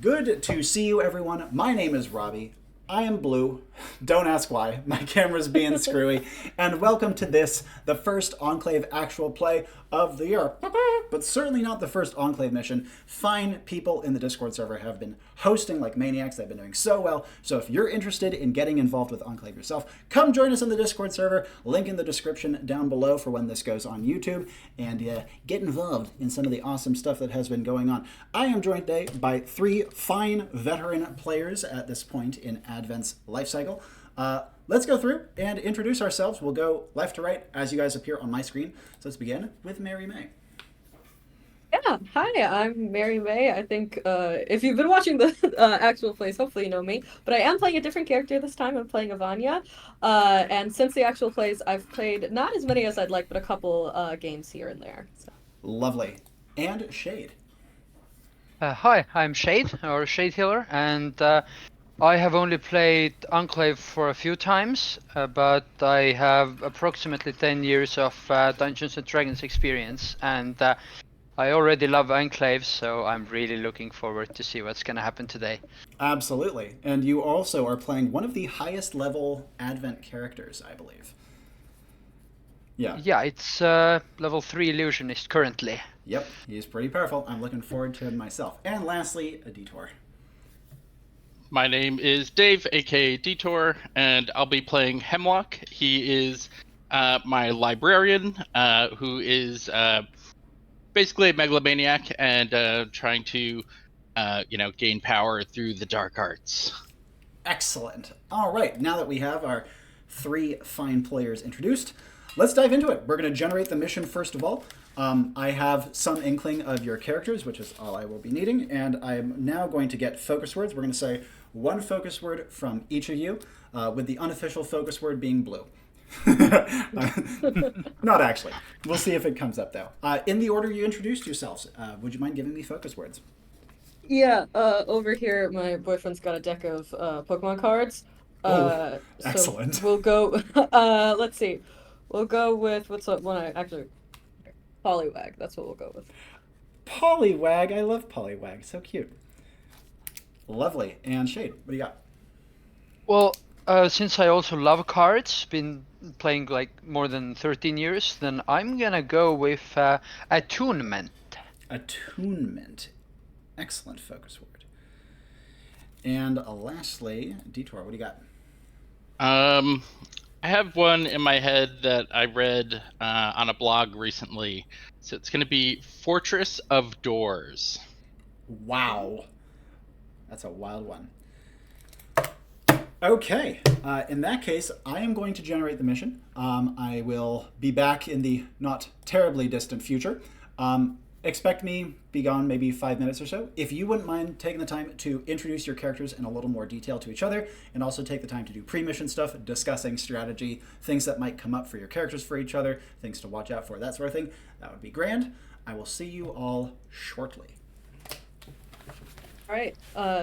Good to see you, everyone. My name is Robbie. I am blue. Don't ask why. My camera's being screwy. And welcome to this, the first Enclave actual play of the year. But certainly not the first Enclave mission. Fine people in the Discord server have been hosting like maniacs. They've been doing so well. So if you're interested in getting involved with Enclave yourself, come join us in the Discord server. Link in the description down below for when this goes on YouTube. And get involved in some of the awesome stuff that has been going on. I am joined today by three fine veteran players at this point in Advent's life cycle. Let's go through and introduce ourselves. We'll go left to right as you guys appear on my screen. So let's begin with Mary May. Yeah, hi, I'm Mary May. I think if you've been watching the actual plays, hopefully you know me. But I am playing a different character this time. I'm playing Avanya. And since the actual plays, I've played not as many as I'd like, but a couple games here and there. So. Lovely. And Shade. Hi, I'm Shade, or Shade Healer, and I have only played Enclave for a few times, but I have approximately 10 years of Dungeons & Dragons experience, and I already love Enclave, so I'm really looking forward to see what's going to happen today. Absolutely. And you also are playing one of the highest level Advent characters, I believe. Yeah, it's level 3 illusionist currently. Yep, he's pretty powerful. I'm looking forward to him myself. And lastly, a Detour. My name is Dave, aka Detour, and I'll be playing Hemlock. He is my librarian, who is basically a megalomaniac and trying to, gain power through the dark arts. Excellent. All right, now that we have our three fine players introduced, let's dive into it. We're going to generate the mission first of all. I have some inkling of your characters, which is all I will be needing, and I'm now going to get focus words. We're going to say one focus word from each of you, with the unofficial focus word being blue. Not actually. We'll see if it comes up, though. In the order you introduced yourselves, would you mind giving me focus words? Yeah, over here, my boyfriend's got a deck of Pokemon cards. Excellent. So we'll go, let's see. We'll go with, what's one I actually... Poliwag, that's what we'll go with. Poliwag, I love Poliwag, so cute. Lovely. And Shade, what do you got? Well, since I also love cards, been playing like more than 13 years, then I'm gonna go with attunement. Attunement. Excellent focus word. And lastly, Detour, what do you got? I have one in my head that I read on a blog recently. So it's going to be Fortress of Doors. Wow. That's a wild one. Okay. In that case, I am going to generate the mission. I will be back in the not terribly distant future. Expect me be gone maybe 5 minutes or so. If you wouldn't mind taking the time to introduce your characters in a little more detail to each other, and also take the time to do pre-mission stuff, discussing strategy, things that might come up for your characters for each other, things to watch out for, that sort of thing, that would be grand. I will see you all shortly. All right,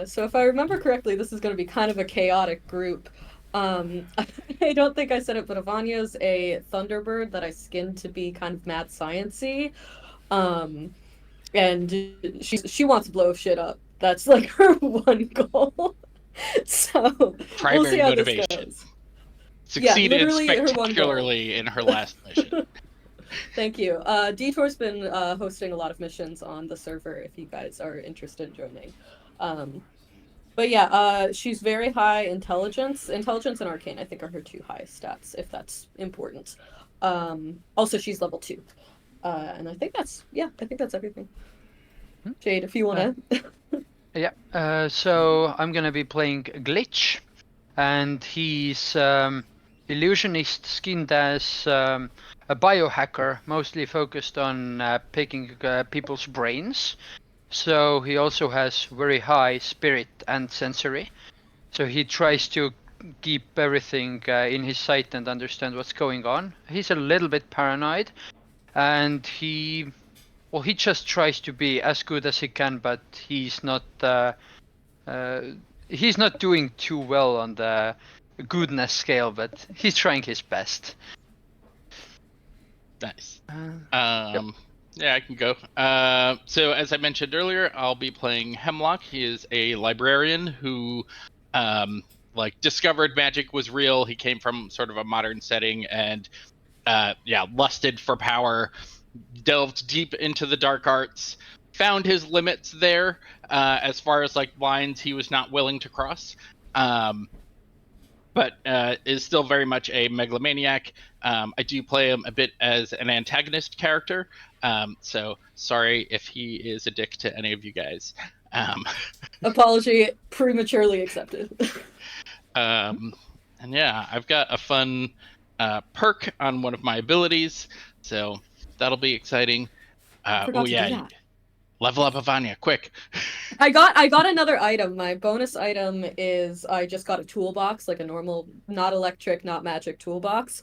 so if I remember correctly, this is going to be kind of a chaotic group. I don't think I said it, but Avanya's a Thunderbird that I skinned to be kind of mad science-y. And she wants to blow shit up. That's like her one goal. So Primary we'll see how motivation. this goes. Succeeded literally her one goal. spectacularly in her last mission. Thank you. Detour's been hosting a lot of missions on the server if you guys are interested in joining. But yeah, she's very high intelligence. Intelligence and arcane, I think, are her two highest stats, if that's important. Also, she's level 2. And I think that's everything. Jade, if you want to. Yeah, so I'm gonna be playing Glitch, and he's illusionist skinned as a biohacker, mostly focused on picking people's brains. So he also has very high spirit and sensory. So he tries to keep everything in his sight and understand what's going on. He's a little bit paranoid. And he just tries to be as good as he can, but he's not doing too well on the goodness scale, but he's trying his best. Nice. Yep. Yeah, I can go. So as I mentioned earlier, I'll be playing Hemlock. He is a librarian who, like, discovered magic was real. He came from sort of a modern setting and, lusted for power, delved deep into the dark arts, found his limits there, as far as like lines he was not willing to cross. But is still very much a megalomaniac. I do play him a bit as an antagonist character, so sorry if he is a dick to any of you guys. Apology prematurely accepted. And yeah, I've got a fun perk on one of my abilities, so that'll be exciting. Forgot to do that. Level up Avanya, quick. I got another item. My bonus item is I just got a toolbox, like a normal, not electric, not magic toolbox.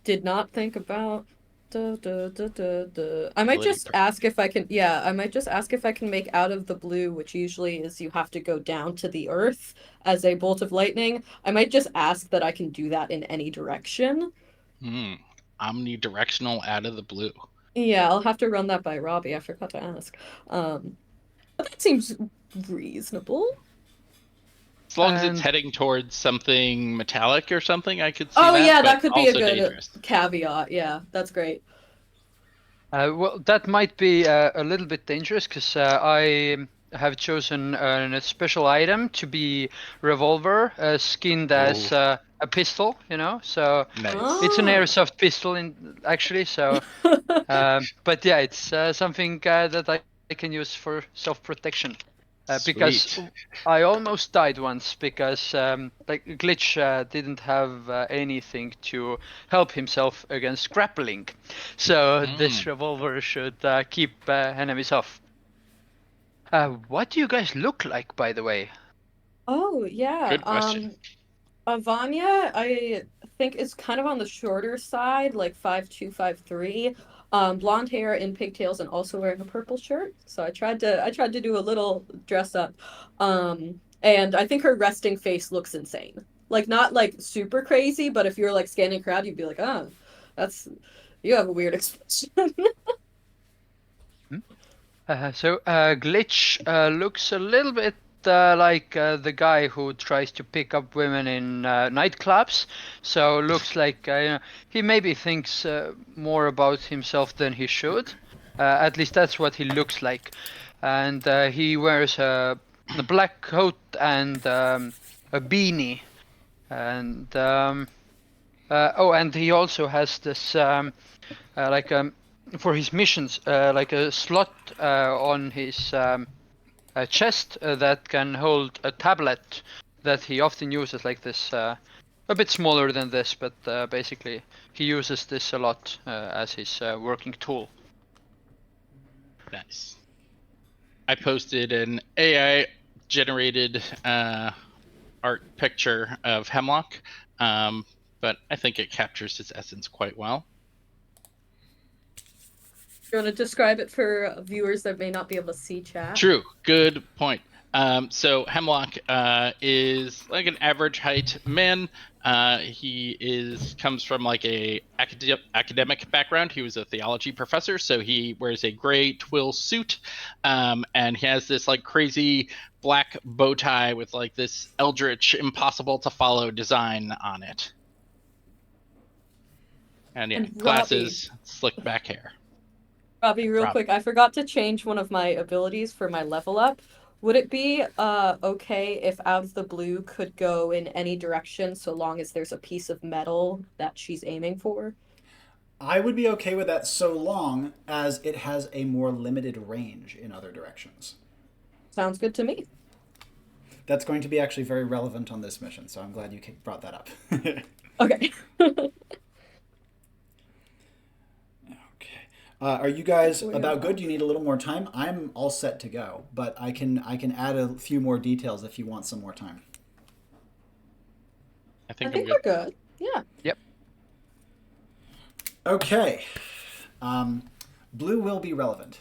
Did not think about. I might just ask if I can. Yeah, I might just ask if I can make out of the blue, which usually is you have to go down to the earth as a bolt of lightning. I might just ask that I can do that in any direction. Omnidirectional out of the blue. Yeah, I'll have to run that by Robbie. I forgot to ask. But that seems reasonable. As long as it's heading towards something metallic or something, I could see Oh, that. yeah, that could be a good dangerous. caveat. Yeah, that's great. Well, that might be a little bit dangerous because I have chosen a special item to be revolver, skinned as a pistol, you know. So nice. It's an airsoft pistol, actually. So, but yeah, it's something that I can use for self-protection. Because I almost died once because like Glitch didn't have anything to help himself against grappling, so this revolver should keep enemies off. What do you guys look like, by the way? Oh, yeah. Good question. Avanya, I think is kind of on the shorter side, like 5'2", 5'3". Blonde hair and pigtails and also wearing a purple shirt. So I tried to do a little dress up. And I think her resting face looks insane. Like not like super crazy, but if you're like scanning crowd, you'd be like, "Oh, you have a weird expression." So Glitch looks a little bit like the guy who tries to pick up women in nightclubs. So looks like he maybe thinks more about himself than he should. At least that's what he looks like. And he wears a black coat and a beanie. And and he also has this for his missions like a slot on his chest that can hold a tablet that he often uses, like this, a bit smaller than this, but basically he uses this a lot as his working tool. Nice. I posted an AI generated art picture of Hemlock, but I think it captures his essence quite well. You want to describe it for viewers that may not be able to see chat? True. Good point. So Hemlock is like an average height man. He comes from like a academic background. He was a theology professor, so he wears a gray twill suit, and he has this like crazy black bow tie with like this eldritch, impossible to follow design on it. And glasses, slick back hair. Robbie, real quick, I forgot to change one of my abilities for my level up. Would it be okay if out of the blue could go in any direction so long as there's a piece of metal that she's aiming for? I would be okay with that so long as it has a more limited range in other directions. Sounds good to me. That's going to be actually very relevant on this mission, so I'm glad you brought that up. Okay. Are you guys about good? Do you need a little more time? I'm all set to go, but I can add a few more details if you want some more time. I think we're good. Yeah. Yep. Okay. Blue will be relevant.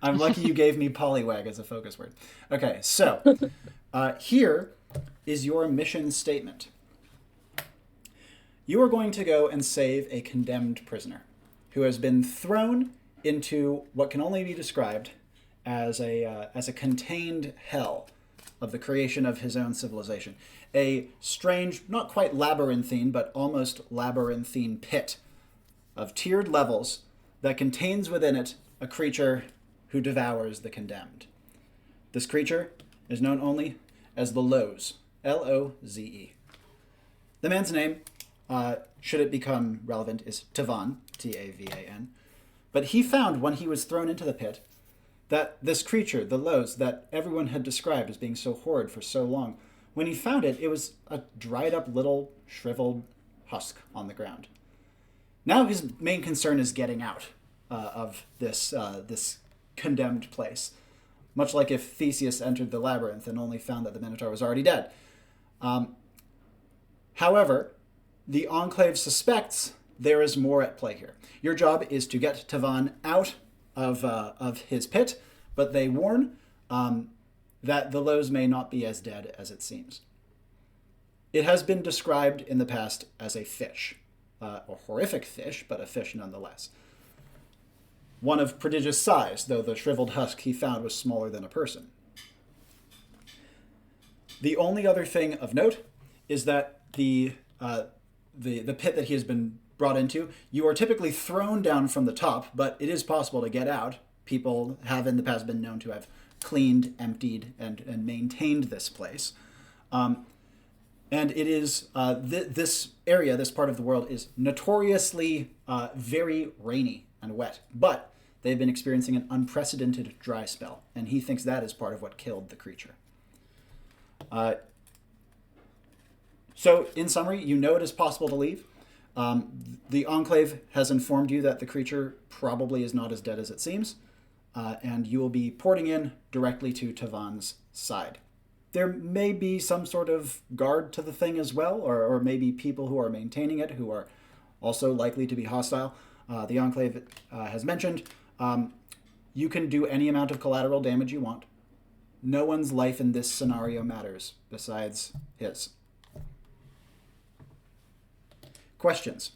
I'm lucky you gave me polywag as a focus word. Okay, so here is your mission statement. You are going to go and save a condemned prisoner. who has been thrown into what can only be described as a contained hell of the creation of his own civilization. A strange, not quite labyrinthine, but almost labyrinthine pit of tiered levels that contains within it a creature who devours the condemned. This creature is known only as the Loze, L-O-Z-E. The man's name, should it become relevant, is Tavan, T-A-V-A-N. But he found when he was thrown into the pit that this creature, the Loze, that everyone had described as being so horrid for so long, when he found it, it was a dried up little shriveled husk on the ground. Now his main concern is getting out of this condemned place, much like if Theseus entered the labyrinth and only found that the Minotaur was already dead. However, the Enclave suspects there is more at play here. Your job is to get Tavan out of his pit, but they warn that the Loze may not be as dead as it seems. It has been described in the past as a fish, a horrific fish, but a fish nonetheless. One of prodigious size, though the shriveled husk he found was smaller than a person. The only other thing of note is that the pit that he has been brought into, you are typically thrown down from the top, but it is possible to get out. People have in the past been known to have cleaned, emptied, and maintained this place. And it is, this area, this part of the world, is notoriously very rainy and wet. But they've been experiencing an unprecedented dry spell, and he thinks that is part of what killed the creature. So, in summary, you know it is possible to leave. The Enclave has informed you that the creature probably is not as dead as it seems, and you will be porting in directly to Tavan's side. There may be some sort of guard to the thing as well, or maybe people who are maintaining it who are also likely to be hostile. The Enclave has mentioned you can do any amount of collateral damage you want. No one's life in this scenario matters besides his. Questions?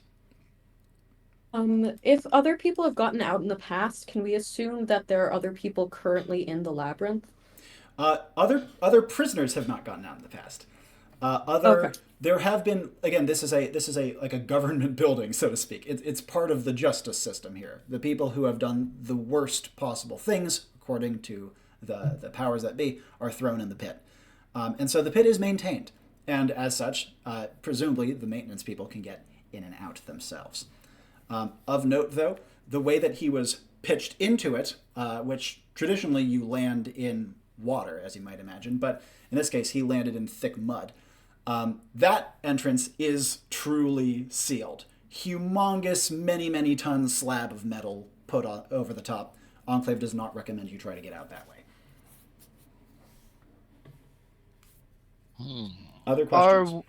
If other people have gotten out in the past, can we assume that there are other people currently in the labyrinth? Other prisoners have not gotten out in the past. Okay. There have been, again, this is a like a government building, so to speak. It's part of the justice system here. The people who have done the worst possible things, according to the powers that be, are thrown in the pit. And so the pit is maintained. And as such, presumably the maintenance people can get in and out themselves. Of note, though, the way that he was pitched into it, which traditionally you land in water, as you might imagine, but in this case he landed in thick mud. That entrance is truly sealed. Humongous, many ton slab of metal put over the top. Enclave does not recommend you try to get out that way. Other questions?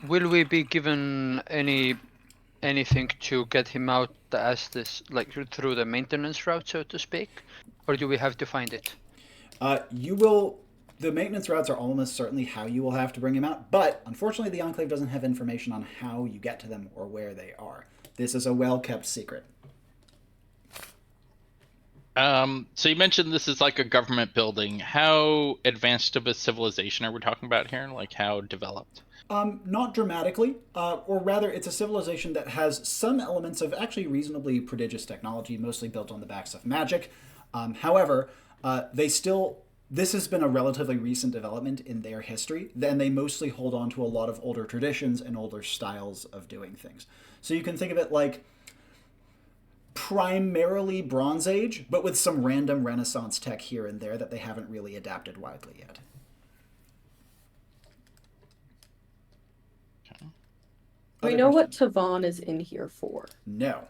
Will we be given anything to get him out as this, like through the maintenance route, so to speak, or do we have to find it? You will. The maintenance routes are almost certainly how you will have to bring him out, but unfortunately the Enclave doesn't have information on how you get to them or where they are. This is a well-kept secret. So you mentioned this is like a government building. How advanced of a civilization are we talking about here? Like how developed? Not dramatically, or rather it's a civilization that has some elements of actually reasonably prodigious technology, mostly built on the backs of magic. However, this has been a relatively recent development in their history, and they mostly hold on to a lot of older traditions and older styles of doing things. So you can think of it like primarily Bronze Age, but with some random Renaissance tech here and there that they haven't really adapted widely yet. Do we know what Tavan is in here for? No.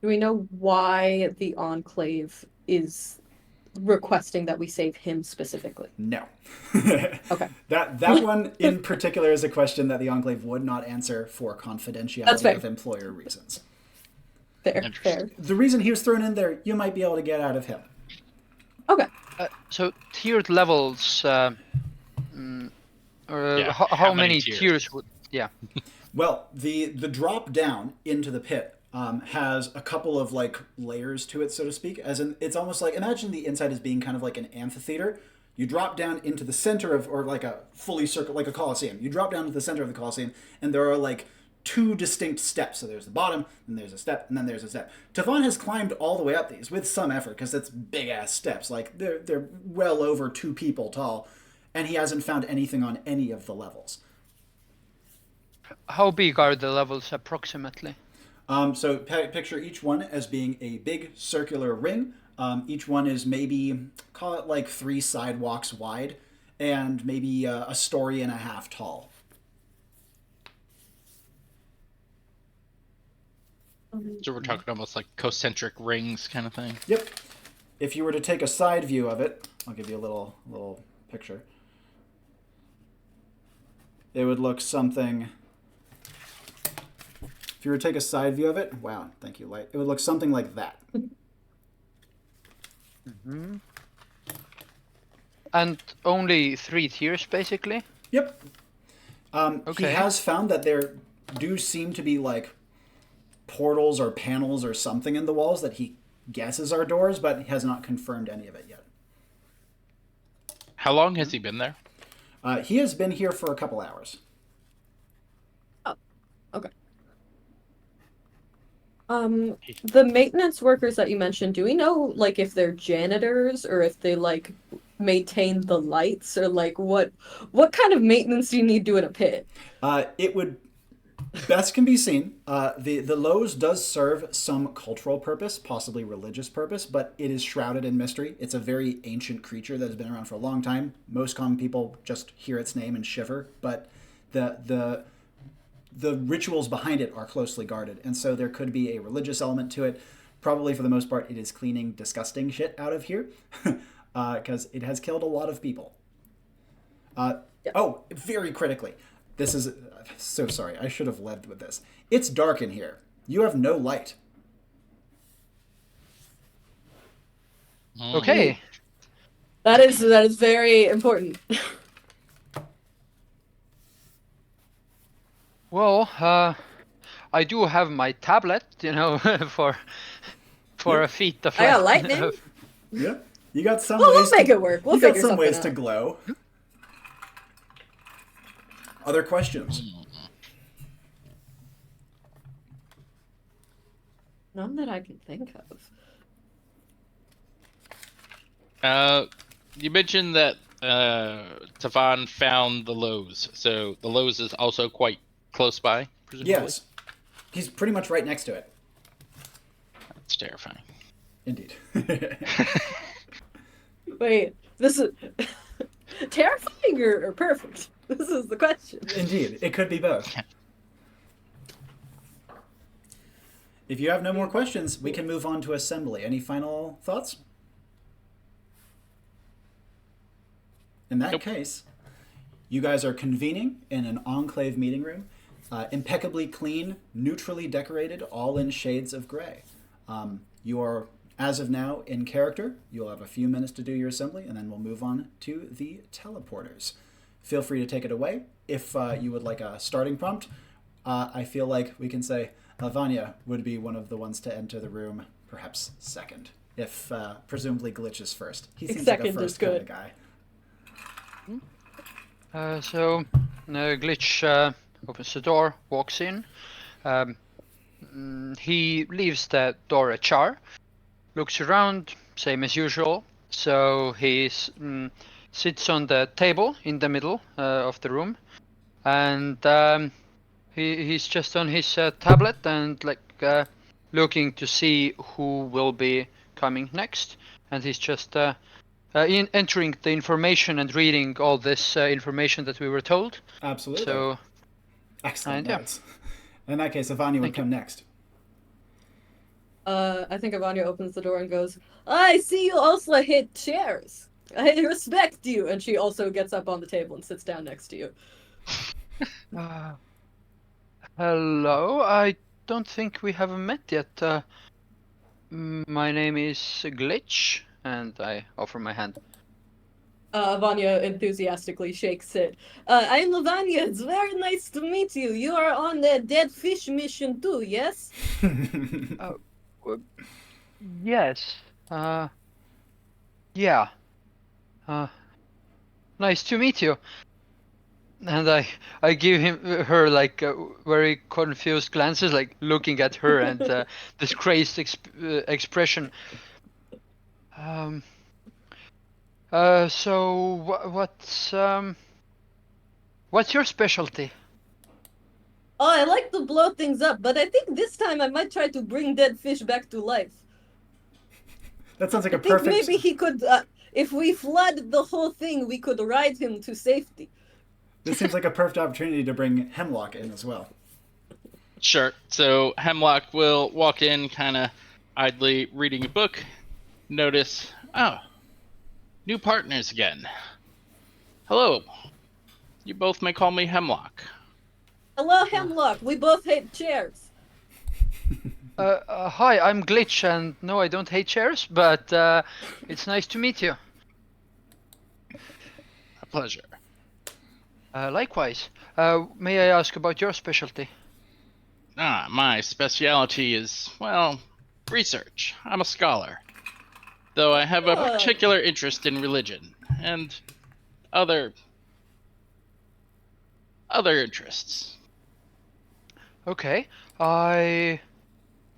Do we know why the Enclave is requesting that we save him specifically? No. Okay. That one in particular is a question that the Enclave would not answer for confidentiality of employer reasons. Fair. The reason he was thrown in there, you might be able to get out of him. Okay. So tiered levels, how how many tiers would Yeah. Well, the drop down into the pit has a couple of like layers to it, so to speak. As in, it's almost like imagine the inside as being kind of like an amphitheater. You drop down into the center of, or like a fully circle, like a coliseum. You drop down to the center of the coliseum, and there are like two distinct steps. So there's the bottom, and there's a step, and then there's a step. Tavon has climbed all the way up these with some effort because that's big ass steps. Like they're well over 2 people tall, and he hasn't found anything on any of the levels. How big are the levels approximately? So picture each one as being a big circular ring. Each one is maybe, call it like 3 sidewalks wide, and maybe a story and a half tall. So we're talking almost like concentric rings kind of thing. Yep. If you were to take a side view of it, I'll give you a little picture. It would look something. If you were to take a side view of it, wow, thank you, Light. It would look something like that. Mm-hmm. And only 3 tiers, basically? Yep. Okay. He has found that there do seem to be like portals or panels or something in the walls that he guesses are doors, but he has not confirmed any of it yet. How long has he been there? He has been here for a couple hours. Oh, okay. The maintenance workers that you mentioned, do we know like if they're janitors or if they like maintain the lights or like what kind of maintenance do you need to do in a pit? It would best can be seen. The Lowe's does serve some cultural purpose, possibly religious purpose, but it is shrouded in mystery. It's a very ancient creature that has been around for a long time. Most common people just hear its name and shiver, but the rituals behind it are closely guarded, and so there could be a religious element to it. Probably for the most part, it is cleaning disgusting shit out of here, because it has killed a lot of people. Oh, very critically, this is so sorry. I should have led with this. It's dark in here. You have no light. Okay. That is very important. Well, I do have my tablet, you know, for Yeah. a feat of I got lightning. Yeah, you got some We'll ways. make it work. We'll you got figure some something ways out. to glow. Other questions? None that I can think Uh, of. you mentioned that Tavon found the Lowe's, so the Lowe's is also quite close by, presumably? Yes, he's pretty much right next to it. That's terrifying. Indeed. Wait, this is terrifying or perfect? This is the question. Indeed, it could be both. If you have no more questions, we can move on to assembly. Any final thoughts? In that case, you guys are convening in an Enclave meeting room, impeccably clean, neutrally decorated, all in shades of gray. You are, as of now, in character. You'll have a few minutes to do your assembly, and then we'll move on to the teleporters. Feel free to take it away. If you would like a starting prompt, I feel like we can say Avanya would be one of the ones to enter the room, perhaps second, if presumably Glitch is first. He seems like a Second is first kind good. of guy. Glitch opens the door, walks in. He leaves the door ajar, looks around, same as usual. So he sits on the table in the middle of the room, and he's just on his tablet and looking to see who will be coming next, and he's just entering the information and reading all this information that we were told. Absolutely. So, excellent yeah. notes. In that case, Avanya would come next. I think Avanya opens the door and goes, I see you also hit chairs. I respect you. And she also gets up on the table and sits down next to you. Hello, I don't think we have met yet. My name is Glitch, and I offer my hand. Avanya enthusiastically shakes it. I'm Avanya. It's very nice to meet you. You are on the dead fish mission too, yes? Uh, uh, yes. Yeah. Uh, Nice to meet you. And I give her like very confused glances, like looking at her and this crazed expression. Um. So what's your specialty? Oh, I like to blow things up, but I think this time I might try to bring dead fish back to life. That sounds like I a think perfect. maybe he could, if we flood the whole thing, we could ride him to safety. This seems like a perfect opportunity to bring Hemlock in as well. Sure. So Hemlock will walk in, kind of idly reading a book. Notice, oh, new partners again. Hello. You both may call me Hemlock. Hello, Hemlock. We both hate chairs. Hi, I'm Glitch, and no, I don't hate chairs, but it's nice to meet you. A pleasure. Likewise. May I ask about your specialty? My specialty is, well, research. I'm a scholar. Though I have a particular interest in religion and other interests. Okay, I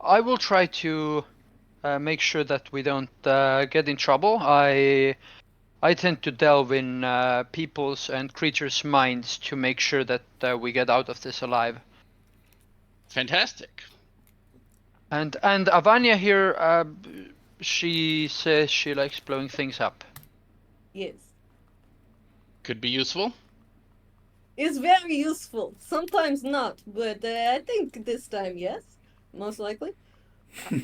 will try to make sure that we don't get in trouble. I tend to delve in people's and creatures' minds to make sure that we get out of this alive. Fantastic. And Avanya here, she says she likes blowing things up. Yes. Could be useful. It's very useful. Sometimes not, but I think this time, yes. Most likely.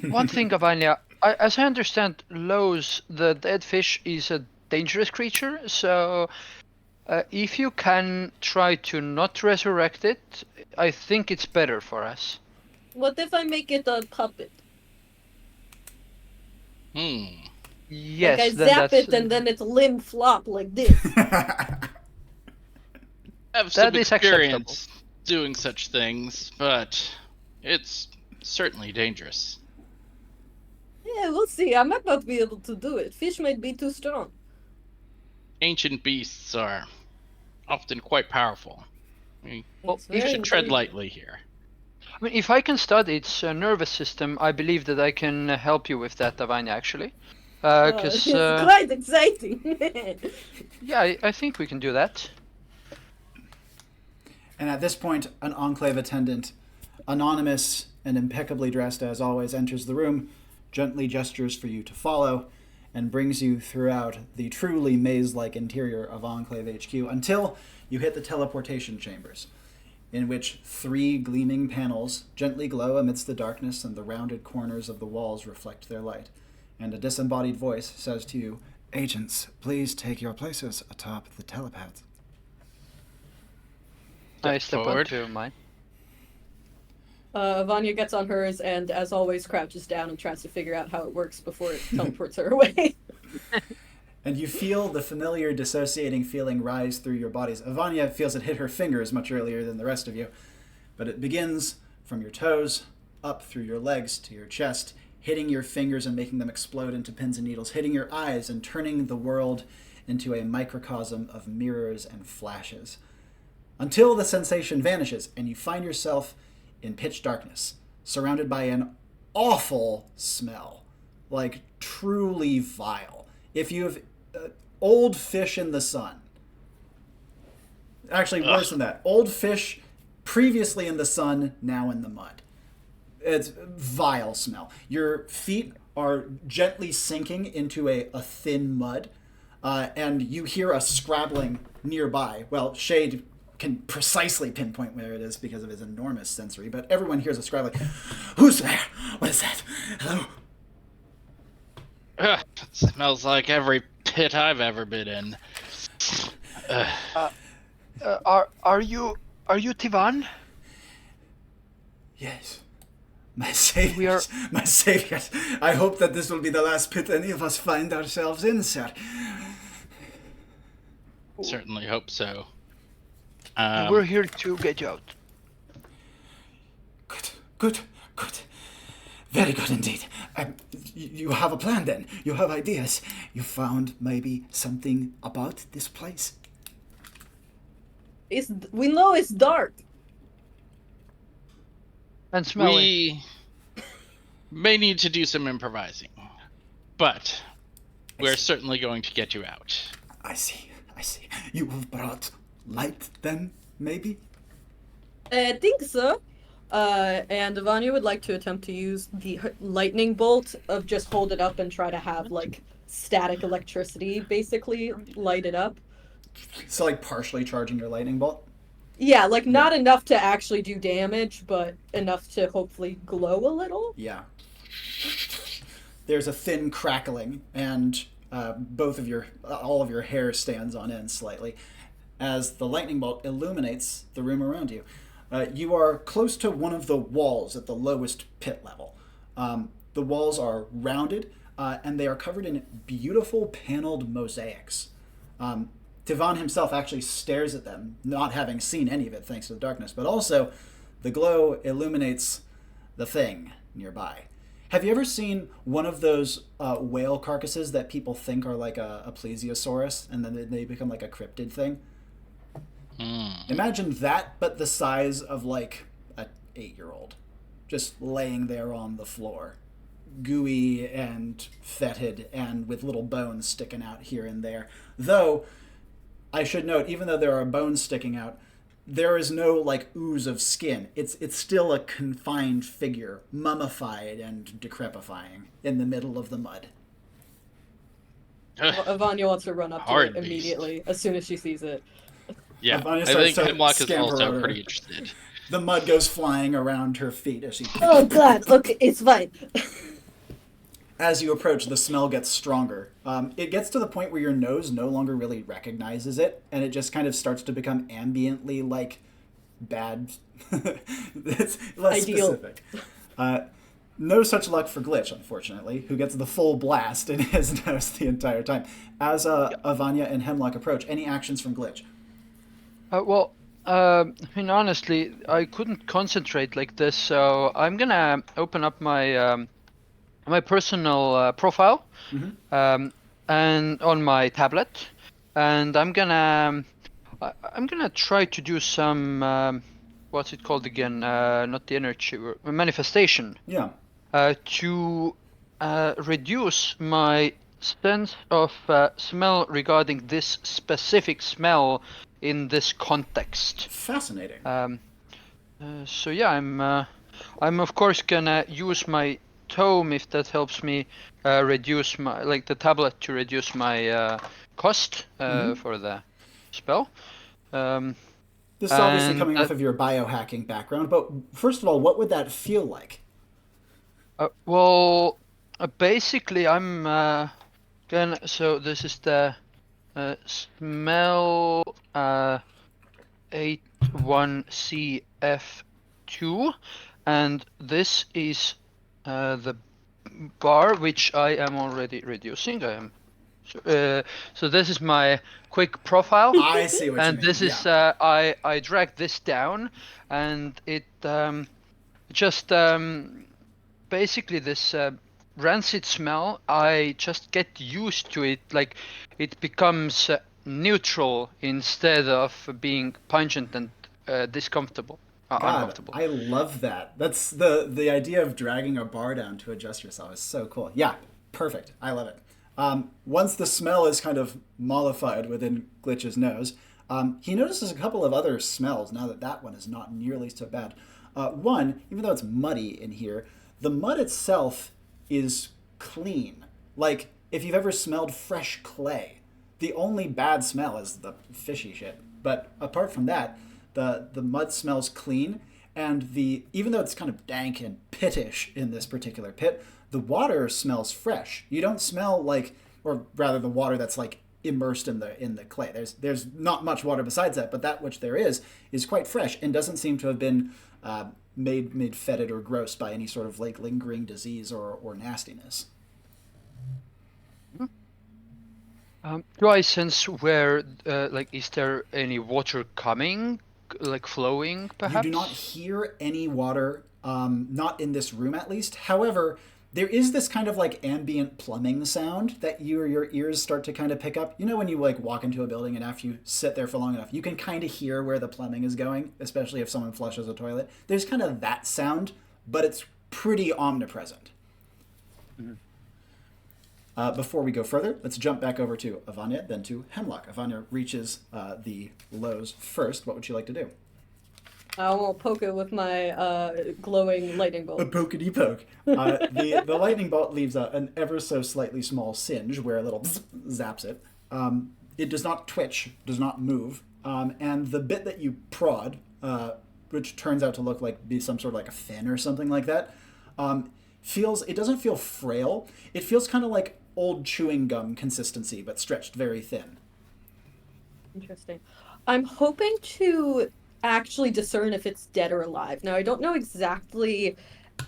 One thing, Avanya, as I understand, Lowe's, the dead fish, is a dangerous creature, so if you can try to not resurrect it, I think it's better for us. What if I make it a puppet? Yes, like I then zap that's, it and then its limb flop like this. I have some That is experience doing such things, but it's certainly dangerous. Yeah, we'll see. I might not be able to do it. Fish might be too strong. Ancient beasts are often quite powerful. You It's you very should tread intriguing. lightly here. I mean, if I can study its nervous system, I believe that I can help you with that, Avanya, actually. It's quite exciting. Yeah, I think we can do that. And at this point, an Enclave attendant, anonymous and impeccably dressed as always, enters the room, gently gestures for you to follow, and brings you throughout the truly maze-like interior of Enclave HQ until you hit the teleportation chambers, in which 3 gleaming panels gently glow amidst the darkness and the rounded corners of the walls reflect their light. And a disembodied voice says to you, "Agents, please take your places atop the telepads." I step forward. onto mine. Vanya gets on hers and, as always, crouches down and tries to figure out how it works before it teleports her away. And you feel the familiar dissociating feeling rise through your bodies. Avanya feels it hit her fingers much earlier than the rest of you, but it begins from your toes, up through your legs to your chest, hitting your fingers and making them explode into pins and needles, hitting your eyes and turning the world into a microcosm of mirrors and flashes. Until the sensation vanishes and you find yourself in pitch darkness, surrounded by an awful smell, like truly vile. If you have old fish in the sun, actually worse than that, old fish previously in the sun, now in the mud. It's vile smell. Your feet are gently sinking into a thin mud, and you hear a scrabbling nearby. Well, Shade can precisely pinpoint where it is because of his enormous sensory, but everyone hears a scrabbling. Who's there? What is that? Hello? Ugh, it smells like every pit I've ever been in. Are you Tivan? Yes. My saviors. My saviors. I hope that this will be the last pit any of us find ourselves in, sir. certainly hope so. We're here to get you out. Good. Very good indeed. You have a plan then. You have ideas. You found maybe something about this place. We know it's dark. And smelly. We may need to do some improvising, but we're certainly going to get you out. I see. You have brought light then, maybe? I think so. And Avanya would like to attempt to use the lightning bolt of just hold it up and try to have like static electricity basically light it up. So like partially charging your lightning bolt? Yeah, like not enough to actually do damage, but enough to hopefully glow a little. Yeah. There's a thin crackling, and all of your hair stands on end slightly as the lightning bolt illuminates the room around you. You are close to one of the walls at the lowest pit level. The walls are rounded, and they are covered in beautiful paneled mosaics. Tivan himself actually stares at them, not having seen any of it thanks to the darkness, but also the glow illuminates the thing nearby. Have you ever seen one of those whale carcasses that people think are like a plesiosaurus, and then they become like a cryptid thing? Imagine that, but the size of like an 8-year-old, just laying there on the floor, gooey and fetid, and with little bones sticking out here and there. Though, I should note, even though there are bones sticking out, there is no like ooze of skin. It's still a confined figure, mummified and decrepifying in the middle of the mud. Avanya wants to run up to it immediately as soon as she sees it. Yeah, Avanya I starts think to Hemlock is scamper also over. pretty interested. The mud goes flying around her feet as she... Oh god, look, it's fine. As you approach, the smell gets stronger. It gets to the point where your nose no longer really recognizes it, and it just kind of starts to become ambiently, like, bad. It's less Ideal. specific. No such luck for Glitch, unfortunately, who gets the full blast in his nose the entire time. As Avanya and Hemlock approach, any actions from Glitch? I mean, honestly, I couldn't concentrate like this, so I'm gonna open up my my personal profile, and on my tablet, and I'm gonna try to do some what's it called again? Not the energy manifestation. Yeah. To reduce my sense of smell regarding this specific smell in this context. Fascinating. So yeah, I'm of course gonna use my tome if that helps me reduce my the tablet to reduce my cost for the spell. This is obviously coming off of your biohacking background, but first of all, what would that feel like? Basically, I'm gonna. So this is the smell 81CF2, and this is the bar which I am already reducing. So this is my quick profile. I see what you mean. And this is I drag this down, and it just basically this rancid smell. I just get used to it. Like it becomes neutral instead of being pungent and discomfortable. Uncomfortable. I love that. That's the idea of dragging a bar down to adjust yourself is so cool. Yeah, perfect. I love it. Once the smell is kind of mollified within Glitch's nose, he notices a couple of other smells now that one is not nearly so bad. One, even though it's muddy in here, the mud itself is clean. Like, if you've ever smelled fresh clay, the only bad smell is the fishy shit. But apart from that, the mud smells clean, and even though it's kind of dank and pittish in this particular pit, the water smells fresh. You don't smell or rather the water that's like immersed in the clay. There's not much water besides that, but that which there is quite fresh and doesn't seem to have been made fetid or gross by any sort of like lingering disease or nastiness. Do I sense where, is there any water coming, like flowing, perhaps? You do not hear any water, not in this room at least. However, there is this kind of like ambient plumbing sound that your ears start to kind of pick up. You know when you like walk into a building and after you sit there for long enough, you can kind of hear where the plumbing is going, especially if someone flushes a toilet. There's kind of that sound, but it's pretty omnipresent. Mm-hmm. Before we go further, let's jump back over to Avanya, then to Hemlock. Avanya reaches the lows first. What would you like to do? I won't poke it with my glowing lightning bolt. A pokety poke. The lightning bolt leaves an ever so slightly small singe where a little zaps it. It does not twitch, does not move, and the bit that you prod, which turns out to look like be some sort of like a fin or something like that, it doesn't feel frail. It feels kind of like old chewing gum consistency, but stretched very thin. Interesting. I'm hoping to actually discern if it's dead or alive. Now, I don't know exactly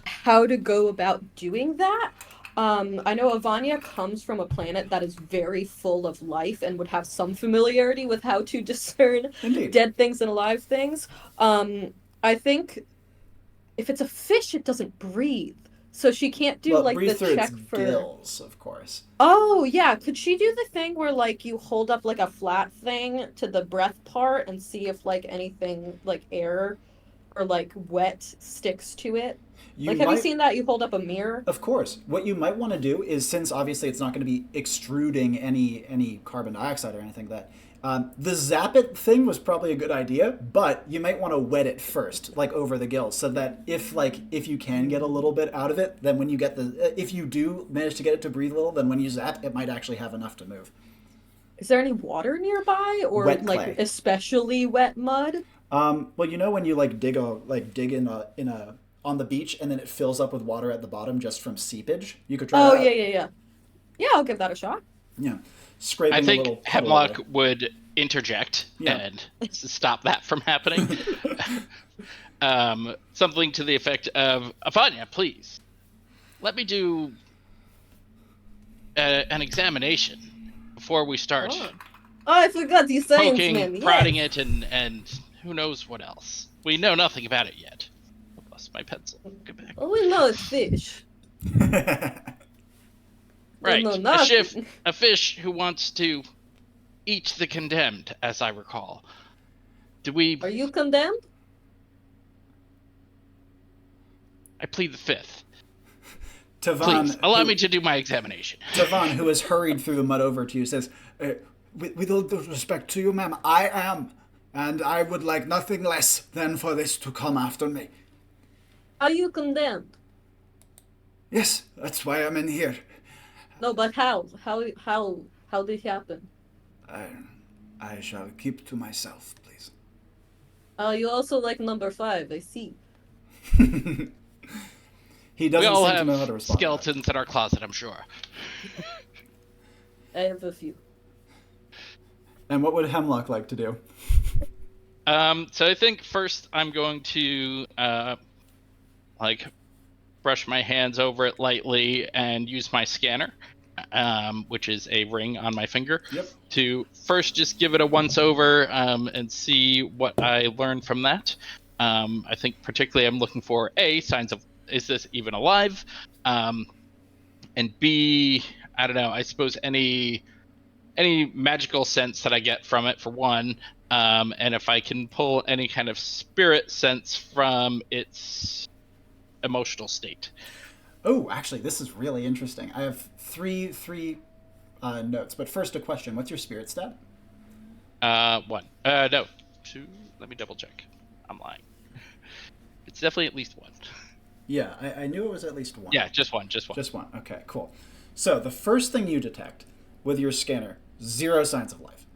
how to go about doing that. I know Avanya comes from a planet that is very full of life and would have some familiarity with how to discern Indeed. dead things and alive things. I think if it's a fish, it doesn't breathe. So she can't do like breathe the through check its for gills, of course. Oh, yeah. Could she do the thing where like you hold up like a flat thing to the breath part and see if like anything like air or like wet sticks to it? Have you seen that? You hold up a mirror? Of course. What you might want to do is, since obviously it's not going to be extruding any carbon dioxide or anything like that, the zap it thing was probably a good idea, but you might want to wet it first, like over the gills, so that if you can get a little bit out of it, then when you get if you do manage to get it to breathe a little, then when you zap, it might actually have enough to move. Is there any water nearby, or Wet like clay. especially wet mud? Well, you know when you dig in a on the beach and then it fills up with water at the bottom just from seepage. You could try Oh, that out. yeah. Yeah, I'll give that a shot. Yeah. Scraping I a little think puddle Hemlock of it. would interject Yeah. and stop that from happening. Something to the effect of, Avanya, please, let me do an examination before we start Oh, I forgot the science poking, man. prodding Yes. it, and who knows what else. We know nothing about it yet. I lost my pencil. Get back. Oh, we know it's fish. Right, Don't know nothing. a fish who wants to eat the condemned, as I recall. Do we? Are you condemned? I plead the fifth. Tavan, Please allow me to do my examination. Tavan, who has hurried through the mud over to you, says, with all due respect to you, ma'am, I am, and I would like nothing less than for this to come after me. Are you condemned? Yes, that's why I'm in here. No, but how? How did it happen? I shall keep to myself, please. You also like number 5, I see. He We doesn't all seem to know how to have respond. skeletons in our closet, I'm sure. I have a few. And what would Hemlock like to do? So I think first I'm going to brush my hands over it lightly and use my scanner, which is a ring on my finger, Yep. to first just give it a once over and see what I learned from that. I think particularly I'm looking for A, signs of, is this even alive? And B, I don't know, I suppose any magical sense that I get from it, for one, and if I can pull any kind of spirit sense from its emotional state. Oh, actually, this is really interesting. I have three notes, but first a question. What's your spirit stat? 1. No, 2. Let me double check. I'm lying. It's definitely at least 1. Yeah, I knew it was at least 1. Yeah, just 1. Just 1. Okay, cool. So the first thing you detect with your scanner, 0 signs of life.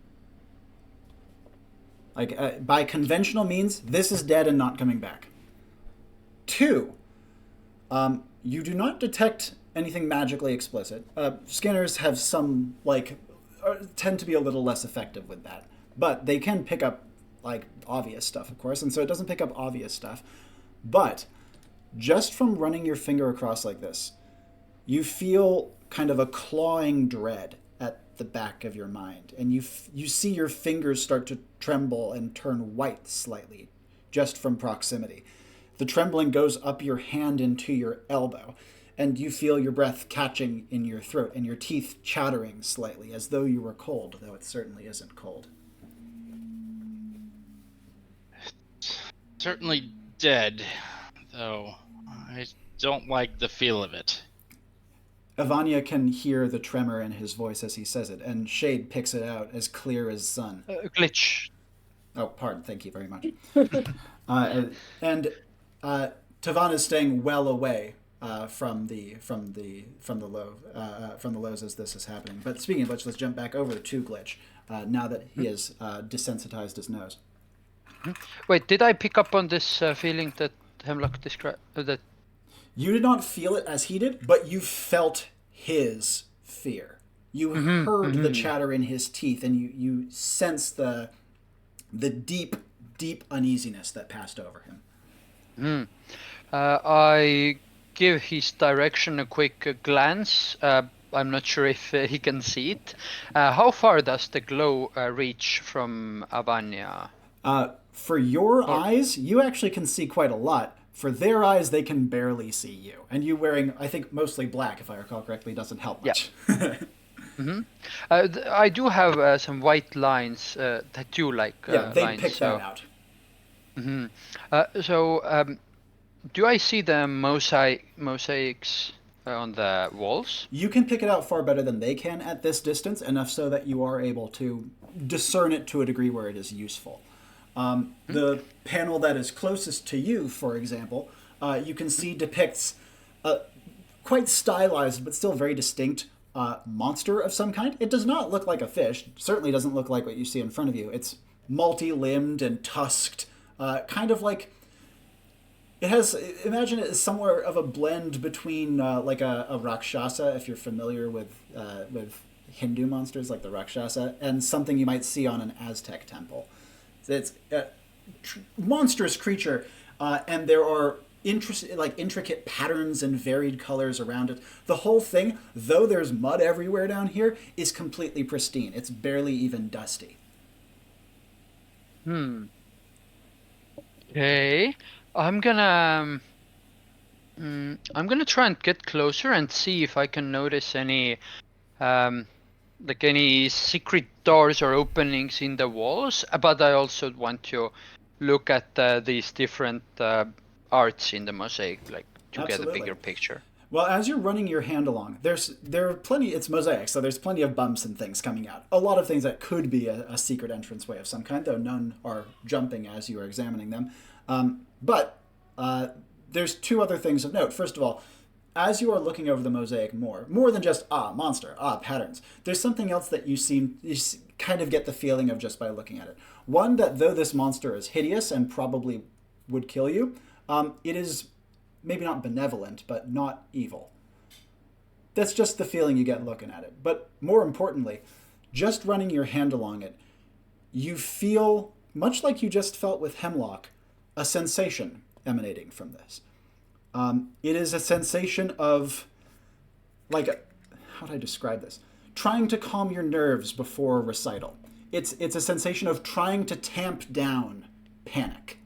By conventional means, this is dead and not coming back. 2, you do not detect anything magically explicit. Scanners have some, tend to be a little less effective with that. But they can pick up, obvious stuff, of course, and so it doesn't pick up obvious stuff. But just from running your finger across like this, you feel kind of a clawing dread the back of your mind, and you see your fingers start to tremble and turn white slightly, just from proximity. The trembling goes up your hand into your elbow, and you feel your breath catching in your throat and your teeth chattering slightly, as though you were cold, though it certainly isn't cold. Certainly dead, though I don't like the feel of it. Avanya can hear the tremor in his voice as he says it, and Shade picks it out as clear as sun. Glitch. Oh, pardon. Thank you very much. Tavan is staying well away from the lows as this is happening. But speaking of which, let's jump back over to Glitch now that he has desensitized his nose. Wait, did I pick up on this feeling that Hemlock described? That You did not feel it as he did, but you felt his fear. You heard the chatter in his teeth, and you sense the deep, deep uneasiness that passed over him. I give his direction a quick glance. I'm not sure if he can see it. How far does the glow reach from Avanya? For your eyes, you actually can see quite a lot. For their eyes, they can barely see you. And you wearing, I think, mostly black, if I recall correctly, doesn't help much. Yeah. I do have some white lines, tattoo-like yeah, they lines. pick that out. Do I see the mosaics on the walls? You can pick it out far better than they can at this distance, enough so that you are able to discern it to a degree where it is useful. The panel that is closest to you, for example, you can see depicts a quite stylized but still very distinct monster of some kind. It does not look like a fish. Certainly doesn't look like what you see in front of you. It's multi-limbed and tusked, kind of like... It has... Imagine it as somewhere of a blend between like a Rakshasa, if you're familiar with Hindu monsters like the Rakshasa, and something you might see on an Aztec temple. It's a monstrous creature, and there are intricate patterns and varied colors around it. The whole thing, though there's mud everywhere down here, is completely pristine. It's barely even dusty. Okay, I'm gonna try and get closer and see if I can notice any any secret doors or openings in the walls, but I also want to look at these different arts in the mosaic, like to Absolutely. get a bigger picture. Well, as you're running your hand along, there are plenty. It's mosaic, so there's plenty of bumps and things coming out. A lot of things that could be a secret entranceway of some kind, though none are jumping as you are examining them. But there's two other things of note. First of all, as you are looking over the mosaic more than just monster, patterns, there's something else that you kind of get the feeling of just by looking at it. One, that though this monster is hideous and probably would kill you, it is maybe not benevolent, but not evil. That's just the feeling you get looking at it. But more importantly, just running your hand along it, you feel, much like you just felt with Hemlock, a sensation emanating from this. It is a sensation of, how do I describe this? Trying to calm your nerves before a recital. It's a sensation of trying to tamp down panic.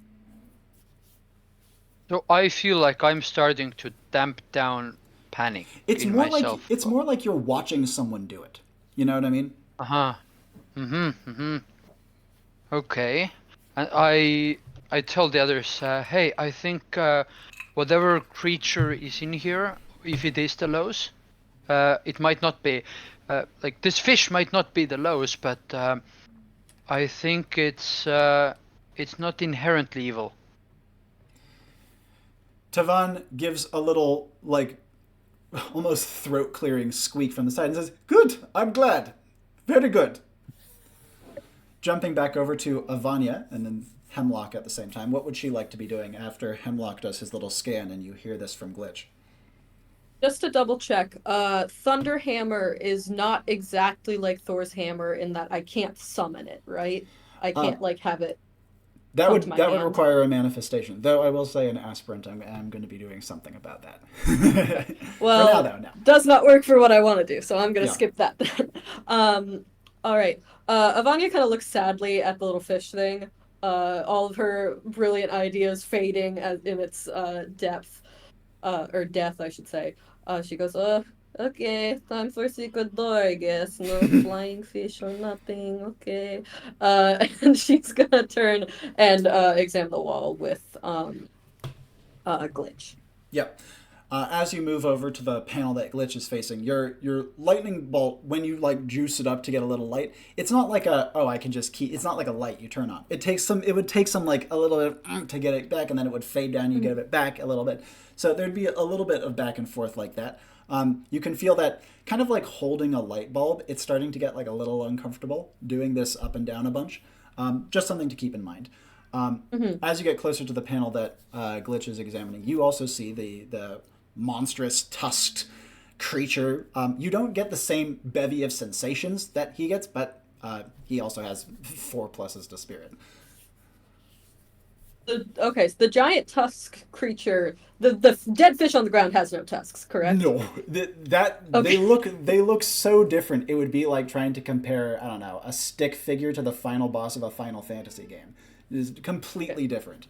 So I feel like I'm starting to damp down panic in myself. It's more like you're watching someone do it. You know what I mean? Okay. And I tell the others, hey, I think whatever creature is in here, if it is the lows, it might not be, this fish might not be the lows, but I think it's not inherently evil. Tavan gives a little, almost throat-clearing squeak from the side and says, "Good, I'm glad. Very good." Jumping back over to Avanya and then Hemlock at the same time, what would she like to be doing after Hemlock does his little scan and you hear this from Glitch? Just to double check, Thunder Hammer is not exactly like Thor's hammer in that I can't summon it, right? I can't have it. That come would to my that would hand. require a manifestation. Though I will say, an aspirant, I'm going to be doing something about that. Well, for now, though, no. does not work for what I want to do, so I'm gonna Yeah. skip that. All right. Avanya kind of looks sadly at the little fish thing. All of her brilliant ideas fading in its depth, or death, I should say. She goes, okay, time for secret door, I guess. No flying fish or nothing, okay. And she's gonna turn and examine the wall with Glitch. Yep. As you move over to the panel that Glitch is facing, your lightning bolt, when you like juice it up to get a little light, it's not like I can just keep. It's not like a light you turn on. It would take some like a little bit to get it back, and then it would fade down. You get it back a little bit, so there'd be a little bit of back and forth like that. You can feel that kind of like holding a light bulb. It's starting to get like a little uncomfortable doing this up and down a bunch. Just something to keep in mind. As you get closer to the panel that Glitch is examining, you also see the monstrous tusked creature. You don't get the same bevy of sensations that he gets, but he also has 4 pluses to spirit. Okay, so the giant tusk creature, the dead fish on the ground has no tusks, correct? No, Okay. they look so different. It would be like trying to compare, I don't know, a stick figure to the final boss of a Final Fantasy game. It is completely different.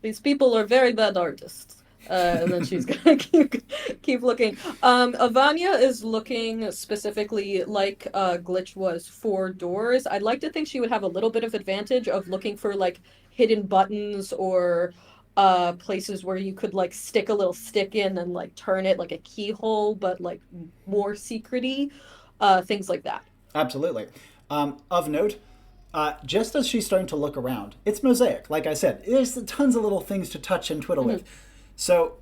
These people are very bad artists. And then she's gonna keep looking. Avanya is looking specifically like Glitch was for doors. I'd like to think she would have a little bit of advantage of looking for like hidden buttons or places where you could like stick a little stick in and like turn it like a keyhole, but like more secrety, things like that. Absolutely. Of note, just as she's starting to look around, it's mosaic. Like I said, there's tons of little things to touch and twiddle with. So,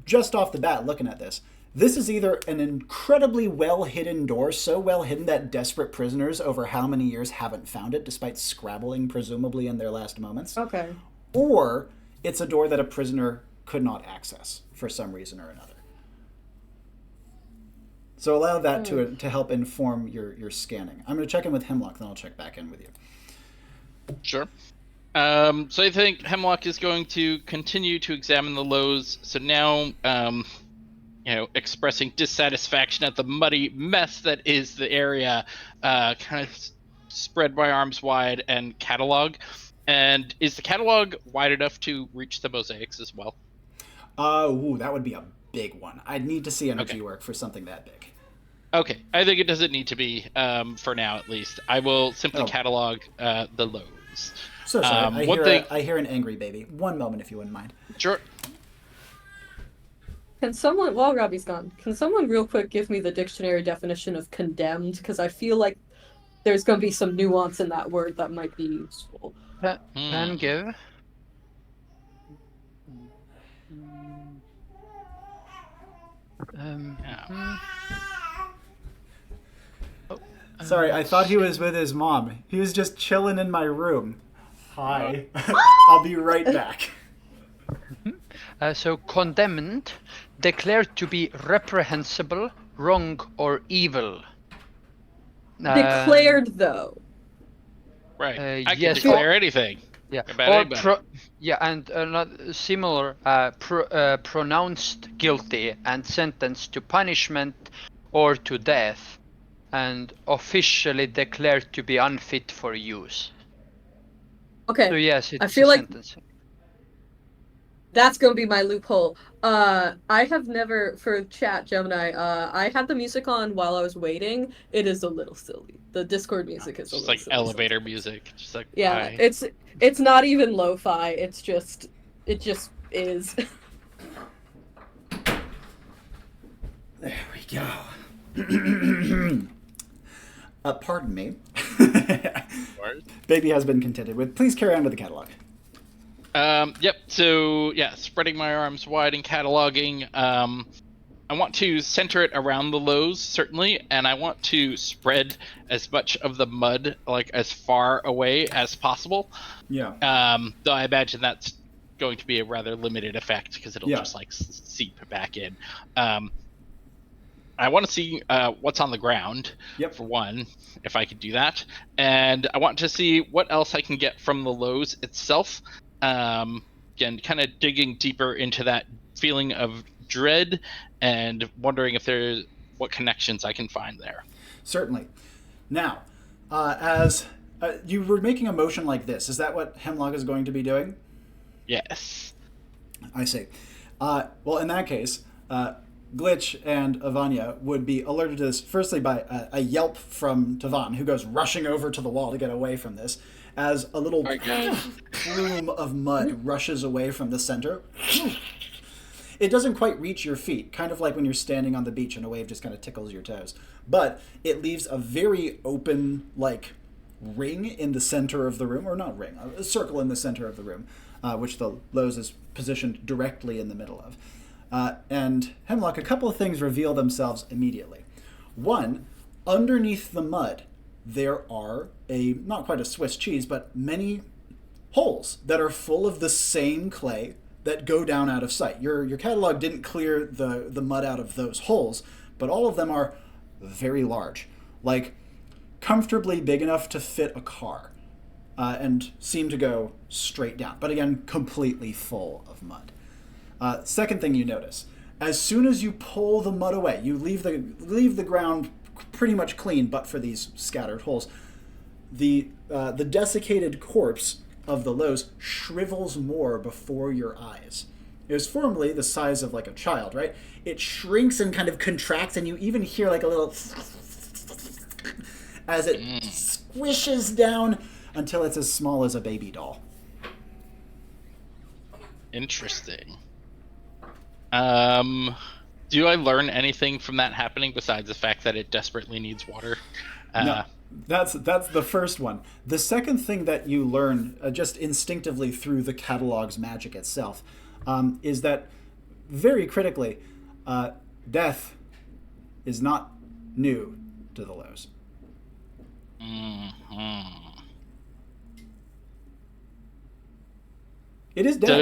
just off the bat, looking at this is either an incredibly well-hidden door, so well hidden that desperate prisoners over how many years haven't found it, despite scrabbling, presumably, in their last moments. Okay. Or it's a door that a prisoner could not access for some reason or another. So allow that to help inform your scanning. I'm going to check in with Hemlock, then I'll check back in with you. Sure. So I think Hemlock is going to continue to examine the lows. So now, expressing dissatisfaction at the muddy mess that is the area, kind of spread my arms wide and catalog. And is the catalog wide enough to reach the mosaics as well? That would be a big one. I'd need to see energy work for something that big. Okay, I think it doesn't need to be, for now at least. I will simply catalog the lows. So sorry, I hear an angry baby. One moment, if you wouldn't mind. Sure. Can someone, while Robbie's gone, can someone real quick give me the dictionary definition of condemned? Because I feel like there's going to be some nuance in that word that might be useful. Can give. Sorry, I thought he was with his mom. He was just chilling in my room. Hi. I'll be right back. So condemned, declared to be reprehensible, wrong, or evil. Declared, though. Right. I can yes. declare anything. Yeah. About anybody. And not similar, pronounced guilty and sentenced to punishment or to death, and officially declared to be unfit for use. Okay. So yes, it's I feel like sentencing. that's going to be my loophole. I have never, for chat, Gemini, I had the music on while I was waiting. It is a little silly. The Discord music is a little like silly. elevator music. Just like, yeah, hi. it's not even lo-fi. It just is. There we go. Pardon me. Baby has been contended with. Please carry on with the catalog. Yep. So yeah, spreading my arms wide and cataloging. I want to center it around the lows, certainly, and I want to spread as much of the mud like as far away as possible. Yeah. Though I imagine that's going to be a rather limited effect because it'll just like seep back in. I want to see what's on the ground, Yep. for one, if I could do that. And I want to see what else I can get from the lows itself. Again, kind of digging deeper into that feeling of dread and wondering if there's what connections I can find there. Certainly. Now, as you were making a motion like this, is that what Hemlock is going to be doing? Yes. I see. Well, in that case, Glitch and Avanya would be alerted to this firstly by a yelp from Tavan, who goes rushing over to the wall to get away from this, as a little plume of mud rushes away from the center. It doesn't quite reach your feet, kind of like when you're standing on the beach and a wave just kind of tickles your toes. But it leaves a very open, like, ring in the center of the room, or not ring, a circle in the center of the room, which the Lowe's is positioned directly in the middle of. And Hemlock, a couple of things reveal themselves immediately. One, underneath the mud, there are not quite a Swiss cheese, but many holes that are full of the same clay that go down out of sight. Your catalog didn't clear the mud out of those holes, but all of them are very large, like comfortably big enough to fit a car, and seem to go straight down, but again, completely full of mud. Second thing you notice, as soon as you pull the mud away, you leave the ground pretty much clean, but for these scattered holes. The desiccated corpse of the Lowe's shrivels more before your eyes. It was formerly the size of like a child, right? It shrinks and kind of contracts, and you even hear like a little as it squishes down until it's as small as a baby doll. Interesting. Do I learn anything from that happening besides the fact that it desperately needs water? No, that's the first one. The second thing that you learn just instinctively through the catalog's magic itself is that, very critically, death is not new to the Lowe's. Mm-hmm. It is dead.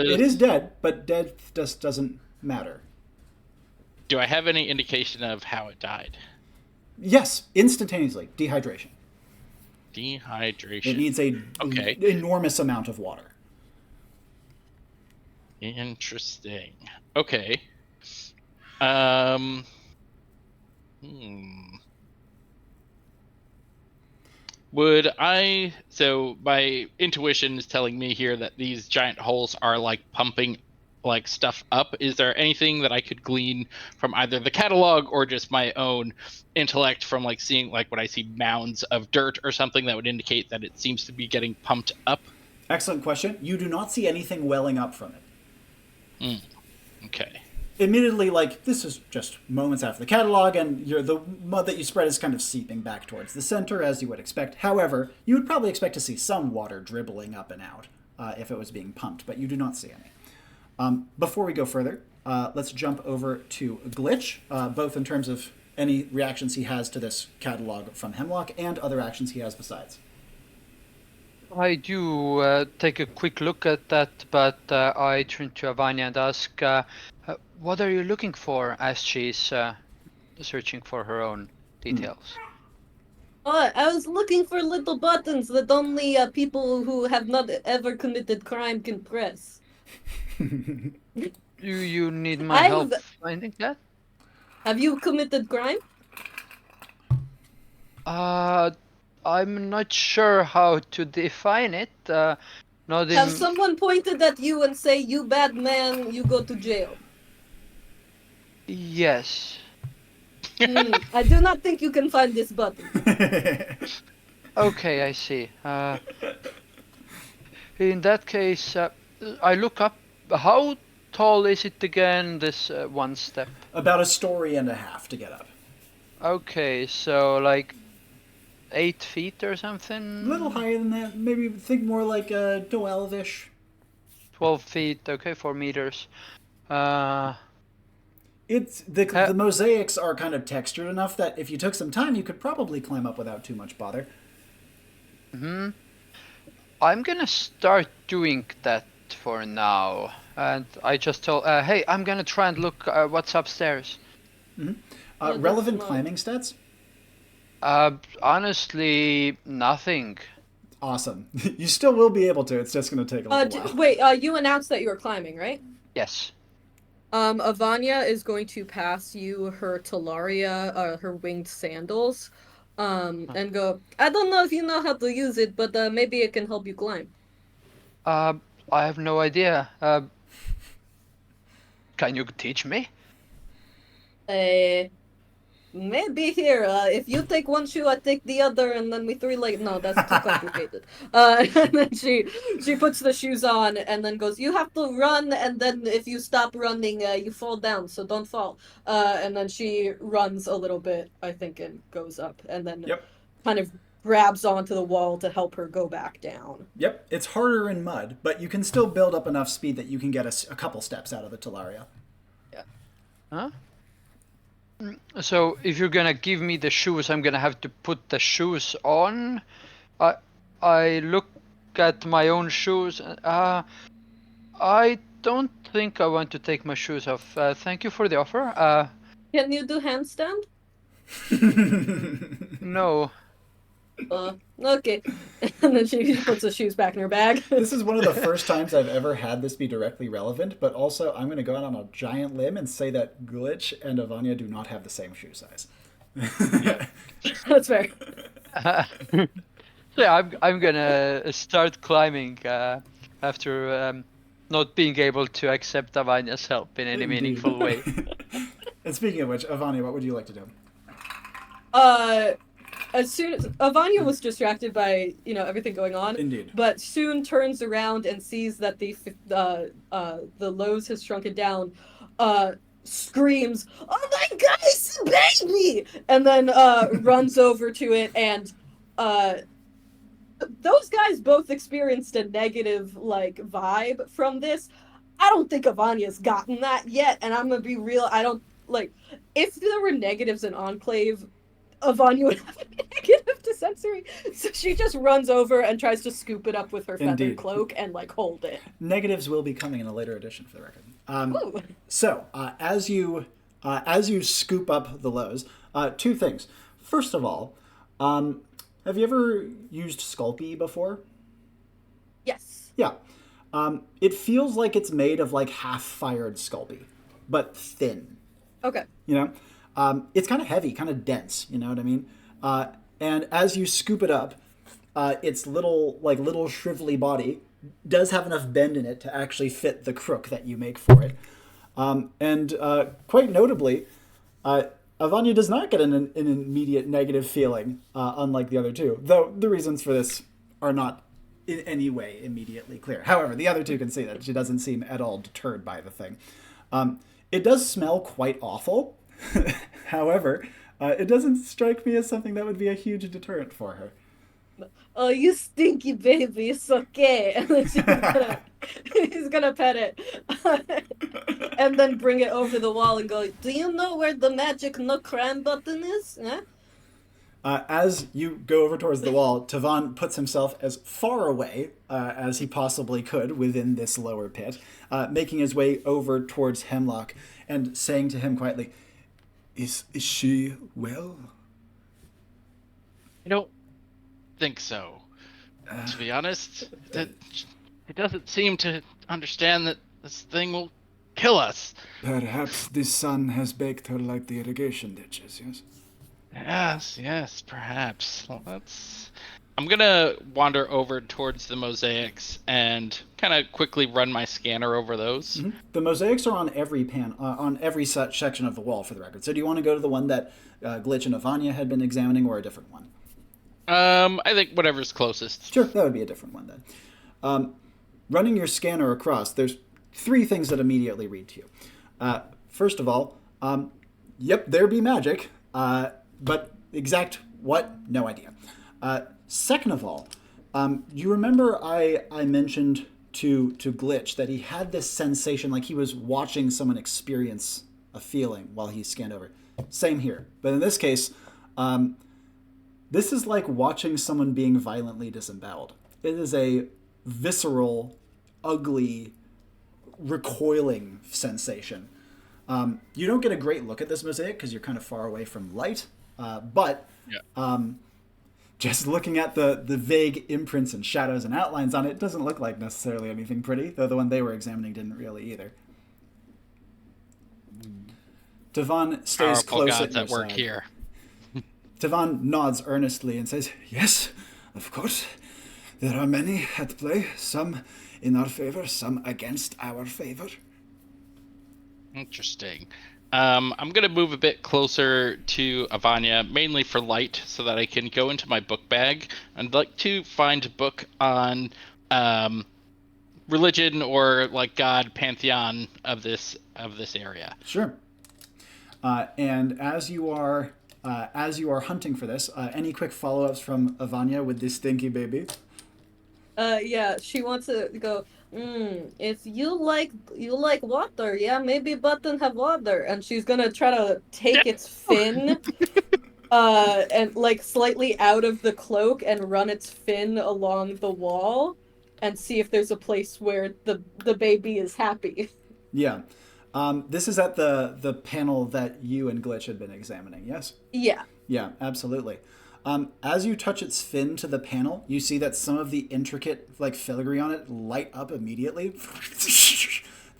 It is dead, but death just doesn't matter. Do I have any indication of how it died? Yes, instantaneously. Dehydration. Dehydration. It needs an enormous amount of water. Interesting. Okay. Would I... So my intuition is telling me here that these giant holes are like pumping like stuff up. Is there anything that I could glean from either the catalog or just my own intellect from like seeing like when I see mounds of dirt or something that would indicate that it seems to be getting pumped up? Excellent question. You do not see anything welling up from it. Okay. Admittedly, like, this is just moments after the catalog, and the mud that you spread is kind of seeping back towards the center, as you would expect. However, you would probably expect to see some water dribbling up and out if it was being pumped, but you do not see any. Before we go further, let's jump over to Glitch, both in terms of any reactions he has to this catalog from Hemlock and other actions he has besides. I do take a quick look at that, but I turn to Avanya and ask, what are you looking for, as she's searching for her own details? Oh, I was looking for little buttons that only people who have not ever committed crime can press. You need my help finding that? Have you committed crime? I'm not sure how to define it. Have someone pointed at you and say, "You bad man, you go to jail"? Yes. I do not think you can find this button. Okay, I see. In that case, I look up. How tall is it again, this one step? About a story and a half to get up. Okay, so like 8 feet or something? A little higher than that. Maybe think more like 12-ish. 12 feet, okay, 4 meters. It's the mosaics are kind of textured enough that if you took some time, you could probably climb up without too much bother. I'm gonna start doing that for now. And I just tell, hey, I'm gonna try and look what's upstairs. Yeah, Relevant that's not- climbing stats? Honestly, nothing. Awesome. You still will be able to. It's just going to take a little while. Wait, you announced that you were climbing, right? Yes. Avanya is going to pass you her Talaria, her winged sandals, and go, I don't know if you know how to use it, but maybe it can help you climb. I have no idea. Can you teach me? Uh, Maybe here, if you take one shoe, I take the other, and then we three like no, that's too complicated. And then she puts the shoes on and then goes, you have to run, and then if you stop running, you fall down, so don't fall. And then she runs a little bit, I think, and goes up, and then Yep. kind of grabs onto the wall to help her go back down. Yep. It's harder in mud, but you can still build up enough speed that you can get a couple steps out of the Talaria. Yeah. Huh? So if you're gonna give me the shoes, I'm gonna have to put the shoes on. I look at my own shoes. I don't think I want to take my shoes off. Thank you for the offer. Can you do handstand? No. Okay. And then she puts the shoes back in her bag. This is one of the first times I've ever had this be directly relevant, but also I'm going to go out on a giant limb and say that Glitch and Avanya do not have the same shoe size. That's fair. So yeah, I'm gonna start climbing after not being able to accept Avanya's help in any Indeed. meaningful way. And speaking of which, Avanya, what would you like to do? As soon as Avanya was distracted by everything going on, Indeed. but soon turns around and sees that the Lowe's has shrunken down, screams, "Oh my God, it's a baby!" and then runs over to it, and those guys both experienced a negative vibe from this. I don't think Avanya's gotten that yet, and I'm gonna be real. I don't if there were negatives in Enclave, Avanya would have a negative to sensory, so she just runs over and tries to scoop it up with her feathered Indeed. cloak and hold it. Negatives will be coming in a later edition, for the record. Ooh. So, as you scoop up the Lowe's, two things. First of all, have you ever used Sculpey before? Yes. Yeah. It feels like it's made of half-fired Sculpey, but thin. Okay. It's kind of heavy, kind of dense. You know what I mean? And as you scoop it up, its little shrivelly body does have enough bend in it to actually fit the crook that you make for it. And quite notably, Avanya does not get an immediate negative feeling, unlike the other two. Though the reasons for this are not in any way immediately clear. However, the other two can see that she doesn't seem at all deterred by the thing. It does smell quite awful. However, it doesn't strike me as something that would be a huge deterrent for her. Oh, you stinky baby, it's okay. And then he's gonna pet it. And then bring it over the wall and go, do you know where the magic no crime button is? Huh? As you go over towards the wall, Tavan puts himself as far away as he possibly could within this lower pit, making his way over towards Hemlock and saying to him quietly, Is she well? I don't think so. To be honest, it doesn't seem to understand that this thing will kill us. Perhaps the sun has baked her like the irrigation ditches, yes? Yes, perhaps. Well, I'm gonna wander over towards the mosaics and kind of quickly run my scanner over those. Mm-hmm. The mosaics are on every on every section of the wall, for the record. So do you want to go to the one that Glitch and Avanya had been examining, or a different one? I think whatever's closest. Sure, that would be a different one then. Running your scanner across, there's three things that immediately read to you. First of all, yep, there be magic, but exact what? No idea. Second of all, you remember I mentioned to Glitch that he had this sensation like he was watching someone experience a feeling while he scanned over. Same here. But in this case, this is like watching someone being violently disemboweled. It is a visceral, ugly, recoiling sensation. You don't get a great look at this mosaic because you're kind of far away from light, but just looking at the vague imprints and shadows and outlines on it doesn't look like necessarily anything pretty, though the one they were examining didn't really either. Tavan stays Powerful close gods at your at work side. here. Tavan nods earnestly and says, "Yes, of course. There are many at play, some in our favor, some against our favor." Interesting. I'm going to move a bit closer to Avanya, mainly for light, so that I can go into my book bag. I'd like to find a book on religion or like God pantheon of this area. Sure. And as you are hunting for this, any quick follow-ups from Avanya with this stinky baby? Yeah, she wants to go, if you like water, yeah, maybe button have water. And she's gonna try to take its fin, and like slightly out of the cloak and run its fin along the wall and see if there's a place where the baby is happy. Yeah. This is at the panel that you and Glitch had been examining, yes? Yeah. Yeah, absolutely. As you touch its fin to the panel, you see that some of the intricate like filigree on it light up immediately.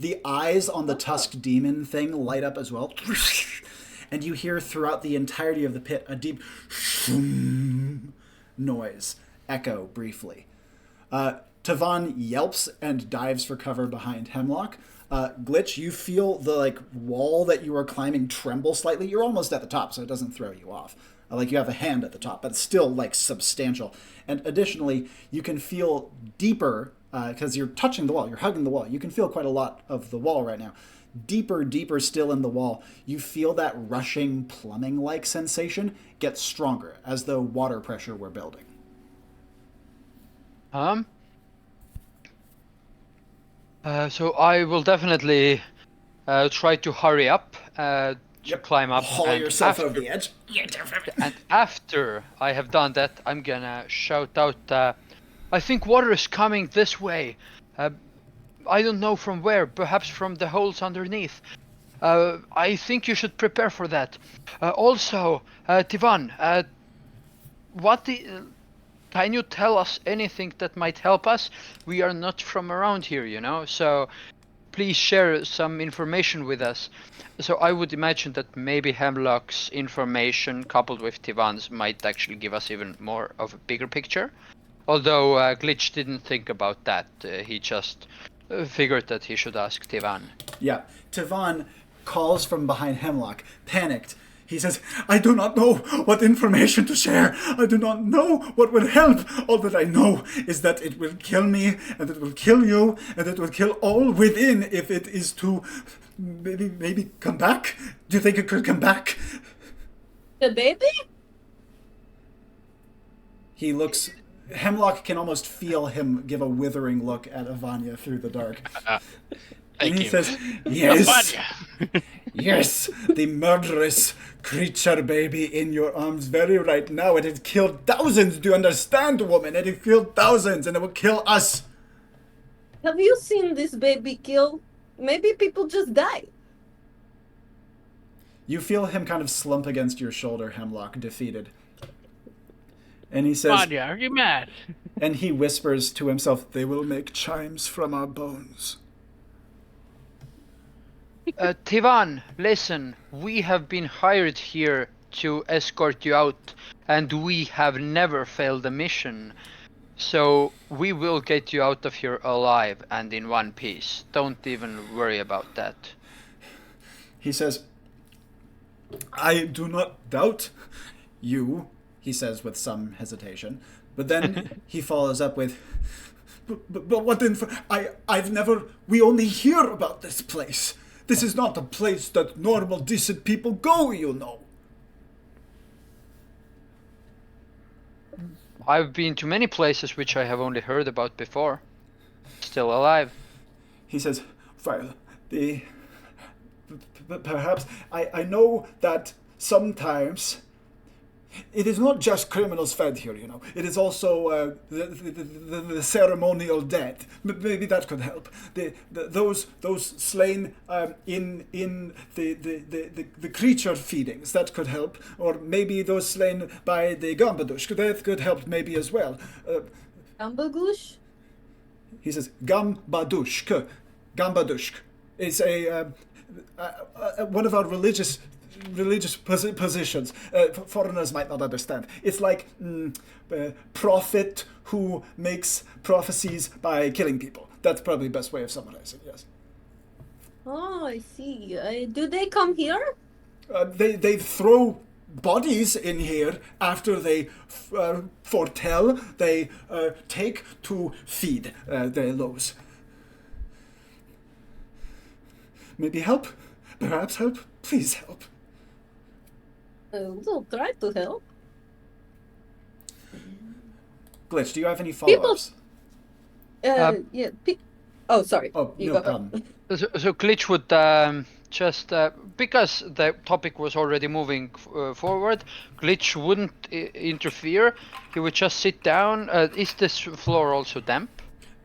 The eyes on the tusked demon thing light up as well. And you hear throughout the entirety of the pit a deep noise echo briefly. Tavan yelps and dives for cover behind Hemlock. Glitch, you feel the like wall that you are climbing tremble slightly. You're almost at the top, so it doesn't throw you off. Like you have a hand at the top, but it's still like substantial. And additionally, you can feel deeper because you're touching the wall, you're hugging the wall. You can feel quite a lot of the wall right now. Deeper still in the wall, you feel that rushing plumbing-like sensation get stronger, as though water pressure were building. So I will definitely try to hurry up to climb up. Haul yourself over the edge. And after I have done that, I'm gonna shout out, I think water is coming this way. I don't know from where, perhaps from the holes underneath. I think you should prepare for that. Also, Tivan, can you tell us anything that might help us? We are not from around here, you know, so please share some information with us. So I would imagine that maybe Hemlock's information coupled with Tivan's might actually give us even more of a bigger picture. Although Glitch didn't think about that, he just figured that he should ask Tivan. Yeah, Tivan calls from behind Hemlock, panicked. He says, "I do not know what information to share. I do not know what will help. All that I know is that it will kill me, and it will kill you, and it will kill all within if it is to maybe come back. Do you think it could come back?" The baby? He looks... Hemlock can almost feel him give a withering look at Avanya through the dark. And he says, "Yes, yes, the murderous creature baby in your arms very right now. It has killed thousands. Do you understand, woman? It has killed thousands, and it will kill us." Have you seen this baby kill? Maybe people just die. You feel him kind of slump against your shoulder, Hemlock, defeated. And he says, Avanya, are you mad? and he whispers to himself, "They will make chimes from our bones." Tivan, listen, we have been hired here to escort you out, and we have never failed a mission. So we will get you out of here alive and in one piece. Don't even worry about that. He says, "I do not doubt you," he says with some hesitation. But then he follows up with, but what info? We only hear about this place. This is not a place that normal, decent people go, you know." I've been to many places which I have only heard about before. Still alive. He says, "Well, perhaps, I know that sometimes It is not just criminals fed here, you know. It is also the ceremonial dead. Maybe that could help. Those slain in the creature feedings, that could help. Or maybe those slain by the Gambadushk, that could help maybe as well. Gambagush? He says Gambadushk. Gambadushk. It's one of our religious positions. Foreigners might not understand. It's like prophet who makes prophecies by killing people. That's probably the best way of summarizing, yes. Oh, I see. Do they come here? They throw bodies in here after they foretell. They take to feed their loaves. Maybe help? Perhaps help? Please help. We'll try to help. Glitch, do you have any follow-ups? Yeah. Oh, sorry. Oh, You no go ahead. problem. So Glitch would just because the topic was already moving forward, Glitch wouldn't interfere. He would just sit down. Is this floor also damp?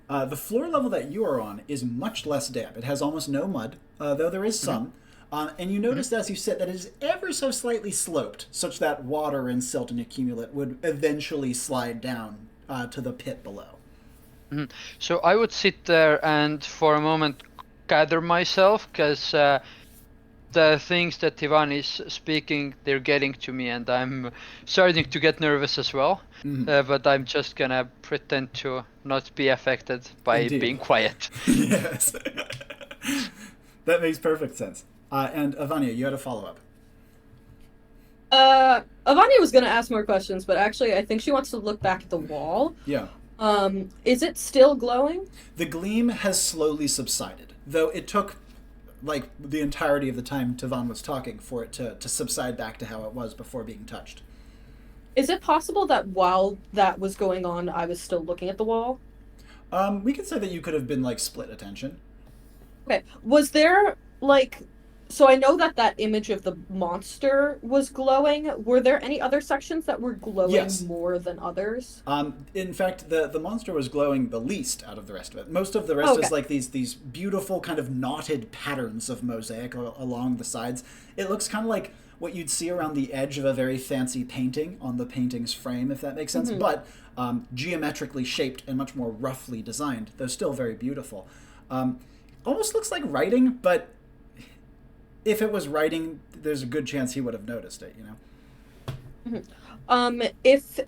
The floor level that you are on is much less damp. It has almost no mud, though there is some. And you notice as you sit that it is ever so slightly sloped, such that water and silt and accumulate would eventually slide down to the pit below. So I would sit there and for a moment gather myself, because the things that Ivan is speaking, they're getting to me, and I'm starting to get nervous as well. But I'm just gonna pretend to not be affected by Indeed. being quiet. Yes. That makes perfect sense. And Avanya, you had a follow-up. Avanya was gonna ask more questions, but actually I think she wants to look back at the wall. Yeah. Is it still glowing? The gleam has slowly subsided, though it took like the entirety of the time Tavan was talking for it to subside back to how it was before being touched. Is it possible that while that was going on, I was still looking at the wall? We could say that you could have been like split attention. Okay. Was there like... So I know that image of the monster was glowing. Were there any other sections that were glowing Yes. more than others? In fact, the monster was glowing the least out of the rest of it. Most of the rest is like these beautiful kind of knotted patterns of mosaic along the sides. It looks kind of like what you'd see around the edge of a very fancy painting on the painting's frame, if that makes sense, but geometrically shaped and much more roughly designed, though still very beautiful. Almost looks like writing, but if it was writing, there's a good chance he would have noticed it, you know? Is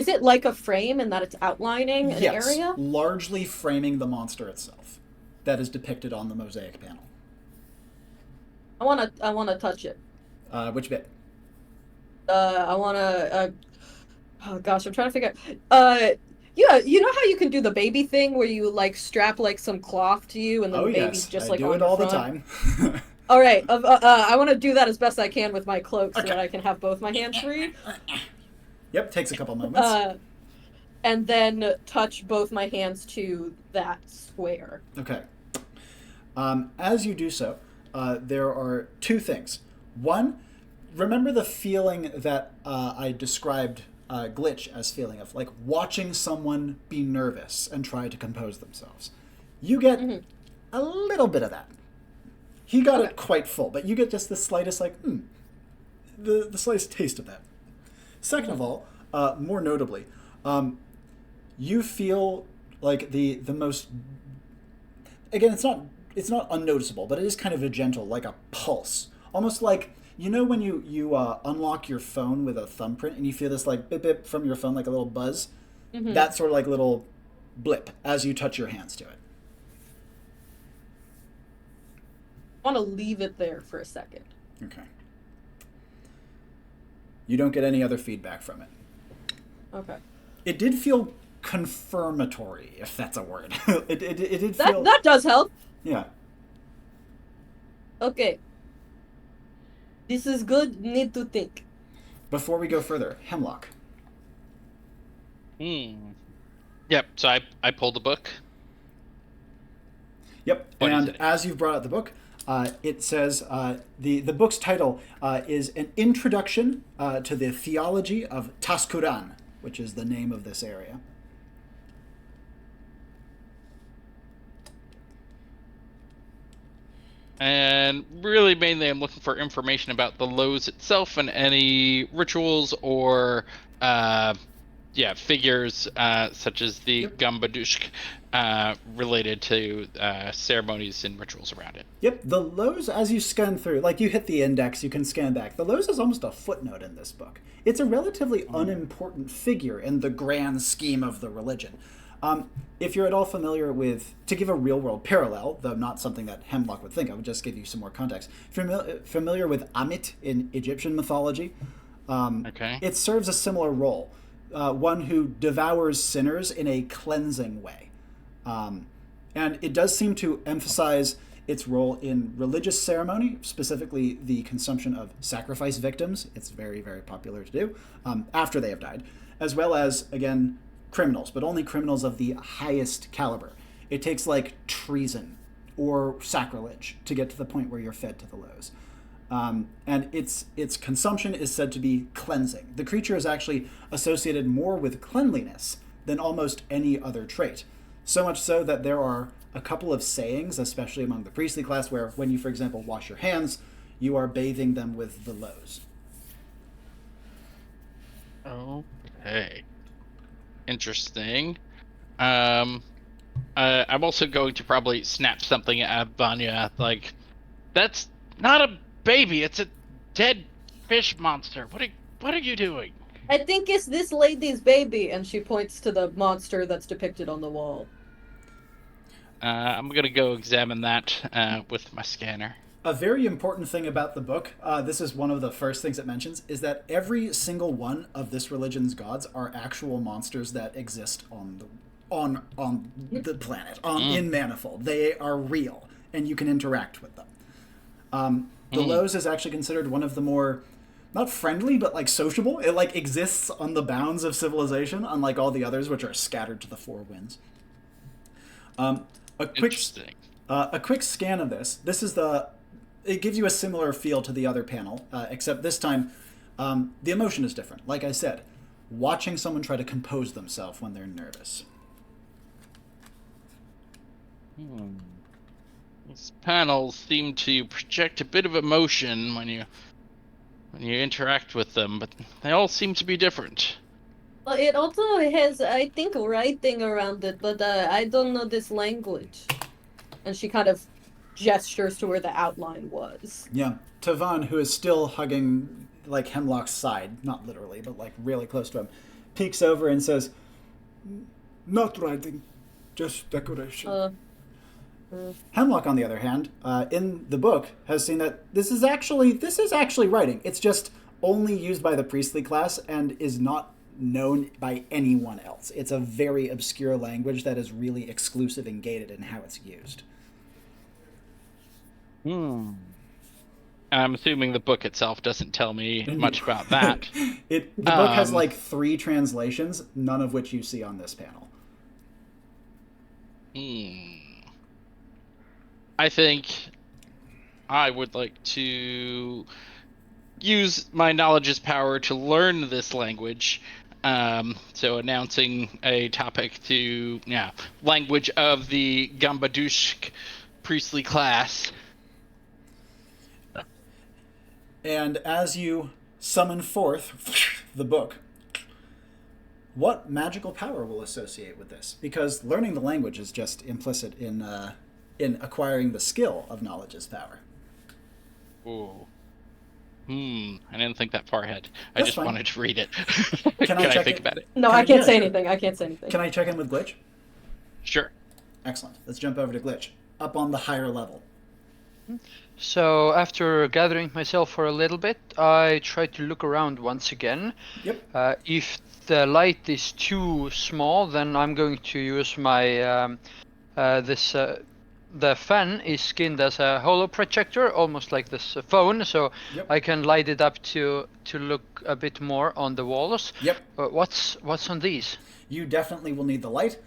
it like a frame in that it's outlining an area? Largely framing the monster itself that is depicted on the mosaic panel. I wanna touch it. Which bit? I wanna oh gosh, I'm trying to figure out yeah, you know how you can do the baby thing where you like strap like some cloth to you and then the baby's just like I do on it the all front? the time. All right, I want to do that as best I can with my cloak so that I can have both my hands free. Yep, takes a couple moments. And then touch both my hands to that square. Okay. As you do so, there are two things. One, remember the feeling that I described Glitch as feeling of, like watching someone be nervous and try to compose themselves. You get a little bit of that. He got it quite full, but you get just the slightest, like, the slightest taste of that. Second of all, more notably, you feel like the most, again, it's not unnoticeable, but it is kind of a gentle, like a pulse, almost like, you know when you unlock your phone with a thumbprint and you feel this like bip bip from your phone, like a little buzz? That sort of like little blip as you touch your hands to it. I want to leave it there for a second. Okay. You don't get any other feedback from it. Okay. It did feel confirmatory, if that's a word. it did feel... That does help. Yeah. Okay. This is good. Need to think. Before we go further, Hemlock. Yep, so I pulled the book. Yep, What is and it? as you've brought out the book, It says the book's title is An Introduction to the Theology of Taskuran, which is the name of this area. And really, mainly, I'm looking for information about the Lowe's itself and any rituals or, figures such as the Gambadushk related to ceremonies and rituals around it. Yep, the Lowe's, as you scan through, like you hit the index, you can scan back. The Lowe's is almost a footnote in this book. It's a relatively unimportant figure in the grand scheme of the religion. If you're at all familiar with, to give a real-world parallel, though not something that Hemlock would think, I would just give you some more context. Familiar with Amit in Egyptian mythology? Okay. It serves a similar role, one who devours sinners in a cleansing way. And it does seem to emphasize its role in religious ceremony, specifically the consumption of sacrifice victims. It's very, very popular to do after they have died, as well as, again, criminals, but only criminals of the highest caliber. It takes like treason or sacrilege to get to the point where you're fed to the Lowe's. And its consumption is said to be cleansing. The creature is actually associated more with cleanliness than almost any other trait. So much so that there are a couple of sayings, especially among the priestly class, where when you, for example, wash your hands, you are bathing them with the Lowe's. Okay. Interesting. I'm also going to probably snap something at Avanya, like, that's not a baby, it's a dead fish monster. What are you doing? I think it's this lady's baby, and she points to the monster that's depicted on the wall. I'm gonna go examine that with my scanner. A very important thing about the book, this is one of the first things it mentions, is that every single one of this religion's gods are actual monsters that exist on the planet, in Manifold. They are real, and you can interact with them. The Lowe's is actually considered one of the more, not friendly, but like sociable. It like exists on the bounds of civilization, unlike all the others, which are scattered to the four winds. A quick scan of this. This is it gives you a similar feel to the other panel, except this time the emotion is different. Like I said, watching someone try to compose themselves when they're nervous. These panels seem to project a bit of emotion when you interact with them, but they all seem to be different. Well, it also has, I think, writing around it, but I don't know this language. And she kind of gestures to where the outline was. Yeah. Tavan, who is still hugging like Hemlock's side, not literally, but like really close to him, peeks over and says, "Not writing, just decoration." Hemlock, on the other hand, in the book, has seen that this is actually writing. It's just only used by the priestly class and is not known by anyone else. It's a very obscure language that is really exclusive and gated in how it's used. I'm assuming the book itself doesn't tell me much about that. The book has like 3 translations, none of which you see on this panel. I think I would like to use my knowledge as power to learn this language. So announcing a topic to, language of the Gambadushk priestly class. And as you summon forth the book, what magical power will associate with this? Because learning the language is just implicit in acquiring the skill of knowledge as power. Ooh. I didn't think that far ahead. That's I just fine. wanted to read it. Can I think about it? No, I can't say anything. I can't say anything. Can I check in with Glitch? Sure. Excellent. Let's jump over to Glitch, up on the higher level. So after gathering myself for a little bit, I try to look around once again. Yep. If the light is too small, then I'm going to use my the fan is skinned as a holo projector, almost like this phone, so Yep. I can light it up to look a bit more on the walls. Yep. What's on these? You definitely will need the light.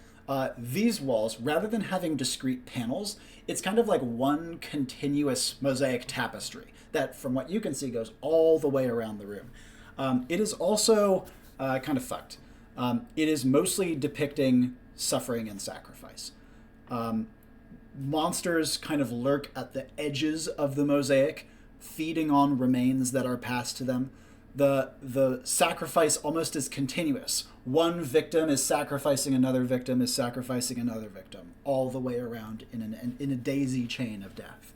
these walls, rather than having discrete panels, it's kind of like one continuous mosaic tapestry that, from what you can see, goes all the way around the room. It is also kind of fucked. It is mostly depicting suffering and sacrifice. Monsters kind of lurk at the edges of the mosaic, feeding on remains that are passed to them. The sacrifice almost is continuous. One victim is sacrificing another victim, is sacrificing another victim, all the way around in a daisy chain of death.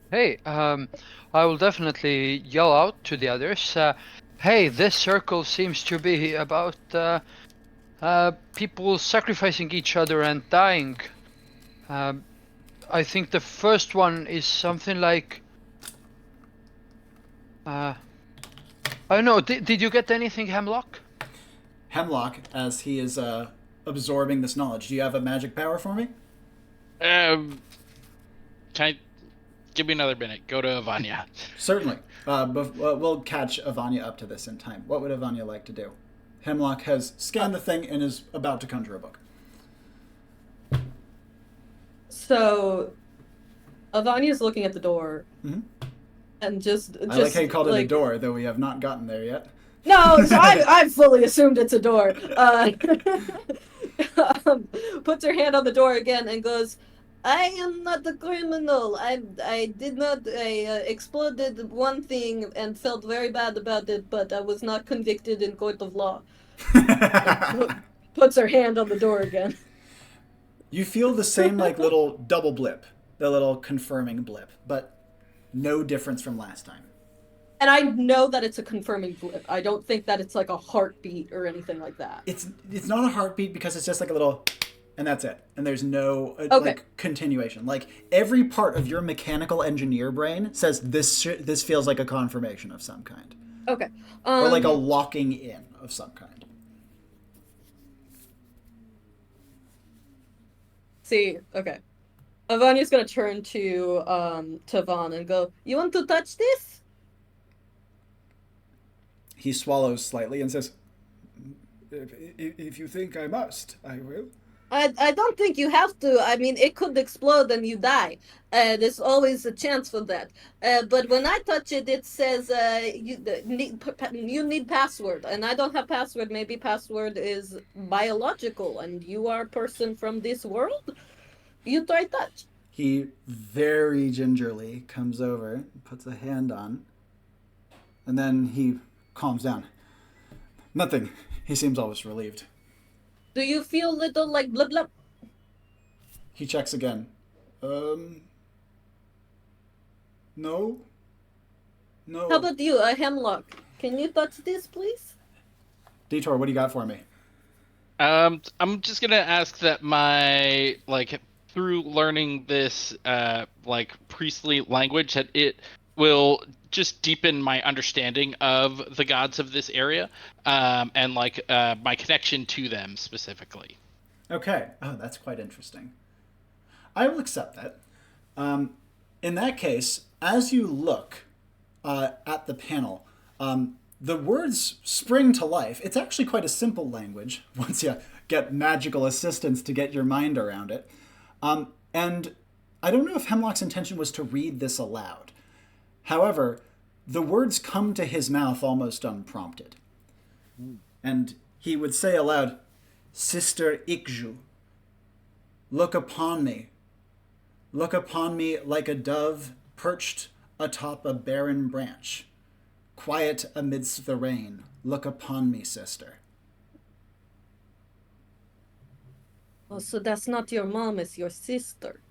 Hey, I will definitely yell out to the others. Hey, this circle seems to be about people sacrificing each other and dying. I think the first one is something like... I don't know, did you get anything, Hemlock? Hemlock, as he is absorbing this knowledge, do you have a magic power for me? Can I... Give me another minute. Go to Avanya. Certainly. We'll catch Avanya up to this in time. What would Avanya like to do? Hemlock has scanned the thing and is about to conjure a book. So, Avanya's looking at the door, and just I like how you called it a door, though we have not gotten there yet. No, so I fully assumed it's a door. Puts her hand on the door again and goes, I am not a criminal. I did not. I exploded one thing and felt very bad about it, but I was not convicted in court of law. Puts her hand on the door again. You feel the same like little double blip, the little confirming blip, but no difference from last time. And I know that it's a confirming blip. I don't think that it's like a heartbeat or anything like that. It's not a heartbeat because it's just like a little... And that's it. And there's no like continuation. Like every part of your mechanical engineer brain says this feels like a confirmation of some kind. Okay. Or like a locking in of some kind. See, okay. Avanya's gonna turn to Vaughn and go, "You want to touch this?" He swallows slightly and says, "If you think I must, I will." I don't think you have to. I mean, it could explode and you die. There's always a chance for that. But when I touch it, it says you need password, and I don't have password. Maybe password is biological, and you are a person from this world. You try touch. He very gingerly comes over, puts a hand on, and then he calms down. Nothing. He seems always relieved. Do you feel little like blub blub? He checks again. No. No. How about you, Hemlock? Can you touch this, please? Detour, what do you got for me? I'm just gonna ask that my, like, through learning this, like, priestly language, that it will just deepen my understanding of the gods of this area, and like my connection to them specifically. Okay. Oh, that's quite interesting. I will accept that. In that case, as you look at the panel, the words spring to life. It's actually quite a simple language once you get magical assistance to get your mind around it. And I don't know if Hemlock's intention was to read this aloud. However, the words come to his mouth almost unprompted. And he would say aloud, "Sister Ikju, look upon me. Look upon me like a dove perched atop a barren branch. Quiet amidst the rain. Look upon me, sister." Oh, so that's not your mom, it's your sister.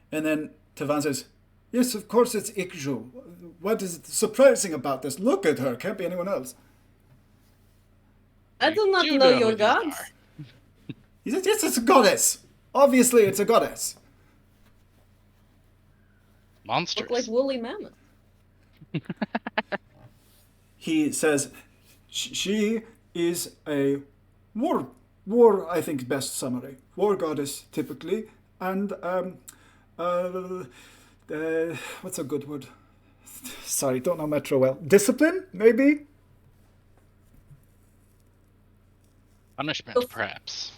And then Tavan says, "Yes, of course it's Ikju. What is surprising about this? Look at her. Can't be anyone else." I do not You know know your who these gods. are. He says, "Yes, it's a goddess. Obviously, it's a goddess." Monsters. Look like woolly mammoth. He says, "She is a war, I think, best summary. War goddess, typically. And, what's a good word? Sorry, don't know Metro well. Discipline, maybe?" Punishment, Oof. perhaps.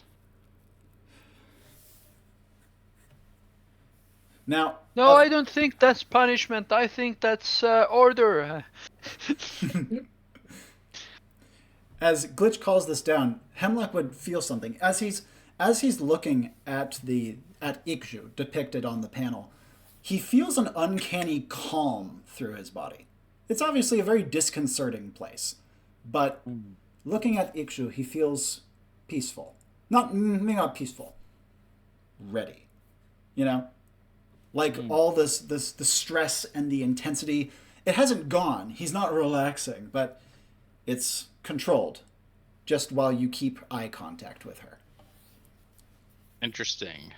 Now, No, I don't think that's punishment. I think that's order. as Glitch calls this down, Hemlock would feel something as he's looking at Ikju depicted on the panel. He feels an uncanny calm through his body. It's obviously a very disconcerting place, but looking at Ikju, he feels peaceful. Maybe not peaceful. Ready, you know, like all the stress and the intensity. It hasn't gone. He's not relaxing, but it's controlled, just while you keep eye contact with her. Interesting.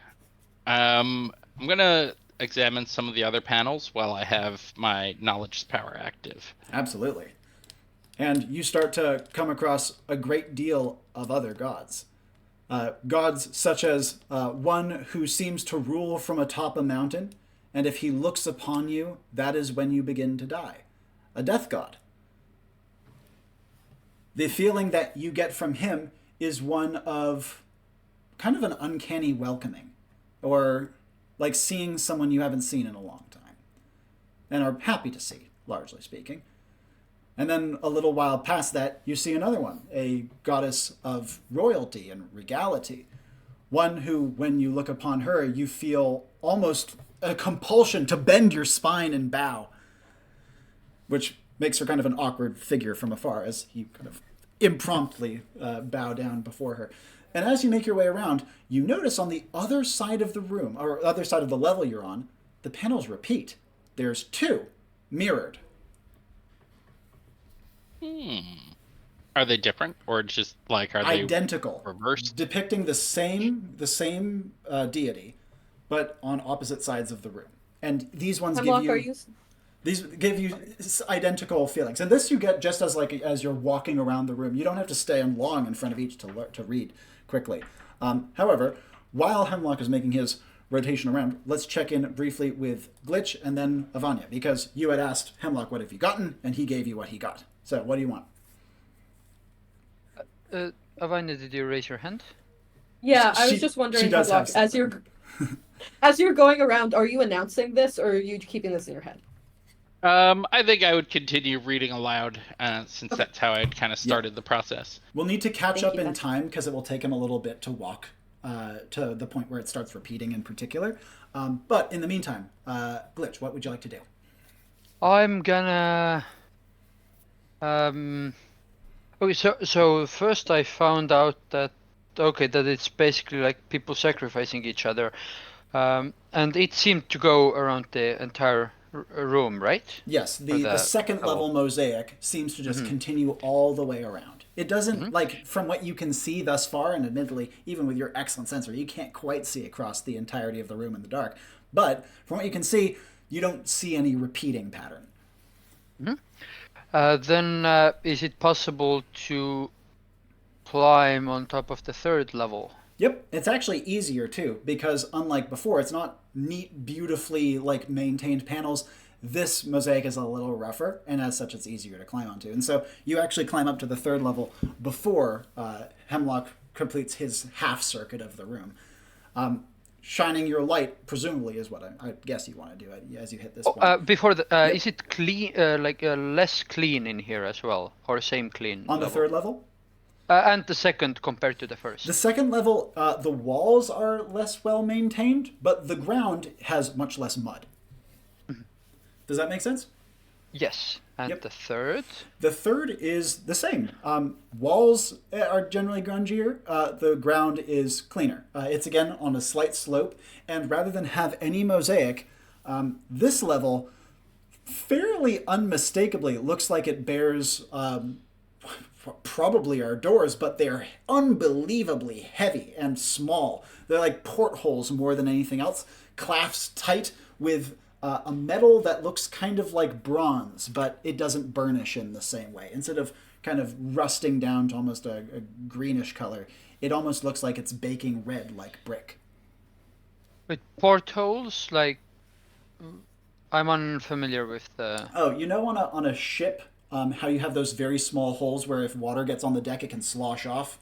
I'm gonna examine some of the other panels while I have my knowledge power active. Absolutely. And you start to come across a great deal of other gods. Gods such as one who seems to rule from atop a mountain, and if he looks upon you, that is when you begin to die. A death god. The feeling that you get from him is one of kind of an uncanny welcoming, or like seeing someone you haven't seen in a long time, and are happy to see, largely speaking. And then a little while past that, you see another one, a goddess of royalty and regality. One who, when you look upon her, you feel almost a compulsion to bend your spine and bow, which makes her kind of an awkward figure from afar as you kind of impromptu bow down before her. And as you make your way around, you notice on the other side of the room, or other side of the level you're on, the panels repeat. There's two, mirrored. Are they different, or just like are they identical, reversed, depicting the same deity, but on opposite sides of the room? And these ones give you identical feelings. And this you get just as you're walking around the room. You don't have to stay long in front of each to read quickly. However, while Hemlock is making his rotation around, let's check in briefly with Glitch and then Avanya, because you had asked Hemlock what have you gotten, and he gave you what he got. So what do you want? Avanya, did you raise your hand? Yeah, I was just wondering, Hemlock, as you're going around, are you announcing this, or are you keeping this in your head? I think I would continue reading aloud, since that's how I kind of started the process. We'll need to catch up in time, because it will take him a little bit to walk to the point where it starts repeating in particular. But in the meantime, Glitch, what would you like to do? I'm gonna... Okay, so first I found out that it's basically like people sacrificing each other, and it seemed to go around the entire room, right? Yes, the second level mosaic seems to just continue all the way around. It doesn't, like, from what you can see thus far, and admittedly, even with your excellent sensor, you can't quite see across the entirety of the room in the dark, but from what you can see, you don't see any repeating pattern. Then is it possible to climb on top of the third level? Yep, it's actually easier too, because unlike before, it's not neat, beautifully maintained panels. This mosaic is a little rougher, and as such, it's easier to climb onto. And so you actually climb up to the third level before Hemlock completes his half circuit of the room. Shining your light, presumably, is what I guess you want to do as you hit this point. Before is it clean, less clean in here as well, or same clean? On the third level? And the second compared to the first. The second level, the walls are less well maintained, but the ground has much less mud. Does that make sense? Yes. And the third? The third is the same. Walls are generally grungier. The ground is cleaner. It's again on a slight slope, and rather than have any mosaic, this level fairly unmistakably looks like it bears probably our doors, but they're unbelievably heavy and small. They're like portholes more than anything else, clasps tight with a metal that looks kind of like bronze, but it doesn't burnish in the same way. Instead of kind of rusting down to almost a greenish color, it almost looks like it's baking red like brick. With portholes, like, I'm unfamiliar with the... Oh, you know on a ship, how you have those very small holes where if water gets on the deck, it can slosh off?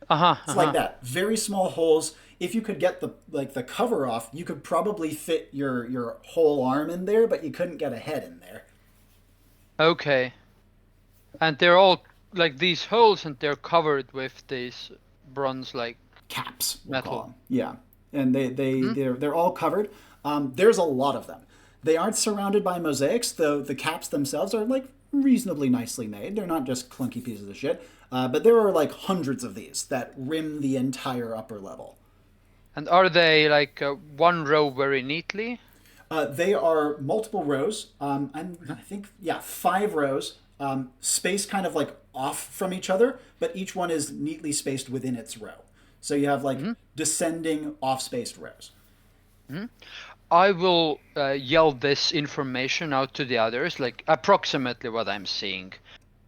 It's like that. Very small holes. If you could get the cover off, you could probably fit your whole arm in there, but you couldn't get a head in there. Okay. And they're all like these holes, and they're covered with these bronze like Caps, we'll metal. call them. Yeah, and they're all covered. There's a lot of them. They aren't surrounded by mosaics, though the caps themselves are like reasonably nicely made. They're not just clunky pieces of shit. But there are like hundreds of these that rim the entire upper level. And are they like one row very neatly? They are multiple rows. I think, 5 rows. Spaced kind of like off from each other, but each one is neatly spaced within its row. So you have like descending off-spaced rows. I will yell this information out to the others, like approximately what I'm seeing.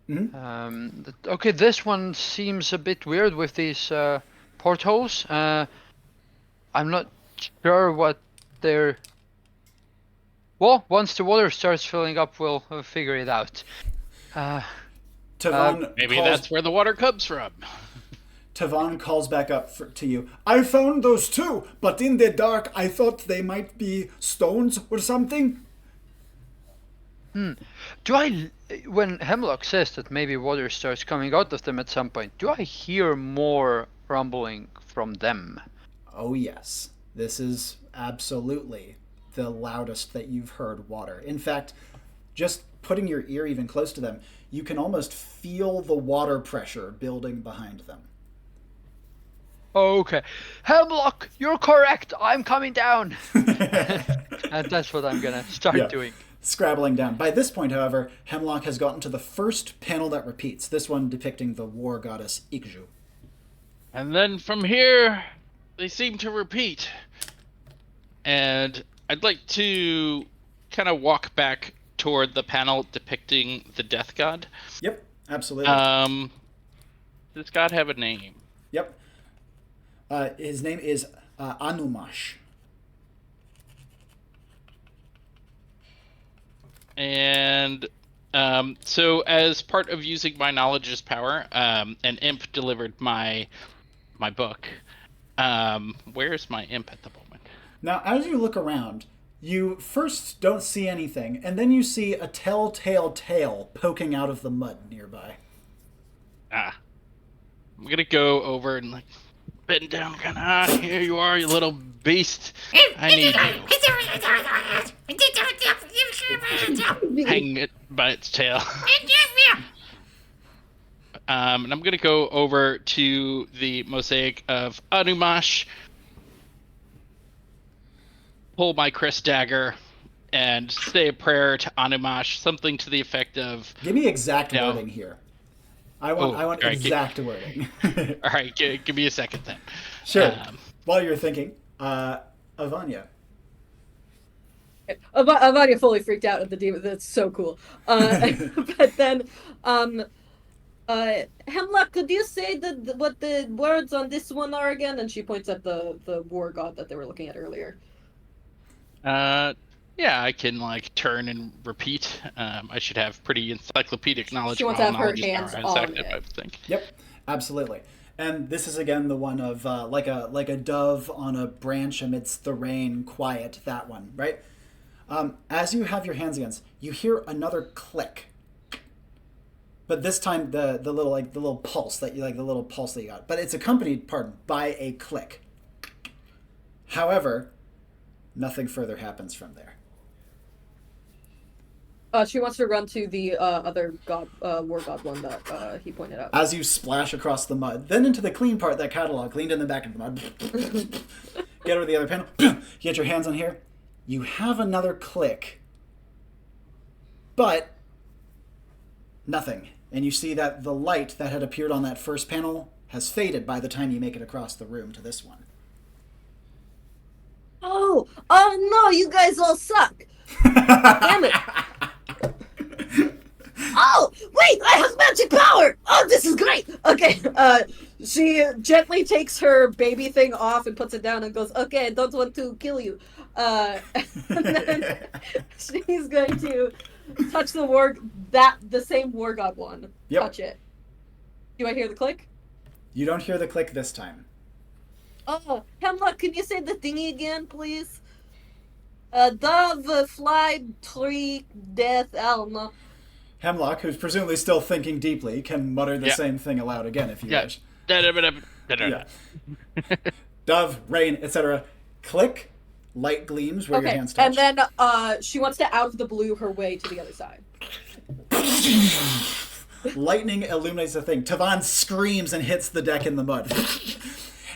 Okay, this one seems a bit weird with these portholes. I'm not sure what they're... Well, once the water starts filling up, we'll figure it out. Maybe that's where the water comes from. Tavon calls back up to you. I found those too, but in the dark I thought they might be stones or something. When Hemlock says that maybe water starts coming out of them at some point, do I hear more rumbling from them? Oh yes, this is absolutely the loudest that you've heard water. In fact, just putting your ear even close to them, you can almost feel the water pressure building behind them. Okay. Hemlock, you're correct. I'm coming down. And that's what I'm gonna start doing. Scrabbling down. By this point, however, Hemlock has gotten to the first panel that repeats, this one depicting the war goddess Ikju. And then from here, they seem to repeat. And I'd like to kind of walk back toward the panel depicting the death god. Yep, absolutely. Does this god have a name? Yep. His name is Anumash. And so as part of using my knowledge as power, an imp delivered my book. Where's my imp at the moment? Now, as you look around, you first don't see anything, and then you see a telltale tail poking out of the mud nearby. I'm gonna go over and like bend down, kind of. Here you are, you little beast. I need you. Hang it by its tail. And I'm gonna go over to the mosaic of Anumash, pull my Chris dagger, and say a prayer to Anumash, something to the effect of. Give me exact wording here. I want exact wording. All right, give me a second then. Sure. While you're thinking, Avanya. Avanya fully freaked out at the demon. That's so cool. But then, Hemlock, could you say what the words on this one are again? And she points at the war god that they were looking at earlier. Yeah, I can like turn and repeat. I should have pretty encyclopedic knowledge. She wants to have her hands on it. I think. Yep, absolutely. And this is again the one of like a dove on a branch amidst the rain, quiet. That one, right? As you have your hands against, you hear another click. But this time the little pulse that you got. But it's accompanied, by a click. However, nothing further happens from there. She wants to run to the other god, war god one that he pointed out. As you splash across the mud, then into the clean part, that catalog, cleaned in the back of the mud. Get over to the other panel. Get your hands on here. You have another click. But nothing. And you see that the light that had appeared on that first panel has faded by the time you make it across the room to this one. Oh no, you guys all suck. Damn it. Oh, wait, I have magic power! Oh, this is great! Okay, she gently takes her baby thing off and puts it down and goes, okay, I don't want to kill you. And then she's going to touch the same war god one. Yep. Touch it. Do I hear the click? You don't hear the click this time. Oh, Hemlock, can you say the thingy again, please? Dove, fly, tree, death, I don't know. Hemlock, who's presumably still thinking deeply, can mutter the same thing aloud again if you wish. Yeah. Dove, rain, etc. Click, light gleams where your hands touch. And then she wants to out of the blue her way to the other side. Lightning illuminates the thing. Tavan screams and hits the deck in the mud.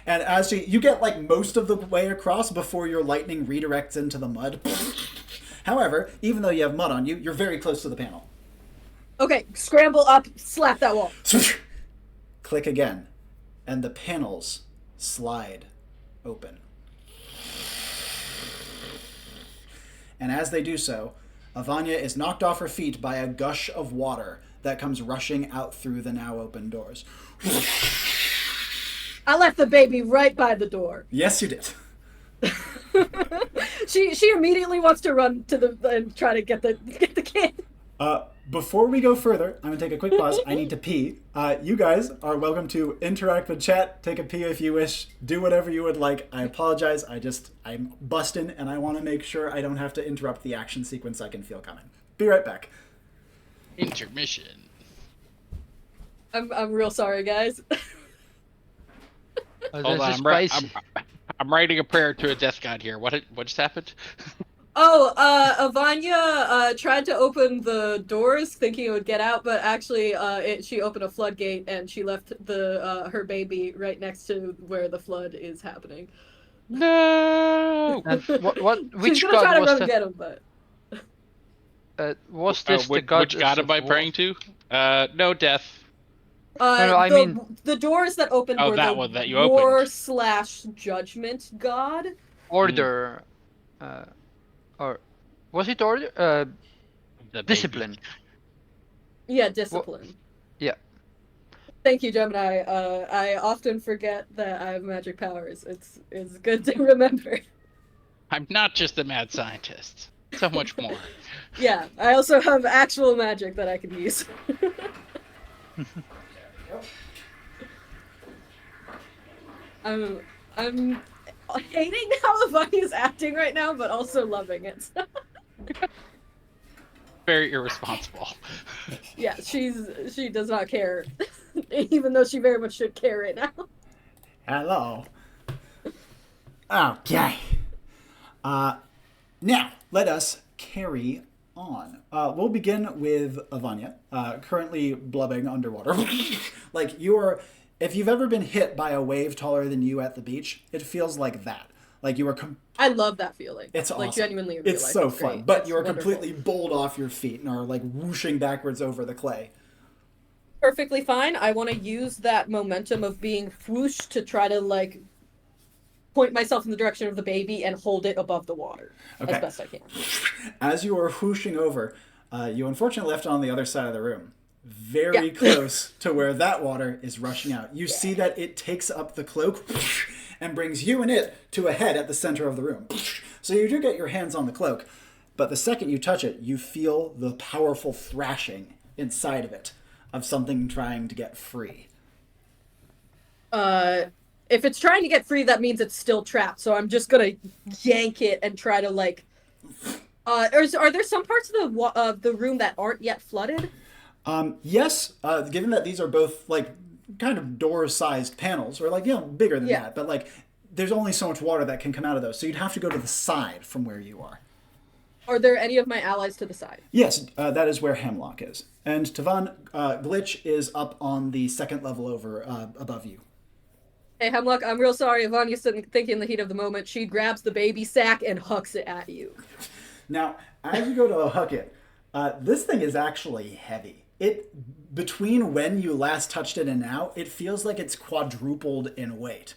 And as you get like most of the way across before your lightning redirects into the mud. However, even though you have mud on you, you're very close to the panel. Okay, scramble up, slap that wall. Click again, and the panels slide open. And as they do so, Avanya is knocked off her feet by a gush of water that comes rushing out through the now open doors. I left the baby right by the door. Yes, you did. She immediately wants to run to and try to get the kid. Before we go further, I'm gonna take a quick pause. I need to pee. You guys are welcome to interact with chat, take a pee if you wish, do whatever you would like. I apologize. I'm busting, and I want to make sure I don't have to interrupt the action sequence I can feel coming. Be right back. Intermission. I'm real sorry, guys. Hold on, I'm writing a prayer to a death god here. What just happened? Avanya tried to open the doors thinking it would get out, but actually she opened a floodgate and she left her baby right next to where the flood is happening. No! Which She's gonna god try to was run that? get him, but... Was this the god? Which god am I praying to? No, death. I mean the doors that opened were that the one that you war/judgment god. order, or was it order? Discipline. Yeah, discipline. Yeah. Thank you, Gemini. I often forget that I have magic powers. It's good to remember. I'm not just a mad scientist. So much more. Yeah, I also have actual magic that I can use. I'm hating how Avanya's acting right now, but also loving it. Very irresponsible. Yeah, she does not care, even though she very much should care right now. Hello. Okay. Now, let us carry on. We'll begin with Avanya, currently blubbing underwater. Like, if you've ever been hit by a wave taller than you at the beach, it feels like that. Like you are... I love that feeling. It's like, awesome. Genuinely in real it's life. so It's fun. great. But It's you are wonderful. completely bowled off your feet and are, like, whooshing backwards over the clay. Perfectly fine. I want to use that momentum of being whooshed to try to, like, point myself in the direction of the baby and hold it above the water as best I can. As you are whooshing over, you unfortunately left it on the other side of the room. Very close to where that water is rushing out. You see that it takes up the cloak and brings you and it to a head at the center of the room. So you do get your hands on the cloak, but the second you touch it, you feel the powerful thrashing inside of it of something trying to get free. If it's trying to get free, that means it's still trapped. So I'm just gonna yank it and try to, like... are there some parts of the room that aren't yet flooded? Yes, given that these are both, like, kind of door-sized panels, or, like, bigger than that, but, like, there's only so much water that can come out of those, so you'd have to go to the side from where you are. Are there any of my allies to the side? Yes, that is where Hemlock is. And Tavan, Glitch is up on the second level over, above you. Hey, Hemlock, I'm real sorry. Avanya's thinking in the heat of the moment. She grabs the baby sack and hucks it at you. Now, as you go to huck it, this thing is actually heavy. Between when you last touched it and now, it feels like it's quadrupled in weight.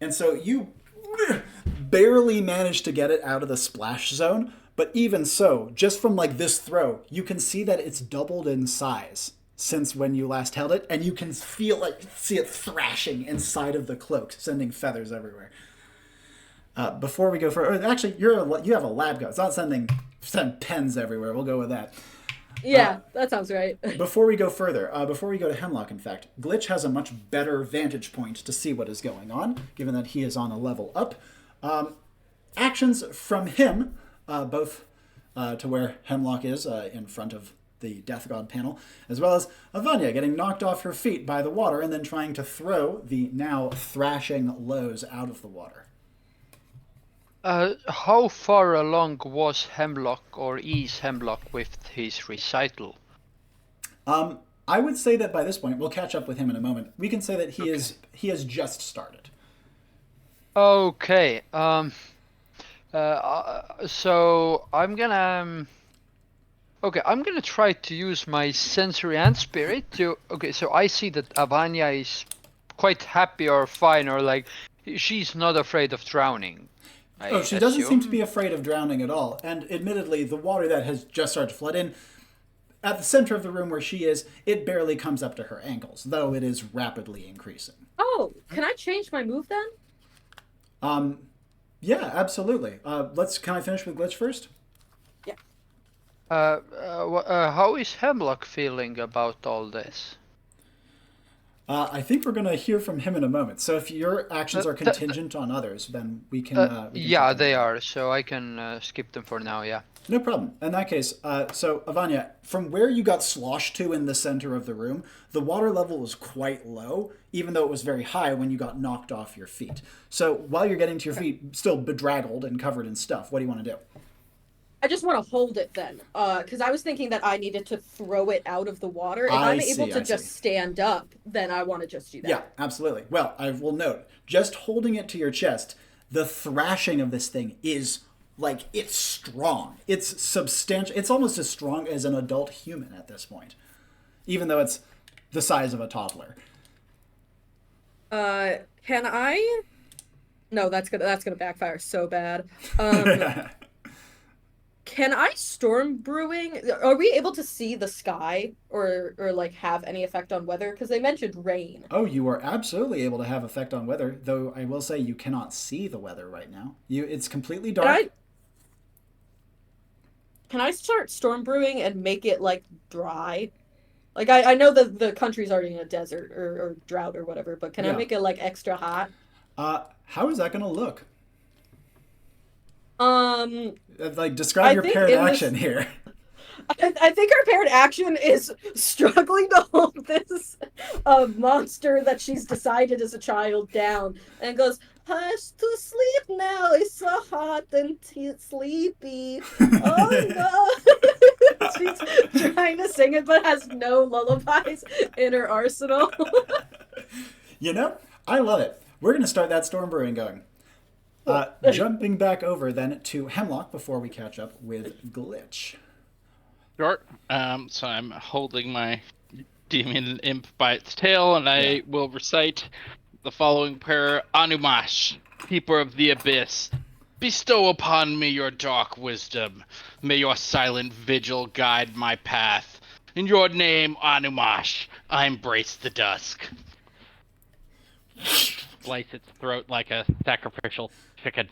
And so you barely managed to get it out of the splash zone, but even so, just from like this throw, you can see that it's doubled in size since when you last held it, and you can see it thrashing inside of the cloak, sending feathers everywhere. Before we go further, actually, you have a lab coat. It's not send pens everywhere. We'll go with that. Yeah, that sounds right. Before we go further, before we go to Hemlock, in fact, Glitch has a much better vantage point to see what is going on, given that he is on a level up. Actions from him, both to where Hemlock is in front of the Death God panel, as well as Avanya getting knocked off her feet by the water and then trying to throw the now thrashing Lowe's out of the water. How far along was Hemlock or is Hemlock with his recital? I would say that by this point, we'll catch up with him in a moment. We can say that he has just started. Okay. So I'm gonna. Okay, I'm gonna try to use my sensory and spirit to. Okay, so I see that Avanya is quite happy or fine or like she's not afraid of drowning. She doesn't seem to be afraid of drowning at all. And admittedly, the water that has just started to flood in, at the center of the room where she is, it barely comes up to her ankles, though it is rapidly increasing. Oh, can I change my move then? Yeah, absolutely. Can I finish with Glitch first? Yeah. How is Hemlock feeling about all this? I think we're going to hear from him in a moment. So if your actions are contingent on others, then we can yeah, they are. So I can skip them for now. Yeah. No problem. In that case, so Avanya, from where you got sloshed to in the center of the room, the water level was quite low, even though it was very high when you got knocked off your feet. So while you're getting to your feet, still bedraggled and covered in stuff, what do you want to do? I just want to hold it then, because I was thinking that I needed to throw it out of the water. If I'm able to just stand up, then I want to just do that. Yeah, absolutely. Well, I will note, just holding it to your chest, the thrashing of this thing is, like, it's strong. It's substantial. It's almost as strong as an adult human at this point, even though it's the size of a toddler. Can I? No, that's gonna backfire so bad. Can I storm brewing? Are we able to see the sky or like have any effect on weather? Because they mentioned rain. Oh, you are absolutely able to have effect on weather, though I will say you cannot see the weather right now. It's completely dark. Can I start storm brewing and make it like dry? Like I know that the country's already in a desert or drought or whatever, but can I make it like extra hot? How is that going to look? Like describe your paired action here. I think our paired action is struggling to hold this monster that she's decided as a child down, and goes, "Hush to sleep now. It's so hot and sleepy. Oh no!" She's trying to sing it, but has no lullabies in her arsenal. I love it. We're going to start that storm brewing going. Jumping back over then to Hemlock before we catch up with Glitch. Sure. So I'm holding my demon imp by its tail, and I will recite the following prayer. Anumash, keeper of the abyss, bestow upon me your dark wisdom. May your silent vigil guide my path. In your name, Anumash, I embrace the dusk. Slice its throat like a sacrificial chicken.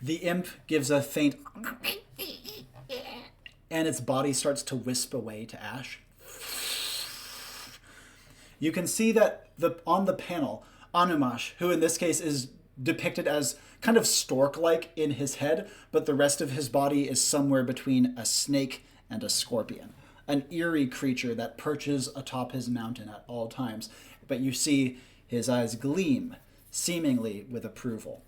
The imp gives a faint and its body starts to wisp away to ash. You can see that on the panel, Anumash, who in this case is depicted as kind of stork-like in his head, but the rest of his body is somewhere between a snake and a scorpion. An eerie creature that perches atop his mountain at all times. But you see his eyes gleam, seemingly with approval.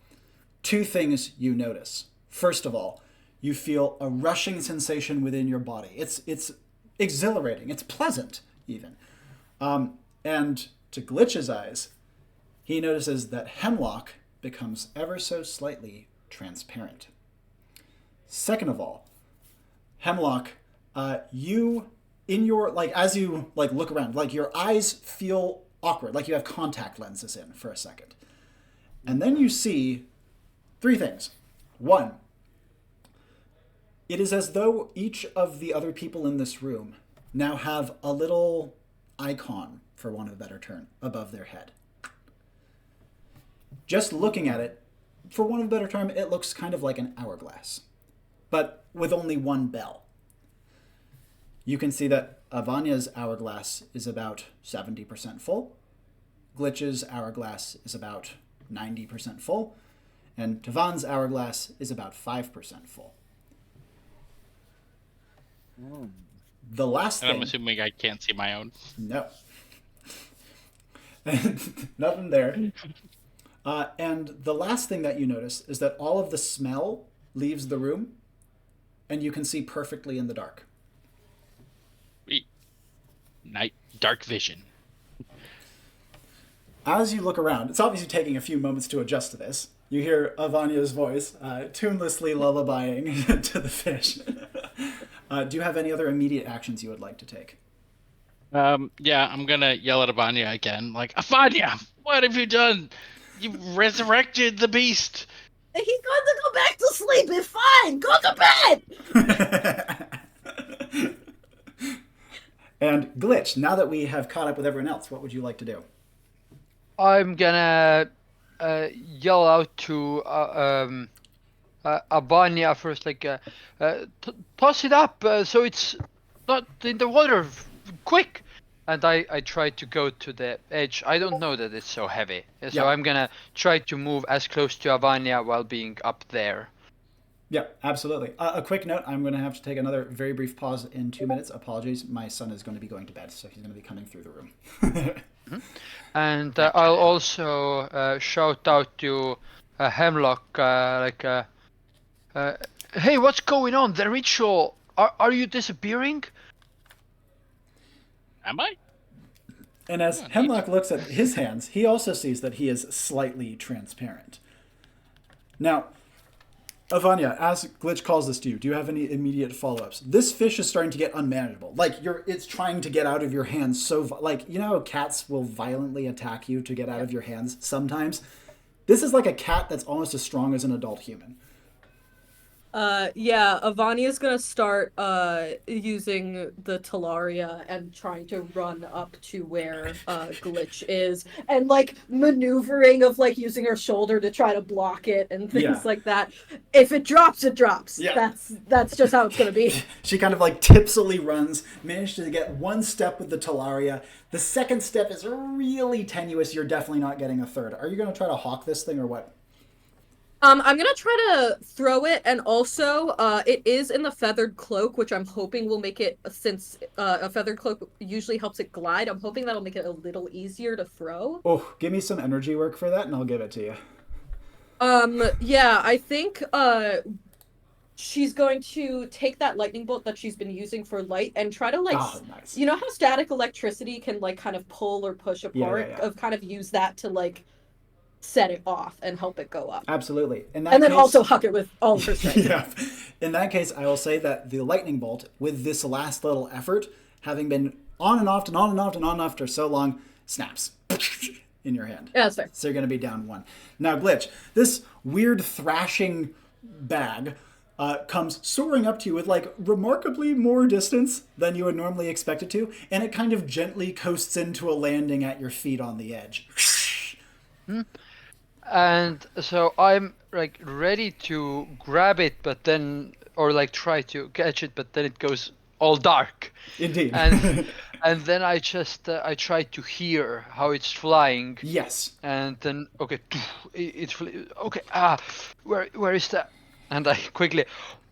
Two things you notice. First of all, you feel a rushing sensation within your body. It's exhilarating. It's pleasant, even. And to Glitch's eyes, he notices that Hemlock becomes ever so slightly transparent. Second of all, Hemlock, you, in your, as you, look around, your eyes feel awkward, like you have contact lenses in for a second. And then you see three things. One, it is as though each of the other people in this room now have a little icon, for want of a better term, above their head. Just looking at it, for want of a better term, it looks kind of like an hourglass, but with only one bell. You can see that Avanya's hourglass is about 70% full. Glitch's hourglass is about 90% full. And Tavan's hourglass is about 5% full. The last And thing... I'm assuming I can't see my own. No. Nothing there. And the last thing that you notice is that all of the smell leaves the room, and you can see perfectly in the dark. Night dark vision. As you look around, it's obviously taking a few moments to adjust to this. You hear Avanya's voice tunelessly lullabying to the fish. Do you have any other immediate actions you would like to take? Yeah, I'm gonna yell at Avanya again. Like, Avanya, what have you done? You resurrected the beast. He's going to go back to sleep. It's fine. Go to bed. And Glitch, now that we have caught up with everyone else, what would you like to do? I'm gonna yell out to Avanya first, like, toss it up so it's not in the water, quick! And I try to go to the edge. I don't know that it's so heavy, so Yeah. I'm gonna try to move as close to Avanya while being up there. Yeah, absolutely. A quick note, I'm going to have to take another very brief pause in 2 minutes. Apologies, my son is going to be going to bed, so he's going to be coming through the room. And I'll also shout out to Hemlock, hey, what's going on? The ritual, are you disappearing? Am I? And as Hemlock looks at his hands, he also sees that he is slightly transparent. Now, Avanya, as Glitch calls this to you, do you have any immediate follow-ups? This fish is starting to get unmanageable. Like, it's trying to get out of your hands so... Like, you know how cats will violently attack you to get out of your hands sometimes? This is like a cat that's almost as strong as an adult human. Yeah, Avanya's gonna start using the Talaria and trying to run up to where Glitch is, and like maneuvering of like using her shoulder to try to block it and things like that. If it drops, it drops. Yeah. That's just how it's gonna be. She kind of like tipsily runs, managed to get one step with the Talaria. The second step is really tenuous. You're definitely not getting a third. Are you going to try to hawk this thing or what? I'm gonna try to throw it, and also, it is in the feathered cloak, which I'm hoping will make it, since a feathered cloak usually helps it glide, I'm hoping that'll make it a little easier to throw. Oh, give me some energy work for that and I'll give it to you. Yeah, I think, she's going to take that lightning bolt that she's been using for light and try to, like, Nice. You know how static electricity can, like, kind of pull or push apart? Yeah. Of kind of use that to, like, set it off and help it go up. Absolutely. And then also huck it with all of her strength. Yeah. In that case, I will say that the lightning bolt, with this last little effort, having been on and off and on and off and on after so long, snaps in your hand. Yeah, that's fair. So you're going to be down one. Now, Glitch, this weird thrashing bag comes soaring up to you with like remarkably more distance than you would normally expect it to, and it kind of gently coasts into a landing at your feet on the edge. And so I'm like ready to grab it, but then, or like try to catch it, but then it goes all dark. Indeed. And then I just I try to hear how it's flying. Yes. And then it's okay. Where is that? And I quickly,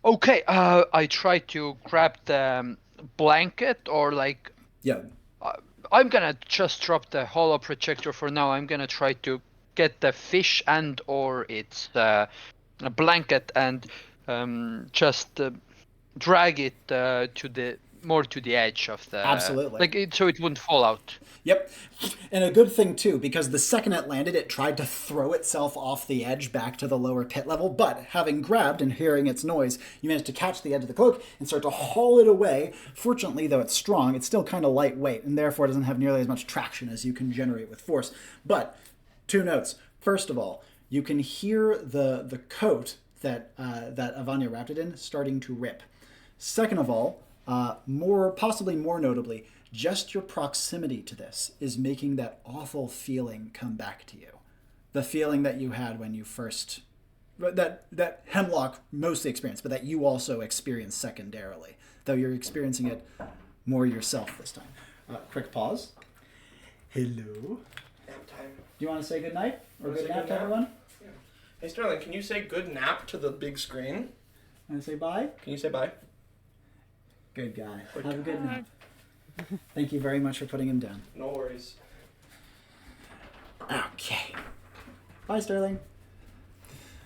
okay. I try to grab the blanket or like. Yeah. I'm gonna just drop the holo projector for now. I'm gonna try to get the fish and or its a blanket and just drag it to the edge of the Absolutely. so it wouldn't fall out. Yep. And a good thing too, because the second it landed, it tried to throw itself off the edge back to the lower pit level, but having grabbed and hearing its noise, you managed to catch the edge of the cloak and start to haul it away. Fortunately, though it's strong, it's still kind of lightweight and therefore doesn't have nearly as much traction as you can generate with force. But 2 notes. First of all, you can hear the coat that Avanya wrapped it in starting to rip. Second of all, possibly more notably, just your proximity to this is making that awful feeling come back to you. The feeling that you had when you first... That Hemlock mostly experienced, but that you also experienced secondarily. Though you're experiencing it more yourself this time. Quick pause. Hello. Nap time. Do you want to say good night or Wanna good say nap good to nap? everyone? Hey Sterling, can you say good nap to the big screen? Want to say bye? Can you say bye? Good guy. Good Have a good night. Thank you very much for putting him down. No worries. Okay. Bye, Sterling.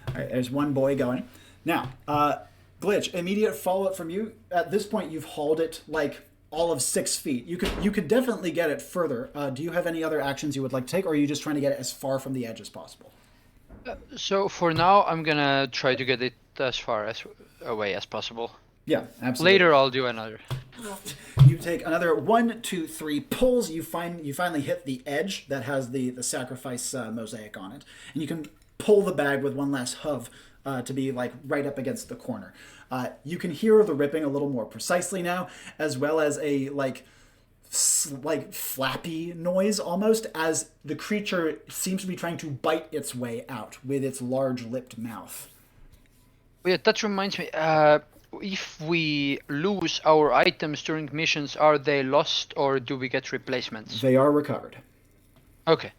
All right, there's one boy going. Now, Glitch, immediate follow-up from you. At this point, you've hauled it like all of 6 feet. You could definitely get it further. Do you have any other actions you would like to take, or are you just trying to get it as far from the edge as possible? So for now, I'm gonna try to get it as far as away as possible. Yeah, absolutely. Later, I'll do another. You take another 1, 2, 3 pulls. You finally hit the edge that has the sacrifice mosaic on it, and you can pull the bag with one last hove to be like right up against the corner. You can hear the ripping a little more precisely now, as well as a like flappy noise almost, as the creature seems to be trying to bite its way out with its large lipped mouth. Yeah, that reminds me. If we lose our items during missions, are they lost or do we get replacements? They are recovered. Okay.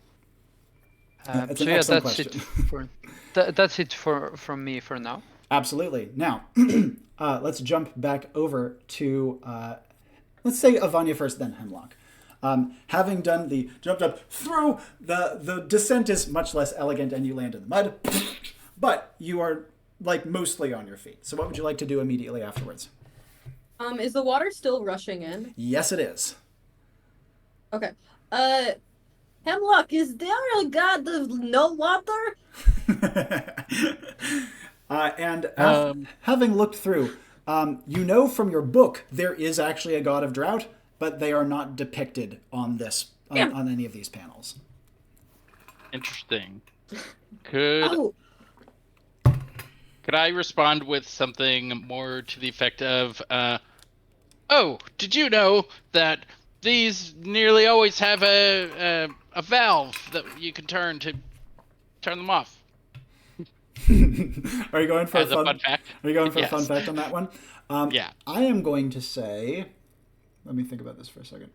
It's So an yeah, excellent that's question. it for that's it from me for now. Absolutely. Now, let's jump back over to, let's say Avanya first, then Hemlock. Having done the jumped up through, the descent is much less elegant and you land in the mud, but you are like mostly on your feet. So what would you like to do immediately afterwards? Is the water still rushing in? Yes, it is. Okay. Hemlock, is there a god of no water? Having looked through, you know from your book there is actually a god of drought, but they are not depicted on this on any of these panels. Interesting. Could Oh, I respond with something more to the effect of, oh, did you know that these nearly always have a valve that you can turn to turn them off? Are you going for As a fun fact. Are you going for Yes. a fun fact on that one? Yeah. I am going to say. Let me think about this for a second.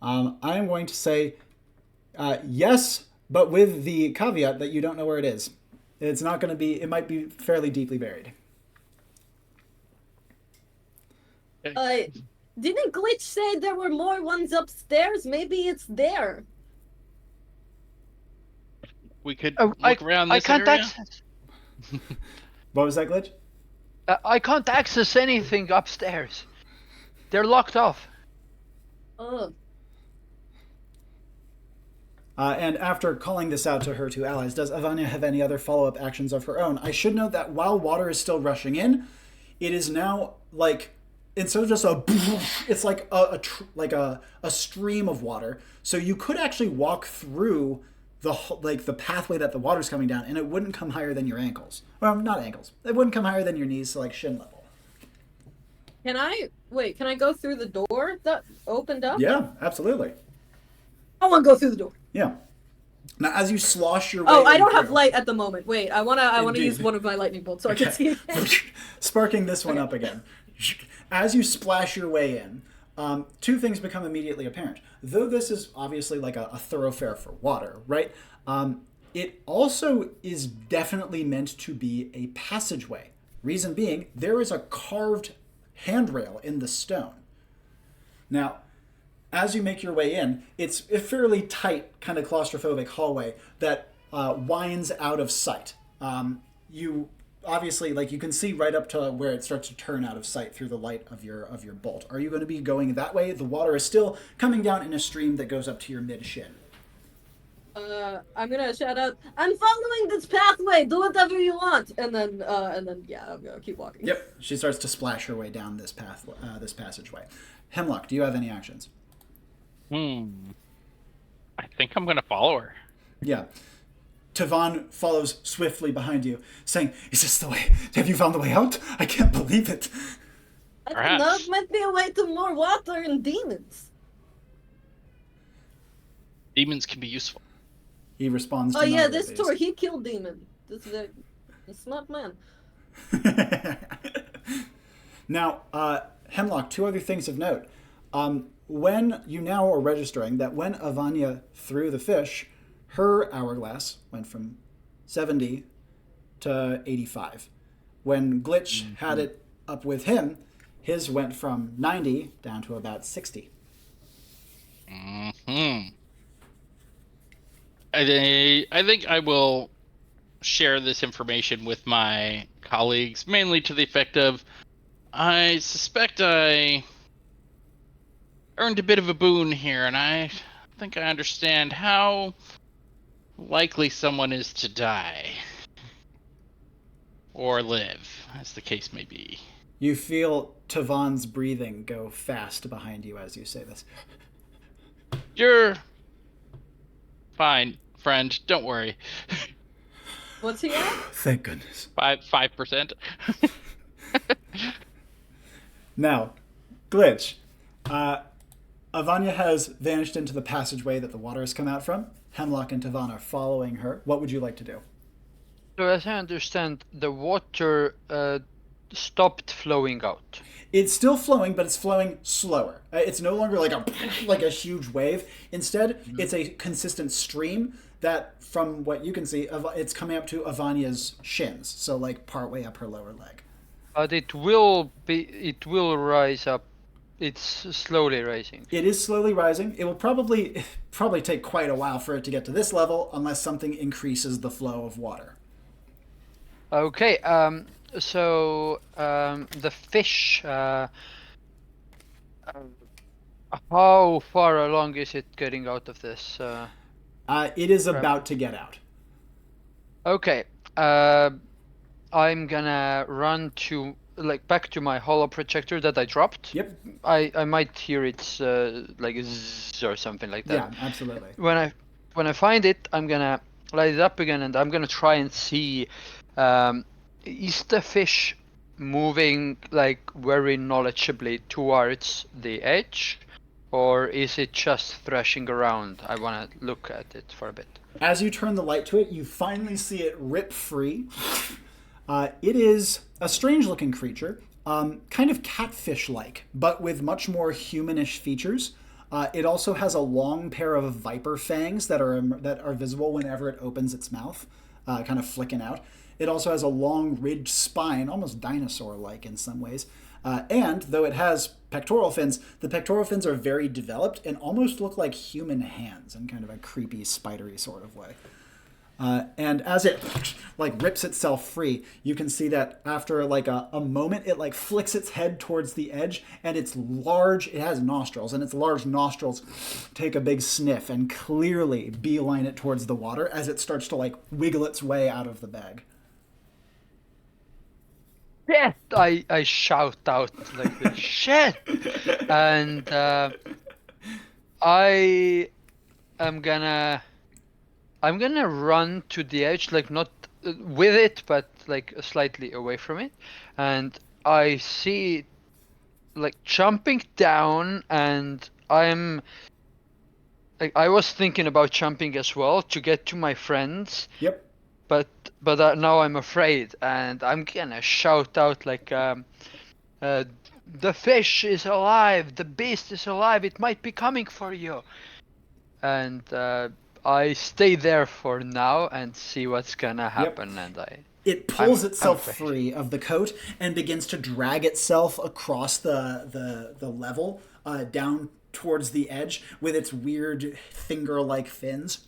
I am going to say yes, but with the caveat that you don't know where it is. It's not going to be. It might be fairly deeply buried. didn't Glitch say there were more ones upstairs? Maybe it's there. We could Oh, look around this I can't area. access. What was that, Glitch? I can't access anything upstairs. They're locked off. Oh, And after calling this out to her two allies, does Avanya have any other follow-up actions of her own? I should note that while water is still rushing in, it is now like instead of just it's like a stream of water. So you could actually walk through the pathway that the water's coming down, and it wouldn't come higher than your ankles. Well, not ankles. It wouldn't come higher than your knees, so like shin level. can I go through the door that opened up? Yeah, absolutely. I want to go through the door. Yeah. Now, as you slosh your way Oh, I in don't have through- light at the moment. Wait, I wanna Indeed. use one of my lightning bolts so I can see. Sparking this one up again. As you splash your way in, two things become immediately apparent. Though this is obviously like a thoroughfare for water, right? It also is definitely meant to be a passageway. Reason being, there is a carved handrail in the stone. Now, as you make your way in, it's a fairly tight, kind of claustrophobic hallway that winds out of sight. You obviously, like, you can see right up to where it starts to turn out of sight through the light of your bolt. Are you going to be going that way? The water is still coming down in a stream that goes up to your mid shin. I'm gonna shout out, "I'm following this pathway. Do whatever you want." And then yeah, I'm gonna keep walking. Yep. She starts to splash her way down this this passageway. Hemlock, do you have any actions? I think I'm gonna follow her. Yeah. Tavon follows swiftly behind you, saying, "Is this the way? Have you found the way out? I can't believe it." I don't know. Perhaps. It might be a way to more water and demons. Demons can be useful. He responds to Oh yeah, neither this of tour these. he killed demon. This is a smart man. Now, Hemlock, two other things of note. When you now are registering that when Avanya threw the fish, her hourglass went from 70 to 85. When Glitch had it up with him, his went from 90 down to about 60. I think I will share this information with my colleagues, mainly to the effect of, I suspect I earned a bit of a boon here, and I think I understand how likely someone is to die. Or live, as the case may be. You feel Tavon's breathing go fast behind you as you say this. You're fine, friend. Don't worry. What's he at? Thank goodness. 5%. Now, Glitch. Avanya has vanished into the passageway that the water has come out from. Hemlock and Tavon are following her. What would you like to do? So as I understand, the water stopped flowing out. It's still flowing, but it's flowing slower. It's no longer like a huge wave. Instead, it's a consistent stream that, from what you can see, it's coming up to Avanya's shins, so like partway up her lower leg. But it will rise up. It's slowly rising. It is slowly rising. It will probably take quite a while for it to get to this level, unless something increases the flow of water. Okay. So the fish. How far along is it getting out of this? It is about to get out. Okay. I'm gonna run to back to my holo projector that I dropped. Yep. I might hear it's like zzz or something like that. Yeah, absolutely. When I find it, I'm gonna light it up again, and I'm gonna try and see, is the fish moving like very knowledgeably towards the edge, or is it just thrashing around? I wanna look at it for a bit. As you turn the light to it, you finally see it rip free. It is a strange-looking creature, kind of catfish-like, but with much more humanish features. It also has a long pair of viper fangs that are visible whenever it opens its mouth, kind of flicking out. It also has a long ridged spine, almost dinosaur-like in some ways. And though it has pectoral fins, the pectoral fins are very developed and almost look like human hands in kind of a creepy, spidery sort of way. And as it rips itself free, you can see that after a moment, it flicks its head towards the edge, and it has nostrils, and its large nostrils take a big sniff and clearly beeline it towards the water as it starts to wiggle its way out of the bag. Shit! I shout out like this, shit! And I'm gonna run to the edge, not with it, but slightly away from it. And I see it jumping down, and I was thinking about jumping as well to get to my friends. Yep. But now I'm afraid, and I'm gonna shout out the fish is alive, the beast is alive, it might be coming for you. And I stay there for now and see what's gonna happen. Yep. And it pulls itself free of the coat and begins to drag itself across the level down towards the edge with its weird finger-like fins.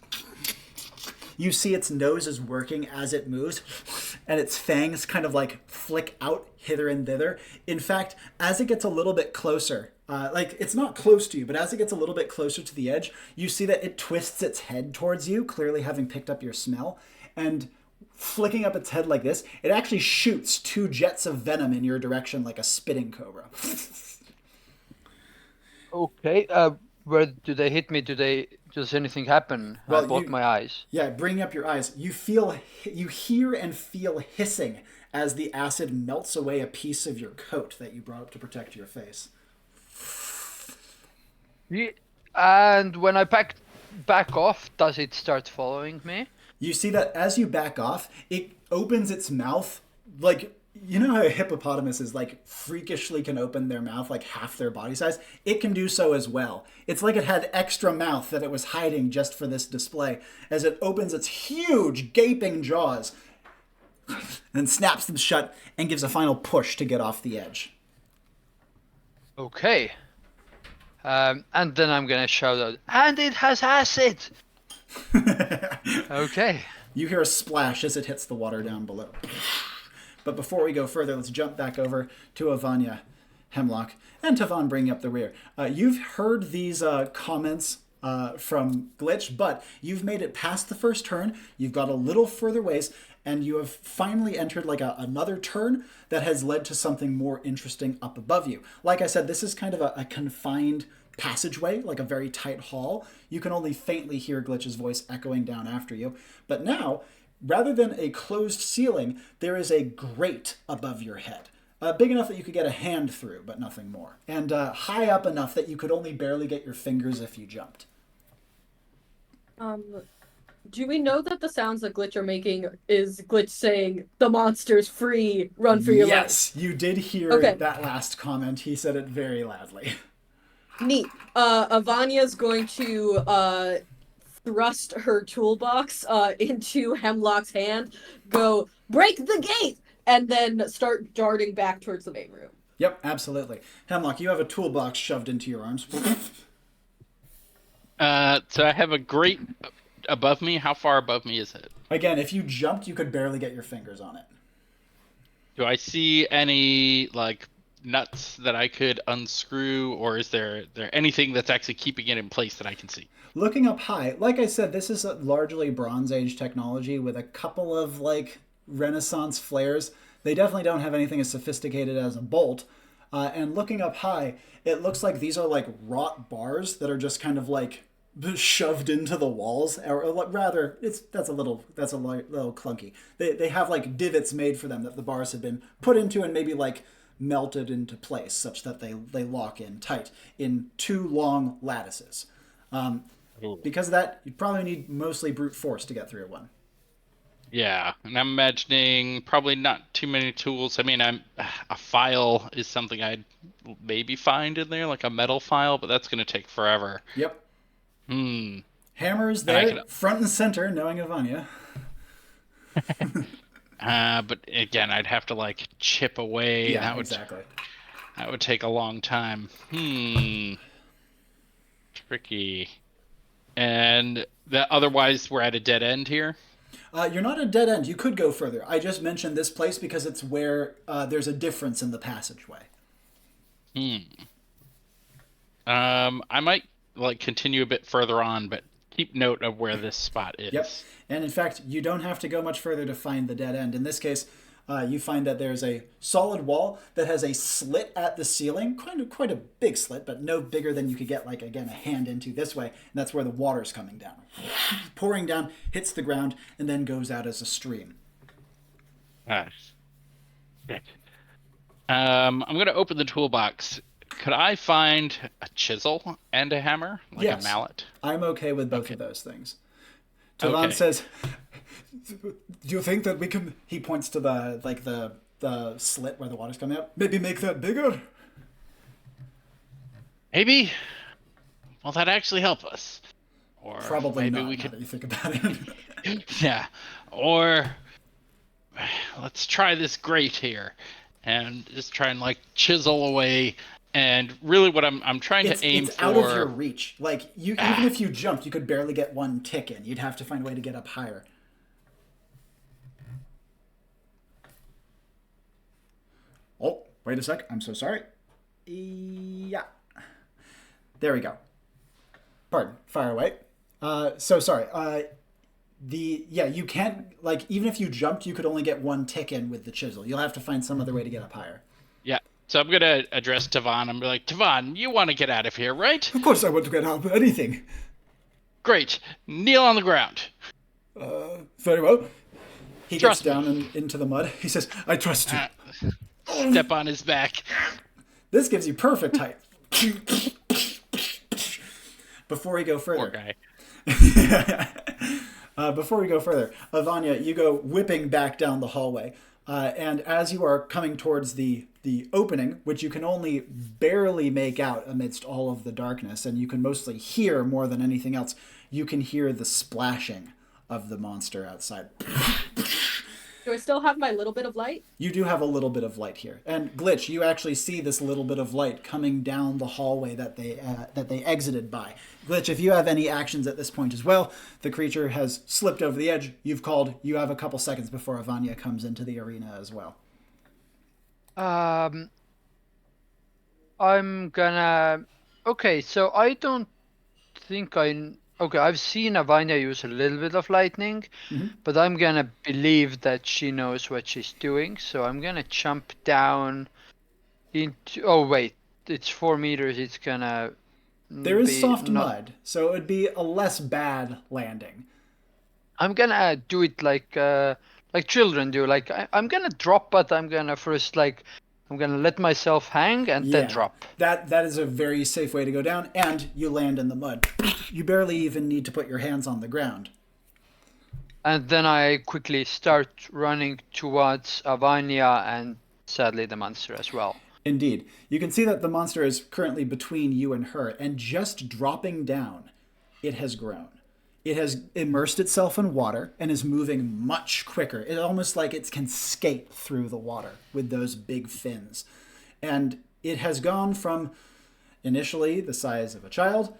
You see its nose is working as it moves, and its fangs kind of flick out hither and thither. In fact, as it gets a little bit closer, it's not close to you, but as it gets a little bit closer to the edge, you see that it twists its head towards you, clearly having picked up your smell, and flicking up its head like this, it actually shoots 2 jets of venom in your direction like a spitting cobra. Okay, where do they hit me? Does anything happen? Well, I block my eyes. Yeah, bringing up your eyes, you hear and feel hissing as the acid melts away a piece of your coat that you brought up to protect your face. Yeah. And when I back off, does it start following me? You see that as you back off, it opens its mouth You know how a hippopotamus is like freakishly can open their mouth like half their body size? It can do so as well. It's like it had extra mouth that it was hiding just for this display as it opens its huge gaping jaws and snaps them shut and gives a final push to get off the edge. Okay. And then I'm gonna shout out, and it has acid! Okay. You hear a splash as it hits the water down below. But before we go further, let's jump back over to Avanya, Hemlock, and Tavan bringing up the rear. You've heard these comments from Glitch, but you've made it past the first turn. You've got a little further ways, and you have finally entered like another turn that has led to something more interesting up above you. Like I said, this is kind of a confined passageway, like a very tight hall. You can only faintly hear Glitch's voice echoing down after you. But now, rather than a closed ceiling, there is a grate above your head. Big enough that you could get a hand through, but nothing more. And high up enough that you could only barely get your fingers if you jumped. Do we know that the sounds that Glitch are making is Glitch saying, "The monster's free, run for your life"? Yes, you did hear that last comment. He said it very loudly. Neat. Avanya's going to thrust her toolbox into Hemlock's hand, go, "Break the gate!" and then start darting back towards the main room. Yep, absolutely. Hemlock, you have a toolbox shoved into your arms. So I have a grate above me. How far above me is it? Again, if you jumped, you could barely get your fingers on it. Do I see any, like, nuts that I could unscrew, or is there anything that's actually keeping it in place that I can see? Looking up high, like I said, this is a largely Bronze Age technology with a couple of, like, Renaissance flares. They definitely don't have anything as sophisticated as a bolt. And looking up high, it looks like these are, like, wrought bars that are just kind of, like, shoved into the walls, or rather, that's a little clunky. They have like divots made for them that the bars have been put into and maybe like melted into place, such that they lock in tight in two long lattices. Because of that, you probably need mostly brute force to get through one. Yeah, and I'm imagining probably not too many tools. I mean, a file is something I'd maybe find in there, like a metal file, but that's going to take forever. Yep. Hammer's there, front and center, knowing Avanya. But again, I'd have to like chip away. Yeah, exactly. That would take a long time. Tricky. And otherwise, we're at a dead end here. You're not at a dead end. You could go further. I just mentioned this place because it's where there's a difference in the passageway. I might like continue a bit further on, but keep note of where this spot is. Yep. And in fact, you don't have to go much further to find the dead end. In this case, you find that there's a solid wall that has a slit at the ceiling, quite a big slit, but no bigger than you could get, like, again, a hand into this way. And that's where the water's coming down. Pouring down, hits the ground, and then goes out as a stream. I'm going to open the toolbox. Could I find a chisel and a hammer, like yes. a mallet? I'm okay with both of those things. Tavan says, "Do you think that we can?" He points to the slit where the water's coming up. Maybe make that bigger. Maybe. Will that actually help us? Or probably maybe not. We could. Now that you think about it. Yeah. Or let's try this grate here, and just try and like chisel away. And really, what I'm trying to aim for. It's out of your reach. Like even if you jumped, you could barely get one tick in. You'd have to find a way to get up higher. Oh, wait a sec. I'm so sorry. Yeah. There we go. Pardon. Fire away. So sorry. You can't, like, even if you jumped, you could only get one tick in with the chisel. You'll have to find some other way to get up higher. Yeah. So I'm going to address Tavan. I'm like, Tavan, you want to get out of here, right? Of course I want to get out of anything. Great. Kneel on the ground. Very well. He gets down into the mud. He says, "I trust you." Step on his back. This gives you perfect height. Before we go further. Poor guy. Before we go further, Avanya, you go whipping back down the hallway. And as you are coming towards the opening, which you can only barely make out amidst all of the darkness, and you can mostly hear more than anything else, you can hear the splashing of the monster outside. Do I still have my little bit of light? You do have a little bit of light here. And Glitch, you actually see this little bit of light coming down the hallway that they exited by. Glitch, if you have any actions at this point as well, the creature has slipped over the edge. You've called. You have a couple seconds before Avanya comes into the arena as well. I'm gonna. Okay, so I don't think Okay, I've seen Avanya use a little bit of lightning, but I'm gonna believe that she knows what she's doing, so I'm gonna jump down into. Oh wait, it's 4 meters. It's gonna. There is soft mud, so it would be a less bad landing. I'm gonna do it like children do. Like I'm gonna drop, but I'm gonna first I'm gonna let myself hang and then drop. That is a very safe way to go down, and you land in the mud. You barely even need to put your hands on the ground. And then I quickly start running towards Avanya and sadly the monster as well. Indeed. You can see that the monster is currently between you and her, and just dropping down, it has grown. It has immersed itself in water and is moving much quicker. It's almost like it can skate through the water with those big fins. And it has gone from initially the size of a child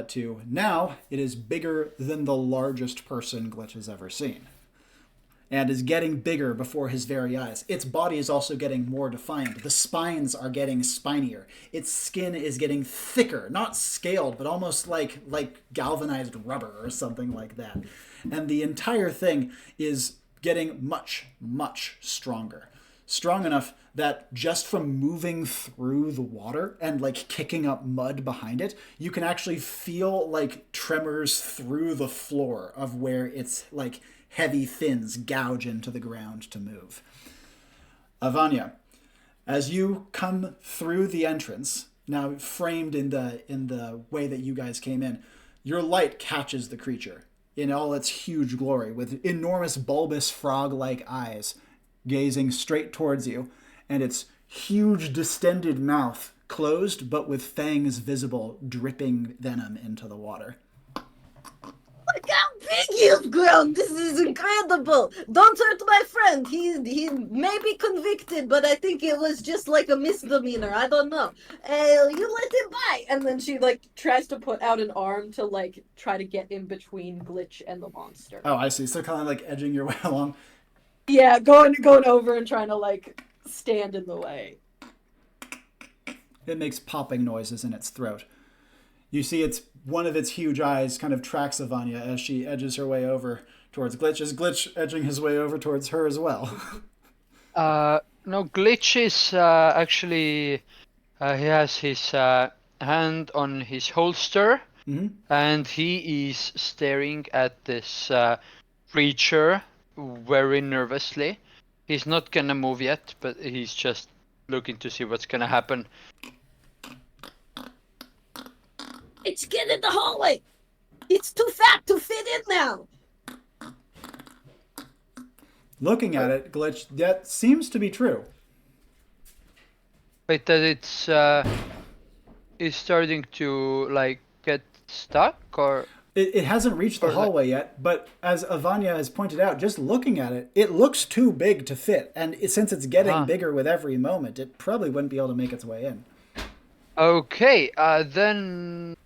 to now it is bigger than the largest person Glitch has ever seen. And is getting bigger before his very eyes. Its body is also getting more defined. The spines are getting spinier. Its skin is getting thicker, not scaled, but almost like galvanized rubber or something like that. And the entire thing is getting much, much stronger. Strong enough that just from moving through the water and kicking up mud behind it, you can actually feel tremors through the floor of where it's heavy fins gouge into the ground to move. Avanya, as you come through the entrance, now framed in the way that you guys came in, your light catches the creature in all its huge glory, with enormous bulbous frog-like eyes gazing straight towards you, and its huge distended mouth closed but with fangs visible, dripping venom into the water. Look how big you've grown! This is incredible! Don't hurt my friend! He may be convicted, but I think it was just like a misdemeanor. I don't know. You let him by! And then she tries to put out an arm to try to get in between Glitch and the monster. Oh, I see. So kind of edging your way along. Yeah, going over and trying to stand in the way. It makes popping noises in its throat. You see one of its huge eyes kind of tracks Avanya as she edges her way over towards Glitch. Is Glitch edging his way over towards her as well? No, Glitch is actually... he has his hand on his holster, and he is staring at this creature very nervously. He's not gonna move yet, but he's just looking to see what's gonna happen. It's get in the hallway! It's too fat to fit in now! Looking at it, Glitch, that seems to be true. Wait, that it's starting to get stuck, or It hasn't reached the hallway yet, but as Avanya has pointed out, just looking at it, it looks too big to fit. And since it's getting bigger with every moment, it probably wouldn't be able to make its way in. Okay, then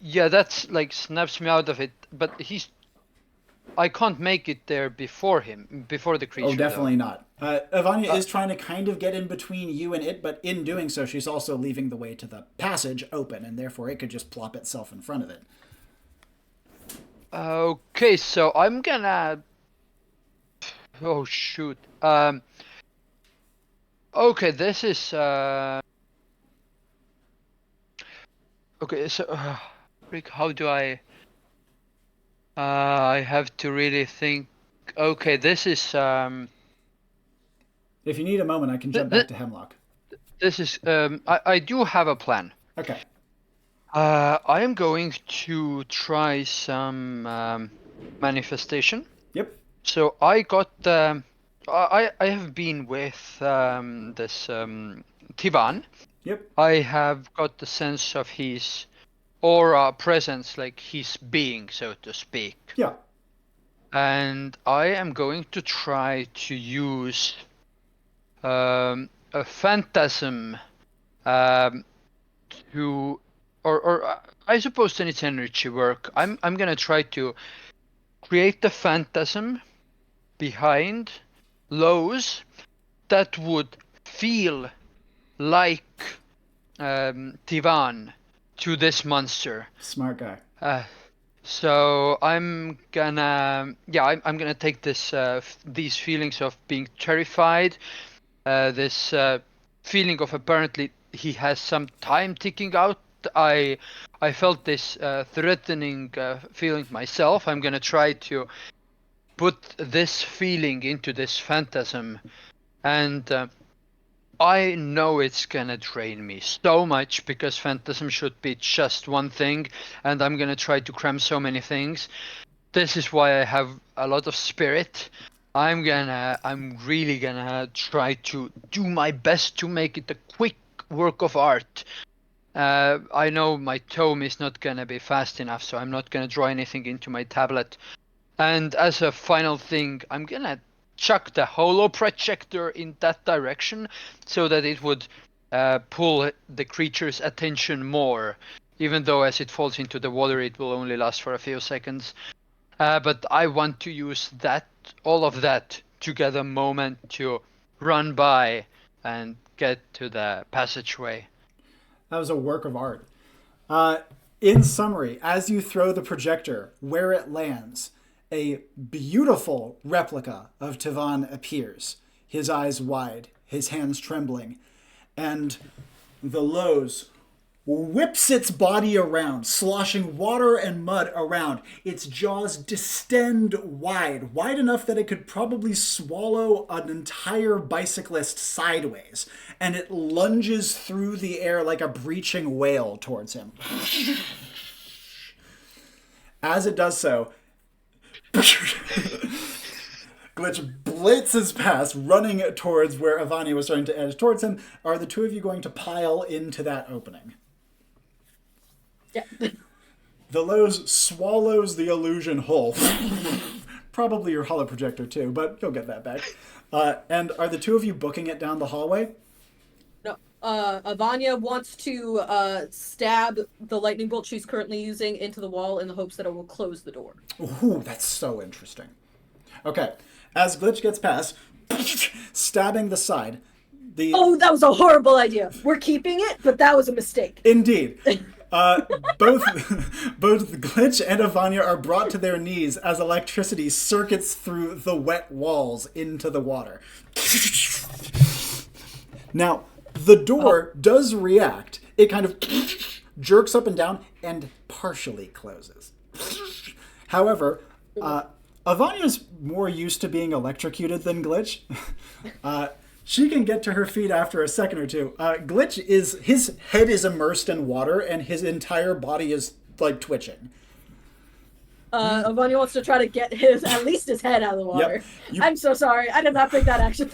yeah, that's snaps me out of it. But I can't make it there before the creature. Oh, definitely not. Avanya is trying to kind of get in between you and it, but in doing so, she's also leaving the way to the passage open, and therefore it could just plop itself in front of it. Okay, so I'm gonna. Oh shoot. Okay, this is. Okay, so, Rick, how do I? I have to really think. Okay, this is. If you need a moment, I can jump back to Hemlock. This is. I do have a plan. Okay. I am going to try some manifestation. Yep. So I got I have been with this Tivan. Yep. I have got the sense of his aura presence, like his being, so to speak. Yeah. And I am going to try to use a phantasm to, or I suppose then it's energy work. I'm gonna try to create the phantasm behind Lowe's that would feel like Tivan to this monster. Smart guy. So I'm gonna take this these feelings of being terrified, this feeling of apparently he has some time ticking out. I felt this threatening feeling myself. I'm gonna try to put this feeling into this phantasm, and I know it's gonna drain me so much because Phantasm should be just one thing, and I'm gonna try to cram so many things. This is why I have a lot of spirit. I'm really gonna try to do my best to make it a quick work of art. I know my tome is not gonna be fast enough, so I'm not gonna draw anything into my tablet. And as a final thing, I'm gonna chuck the holo projector in that direction so that it would pull the creature's attention more, even though as it falls into the water it will only last for a few seconds. But I want to use all of that to get a moment to run by and get to the passageway. That was a work of art. In summary, as you throw the projector, where it lands, a beautiful replica of Tivan appears, his eyes wide, his hands trembling, and the Lowe's whips its body around, sloshing water and mud around. Its jaws distend wide enough that it could probably swallow an entire bicyclist sideways, and it lunges through the air like a breaching whale towards him. As it does so, Glitch blitzes past, running towards where Avanya was starting to edge towards him. Are the two of you going to pile into that opening? Yeah. The Lowe's swallows the illusion whole. Probably your holo projector too, but you'll get that back. And are the two of you booking it down the hallway? No. Avanya wants to stab the lightning bolt she's currently using into the wall in the hopes that it will close the door. Ooh, that's so interesting. Okay, as Glitch gets past, stabbing the side, Oh, that was a horrible idea. We're keeping it, but that was a mistake. Indeed. Both Glitch and Avanya are brought to their knees as electricity circuits through the wet walls into the water. Now, the door does react. It kind of jerks up and down and partially closes. However, Avanya's more used to being electrocuted than Glitch. She can get to her feet after a second or two. Glitch his head is immersed in water and his entire body is like twitching. Avanya wants to try to get at least his head out of the water. Yep. I'm so sorry. I did not think that action.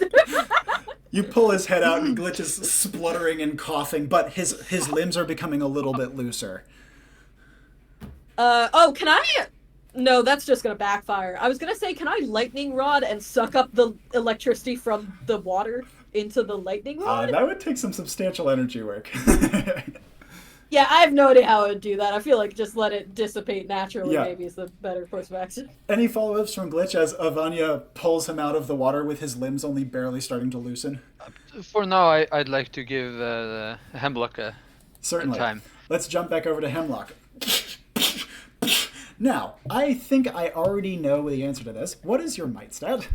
You pull his head out and Glitch is spluttering and coughing, but his limbs are becoming a little bit looser. Can I? No, that's just gonna backfire. I was gonna say, can I lightning rod and suck up the electricity from the water into the lightning rod? That would take some substantial energy work. Yeah, I have no idea how I would do that. I feel like just let it dissipate naturally Yeah. maybe is the better course of action. Any follow-ups from Glitch as Avanya pulls him out of the water with his limbs only barely starting to loosen? For now, I'd like to give the Hemlock a Certainly. time. Let's jump back over to Hemlock. Now, I think I already know the answer to this. What is your might stat?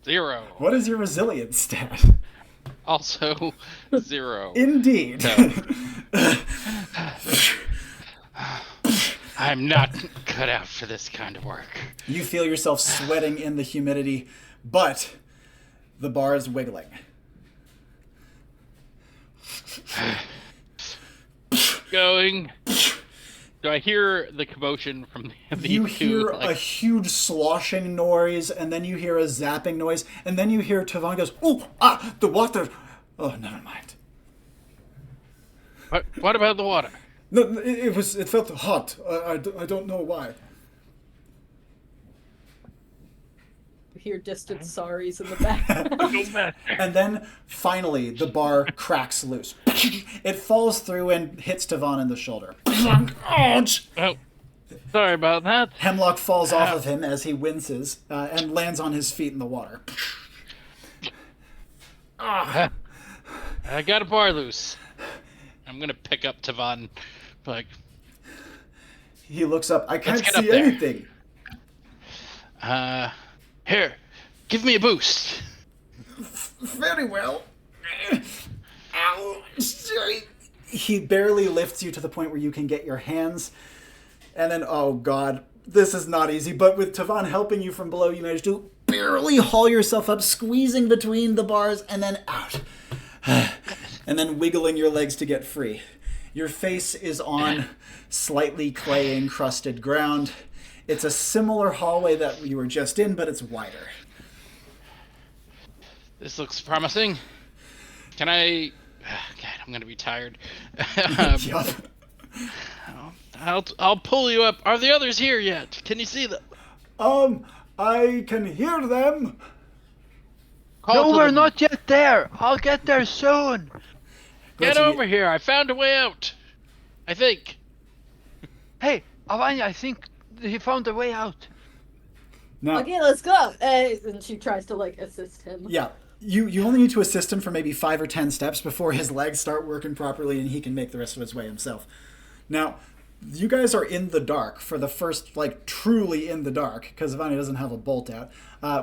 0. What is your resilience stat? Also 0. Indeed. No. I'm not cut out for this kind of work. You feel yourself sweating in the humidity, but the bar is wiggling. Going. Do I hear the commotion from the You two? hear a huge sloshing noise, and then you hear a zapping noise, and then you hear Tavan goes, "Oh, the water! Oh, never mind." What about the water? No, it felt hot. I don't know why. You hear distant sorries in the background. And then, finally, the bar cracks loose. It falls through and hits Tavan in the shoulder. Ouch! Oh, sorry about that. Hemlock falls off of him as he winces and lands on his feet in the water. I got a bar loose. I'm gonna pick up Tavan. Like, He looks up. I can't get up see there. anything. Here, give me a boost. Very well. Ow. Sorry. He barely lifts you to the point where you can get your hands. And then, oh god, this is not easy. But with Tavan helping you from below, you manage to barely haul yourself up, squeezing between the bars, and then out. And then wiggling your legs to get free. Your face is on slightly clay-encrusted ground. It's a similar hallway that you were just in, but it's wider. This looks promising. Can I? God, I'm gonna be tired. Yup. I'll pull you up. Are the others here yet? Can you see them? I can hear them. Call No, to we're them. not yet there. I'll get there soon. Get Gretchen, over here. I found a way out. I think. Hey, Avanya, I think he found a way out. Now, Okay, let's go. And she tries to like assist him. yeah, you only need to assist him for maybe 5 or 10 steps before his legs start working properly and he can make the rest of his way himself. Now, you guys are in the dark for the first, like, truly in the dark, because Avanya doesn't have a bolt out,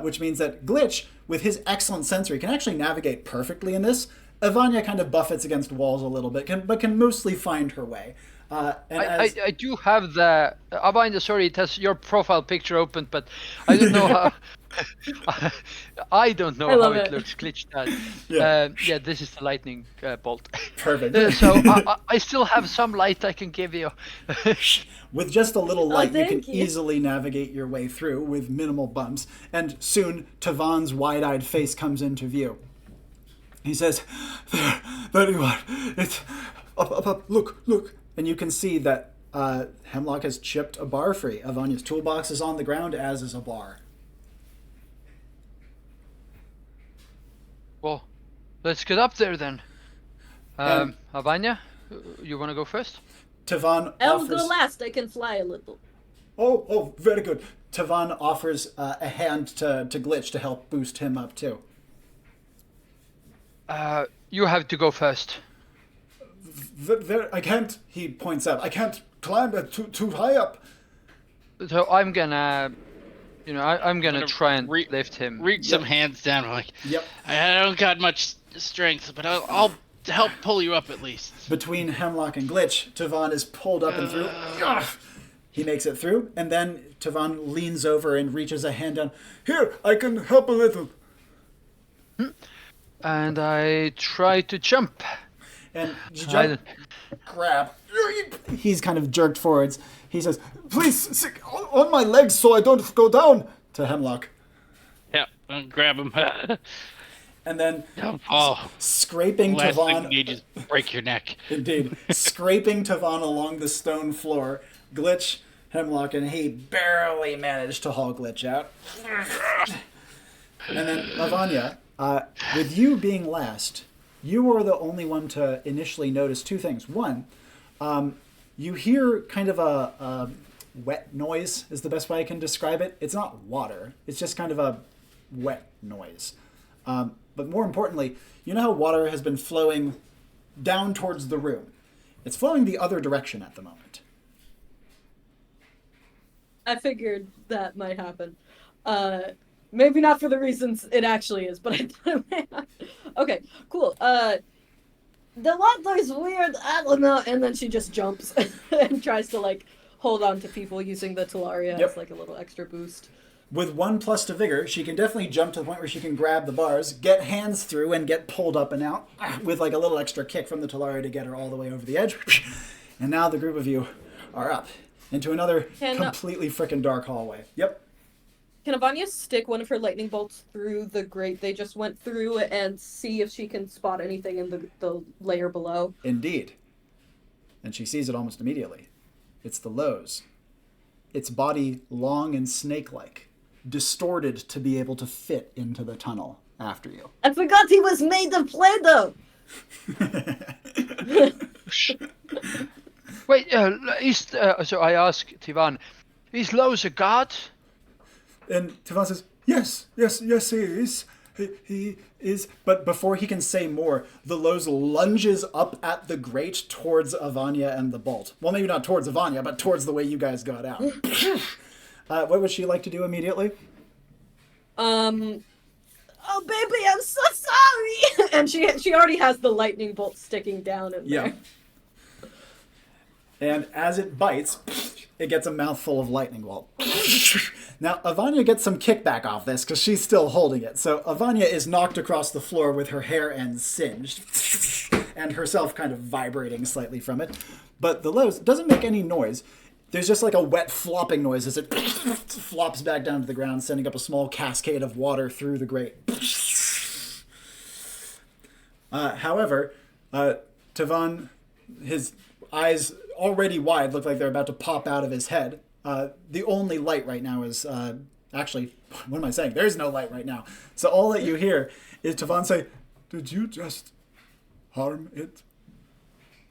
which means that Glitch, with his excellent sensory, can actually navigate perfectly in this. Avanya kind of buffets against walls a little bit, but can mostly find her way. I do have the Avanya. Sorry, it has your profile picture open, but I don't know how. I don't know I how love it it. looks glitched out. Yeah. Yeah, this is the lightning bolt. Perfect. So I still have some light I can give you. With just a little light, you can thank you. easily navigate your way through with minimal bumps. And soon, Tavan's wide-eyed face comes into view. He says, there you are. It's up, look. And you can see that Hemlock has chipped a bar free. Avanya's toolbox is on the ground, as is a bar. Well, let's get up there then. Avanya, you want to go first? Tavan I'll offers... go last. I can fly a little. Oh, very good. Tavan offers a hand to Glitch to help boost him up, too. You have to go first. There, I can't, he points out, I can't climb too high up. So I'm gonna, I'm gonna try and re- lift him. Reach some hands down. I'm like, Yep. I don't got much strength, but I'll help pull you up at least. Between Hemlock and Glitch, Tavan is pulled up and through. He makes it through, and then Tavan leans over and reaches a hand down. Here, I can help a little. And I try to jump. And you jump, grab. He's kind of jerked forwards. He says, please, on my legs so I don't go down, to Hemlock. Yeah, I'll grab him. And then, Don't fall. scraping Last thing you Tavan... need is break your neck. Indeed. Scraping Tavan along the stone floor, Glitch, Hemlock, and he barely managed to haul Glitch out. And then, Avanya, with you being last, you were the only one to initially notice two things. One, you hear kind of a wet noise, is the best way I can describe it. It's not water. It's just kind of a wet noise. But more importantly, you know how water has been flowing down towards the room? It's flowing the other direction at the moment. I figured that might happen. Maybe not for the reasons it actually is, but I thought it might happen. Okay, cool. The water is weird. I don't know. And then she just jumps and tries to like hold on to people using the Talaria Yep. as like a little extra boost. With 1+ to vigor, she can definitely jump to the point where she can grab the bars, get hands through, and get pulled up and out with like a little extra kick from the Talaria to get her all the way over the edge. And now the group of you are up into another Can- completely freaking dark hallway. Yep. Can Avanya stick one of her lightning bolts through the grate they just went through and see if she can spot anything in the layer below? Indeed. And she sees it almost immediately. It's the Lowe's. Its body long and snake-like, distorted to be able to fit into the tunnel after you. I forgot he was made of Play-Doh. Wait, so I ask Tivan, is Lowe's a god? And Tivan says, yes, he is. He is. But before he can say more, the Lowe's lunges up at the grate towards Avanya and the bolt. Well, maybe not towards Avanya, but towards the way you guys got out. What would she like to do immediately? Oh, baby, I'm so sorry. And she already has the lightning bolt sticking down in there. Yeah. And as it bites, it gets a mouthful of lightning bolt. Now, Avanya gets some kickback off this because she's still holding it. So Avanya is knocked across the floor with her hair ends singed and herself kind of vibrating slightly from it. But the Lowe's doesn't make any noise. There's just like a wet flopping noise as it flops back down to the ground, sending up a small cascade of water through the grate. However, Tivan, his eyes already wide, look like they're about to pop out of his head. The only light right now is, actually, what am I saying? There's no light right now. So all that you hear is Tivan say, "Did you just harm it?"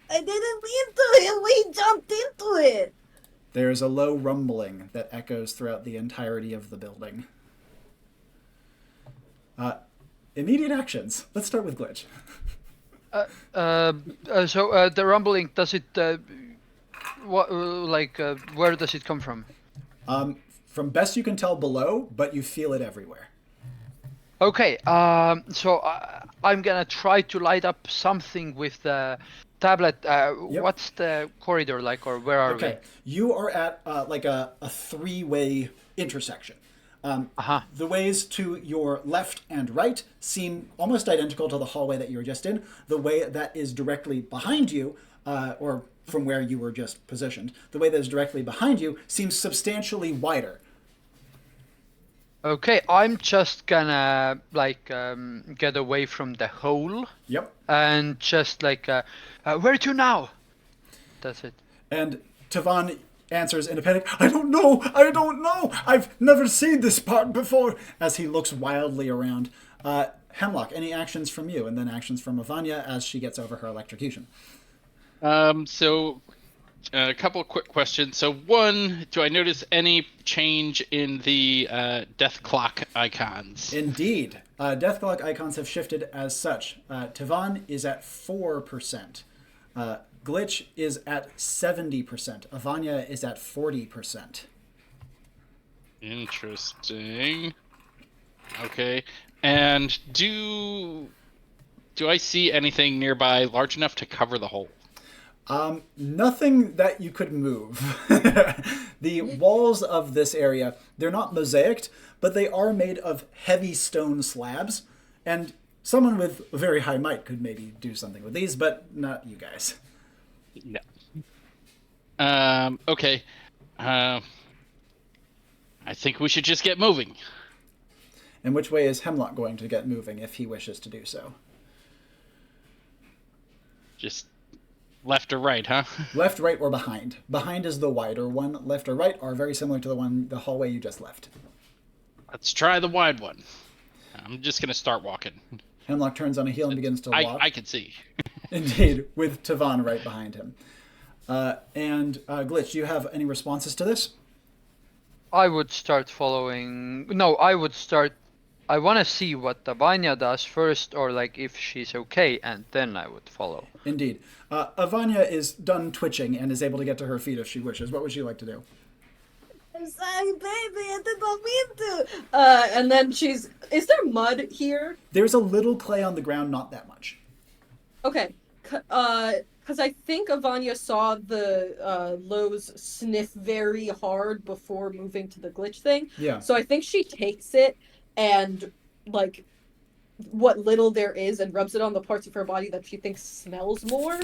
I didn't mean to. We jumped into it. There's a low rumbling that echoes throughout the entirety of the building. Immediate actions. Let's start with Glitch. So the rumbling, does it, where does it come from? From best you can tell below, but you feel it everywhere. Okay, so I'm gonna try to light up something with the tablet. Yep. What's the corridor like, or where are Okay, you are at like a three-way intersection. The ways to your left and right seem almost identical to the hallway that you were just in. The way that is directly behind you, or from where you were just positioned, the way that is directly behind you seems substantially wider. Okay, I'm just gonna get away from the hole. Yep. And just where to now? That's it. And Tivan answers in a panic, I don't know! I've never seen this part before, as he looks wildly around. Hemlock, any actions from you, and then actions from Avanya as she gets over her electrocution. So a couple of quick questions. So one, do I notice any change in the death clock icons? Indeed. Death clock icons have shifted as such. Tivan is at 4%. Glitch is at 70%. Avanya is at 40%. Interesting. Okay. And do I see anything nearby large enough to cover the hole? Nothing that you could move. The walls of this area, they're not mosaicked, but they are made of heavy stone slabs, and someone with a very high might could maybe do something with these, but not you guys. No. Okay. I think we should just get moving. And which way is Hemlock going to get moving if he wishes to do so? Just left or right, huh? Left, right, or behind. Behind is the wider one. Left or right are very similar to the hallway you just left. Let's try the wide one. I'm just going to start walking. Hemlock turns on a heel and begins to walk. I can see. Indeed, with Tivan right behind him. And Glitch, do you have any responses to this? I would start following. No, I would start. I want to see what Avanya does first, or if she's okay, and then I would follow. Indeed. Avanya is done twitching and is able to get to her feet if she wishes. What would she like to do? I'm sorry, baby. I did not mean to. And then is there mud here? There's a little clay on the ground, not that much. Okay. Because I think Avanya saw the Lowe's sniff very hard before moving to the glitch thing. Yeah. So I think she takes it and, what little there is and rubs it on the parts of her body that she thinks smells more.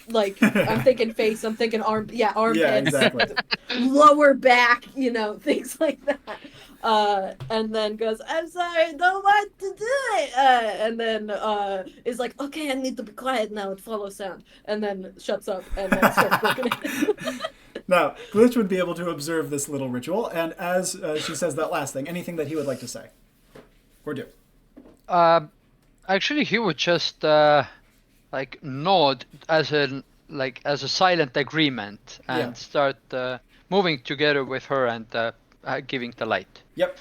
Like, I'm thinking face, I'm thinking armpits, Yeah, exactly. lower back, things like that. And then goes, I'm sorry, I don't want to do it. And then is like, okay, I need to be quiet now and follow sound. And then shuts up and then starts working it. Now, Glitch would be able to observe this little ritual, and as she says that last thing, anything that he would like to say or do. Actually, he would just nod as a silent agreement and start moving together with her and giving the light. Yep.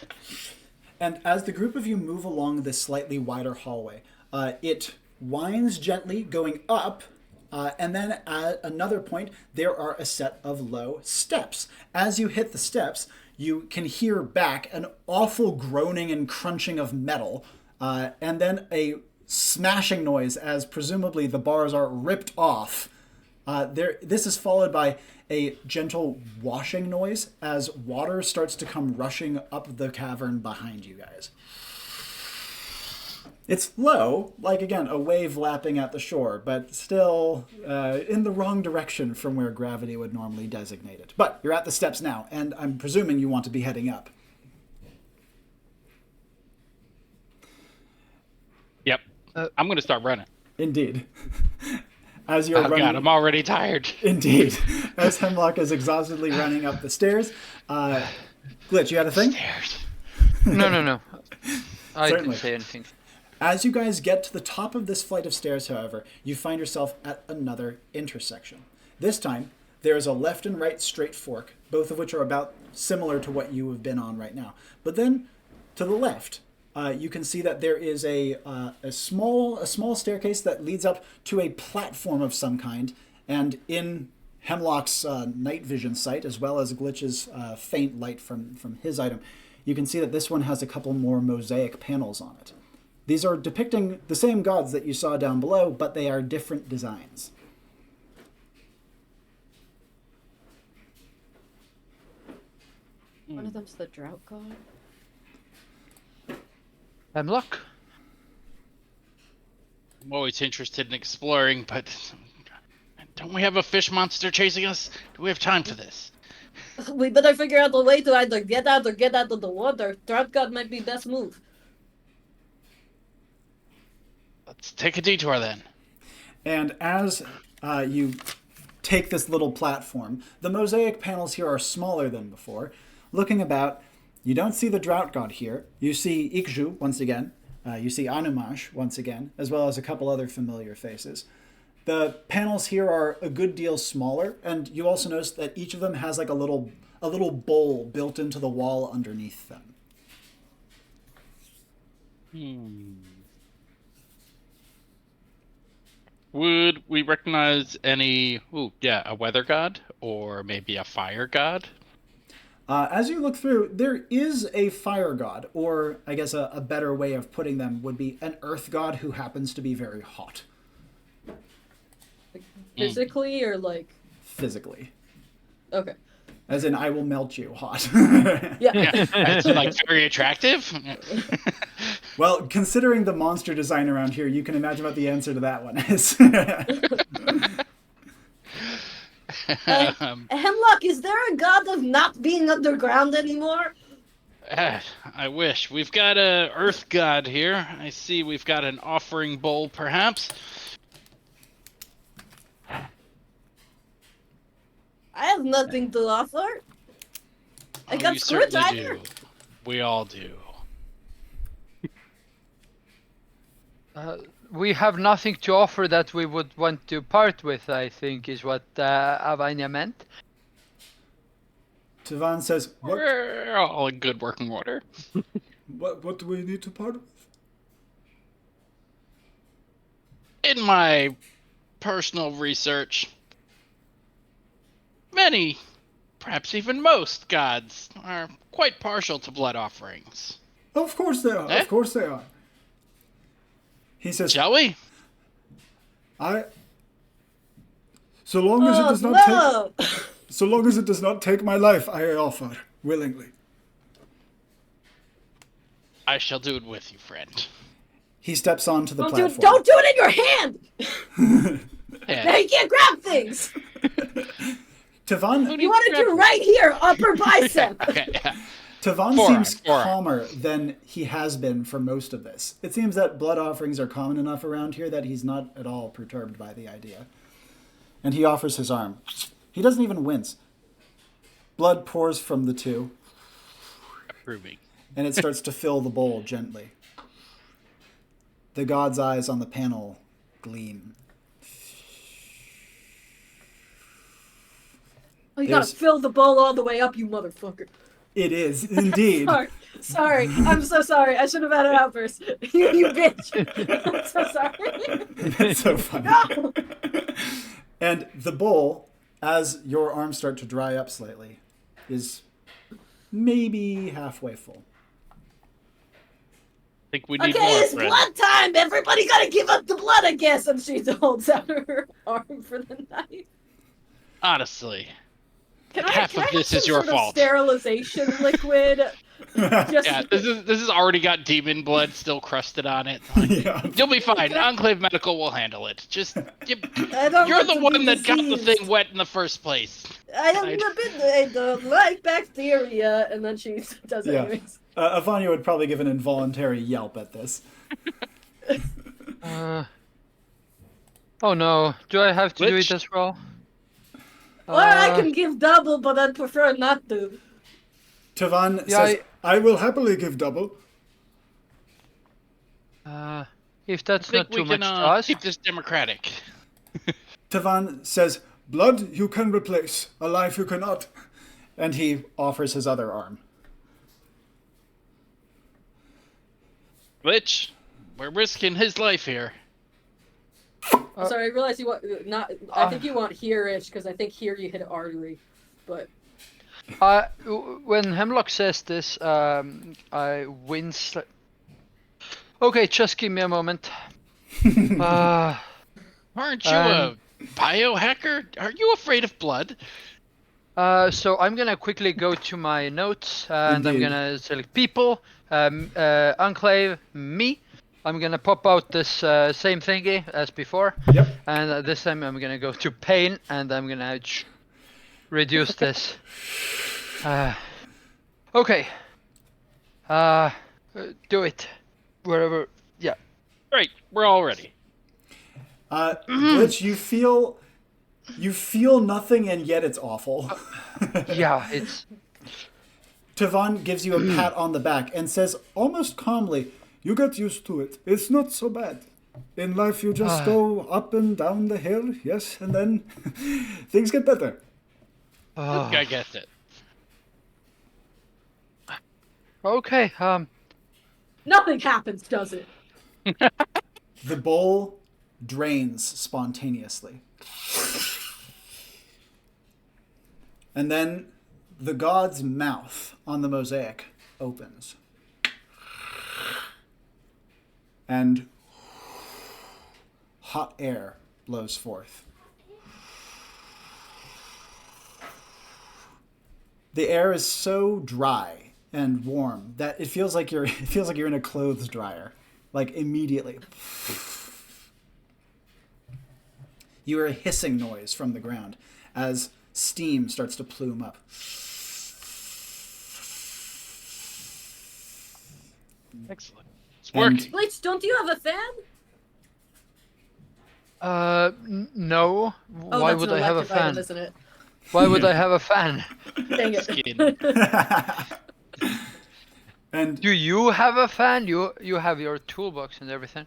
And as the group of you move along this slightly wider hallway, it winds gently going up, and then at another point, there are a set of low steps. As you hit the steps, you can hear back an awful groaning and crunching of metal, and then a smashing noise as presumably the bars are ripped off. This is followed by a gentle washing noise as water starts to come rushing up the cavern behind you guys. It's low, like again, a wave lapping at the shore, but still in the wrong direction from where gravity would normally designate it. But you're at the steps now, and I'm presuming you want to be heading up. Yep. I'm going to start running. Indeed. As you're running... God, I'm already tired. Indeed. As Hemlock is exhaustedly running up the stairs. Glitch, you had a thing? Stairs. No. I Certainly. didn't say anything. As you guys get to the top of this flight of stairs, however, you find yourself at another intersection. This time, there is a left and right straight fork, both of which are about similar to what you have been on right now. But then, to the left, you can see that there is a small staircase that leads up to a platform of some kind, and in Hemlock's night vision sight, as well as Glitch's faint light from his item, you can see that this one has a couple more mosaic panels on it. These are depicting the same gods that you saw down below, but they are different designs. One of them's the drought god. Hemlock? I'm always interested in exploring, but don't we have a fish monster chasing us? Do we have time for this? We better figure out a way to either get out or get out of the water. Drought god might be best move. Let's take a detour then. And as you take this little platform, the mosaic panels here are smaller than before. Looking about, you don't see the drought god here. You see Ikju once again. You see Anumash once again, as well as a couple other familiar faces. The panels here are a good deal smaller, and you also notice that each of them has like a little bowl built into the wall underneath them. Would we recognize any, a weather god or maybe a fire god? As you look through, there is a fire god, or I guess a better way of putting them would be an earth god who happens to be very hot. Like, physically or like... Physically. Okay. As in, I will melt you hot. Yeah. It's like very attractive. Well, considering the monster design around here, you can imagine what the answer to that one is. Hemlock, is there a god of not being underground anymore? I wish. We've got a earth god here. I see we've got an offering bowl, perhaps. I have nothing to offer. I got you certainly screwdriver. do. We all do. We have nothing to offer that we would want to part with, I think, is what Avanya meant. Tavan says, We're all in good working order. what do we need to part with? In my personal research, many, perhaps even most gods are quite partial to blood offerings. Of course they are. Of course they are. He says, Shall we? So long as it does not No! so long as it does not take my life, I offer willingly. I shall do it with you, friend. He steps onto the Don't platform. do it in your hand! Yeah. Now you can't grab things. Tavon, You want to do right here, upper bicep. Okay, yeah. Tavon Forearm, seems forearm. calmer than he has been for most of this. It seems that blood offerings are common enough around here that he's not at all perturbed by the idea. And he offers his arm. He doesn't even wince. Blood pours from the two, Approving. and it starts to fill the bowl gently. The god's eyes on the panel gleam. Oh, you gotta There's- fill the bowl all the way up, you motherfucker. It is, indeed. Sorry, I'm so sorry. I should have had an outburst. You bitch. I'm so sorry. That's so funny. No. And the bowl, as your arms start to dry up slightly, is maybe halfway full. I think we need Okay, more, it's friend. blood time. Everybody gotta give up the blood, I guess. And she holds out her arm for the knife. Honestly. Can Half I of have this some is your sort of fault. sterilization liquid? Just Yeah, this has already got demon blood still crusted on it. Like, Yeah. you'll be fine. Enclave Medical will handle it. Just I don't you're want the to one be that got the diseased. thing wet in the first place. I don't like bacteria, and then she does it Yeah. anyways. Avanya would probably give an involuntary yelp at this. Oh no, do I have to do Which- it as well? Or I can give double, but I'd prefer not to. Tavon Yeah, says, I will happily give double. If I that's think not too we much can to ask. keep this democratic. Tavon says, blood you can replace, a life you cannot. And he offers his other arm. Which we're risking his life here. Sorry, I realize you want not. I think you want here-ish because I think here you hit an artery, but When Hemlock says this, I wince. Okay, just give me a moment. Aren't you a biohacker? Are you afraid of blood? So I'm gonna quickly go to my notes and I'm Indeed. gonna select people, Enclave, me. I'm gonna pop out this same thingy as before, Yep. and this time I'm gonna go to pain and I'm gonna reduce this. Okay. Do it. Wherever. Yeah. Great, we're all ready. Glitch, you feel nothing and yet it's awful. Yeah. It's. Tavon gives you a pat on the back and says almost calmly, you get used to it. It's not so bad. In life you just go up and down the hill, yes, and then things get better. I guess it. Okay. Nothing happens, does it? The bowl drains spontaneously. And then the god's mouth on the mosaic opens. And hot air blows forth. The air is so dry and warm that it feels like you're in a clothes dryer, like immediately. You hear a hissing noise from the ground as steam starts to plume up. Excellent. It's And- working. Bleach, don't you have a fan? No. Oh, Why that's would an I have a elective item, fan? isn't it? Why would I have a fan? Dang it. Skin. And Do you have a fan? You have your toolbox and everything.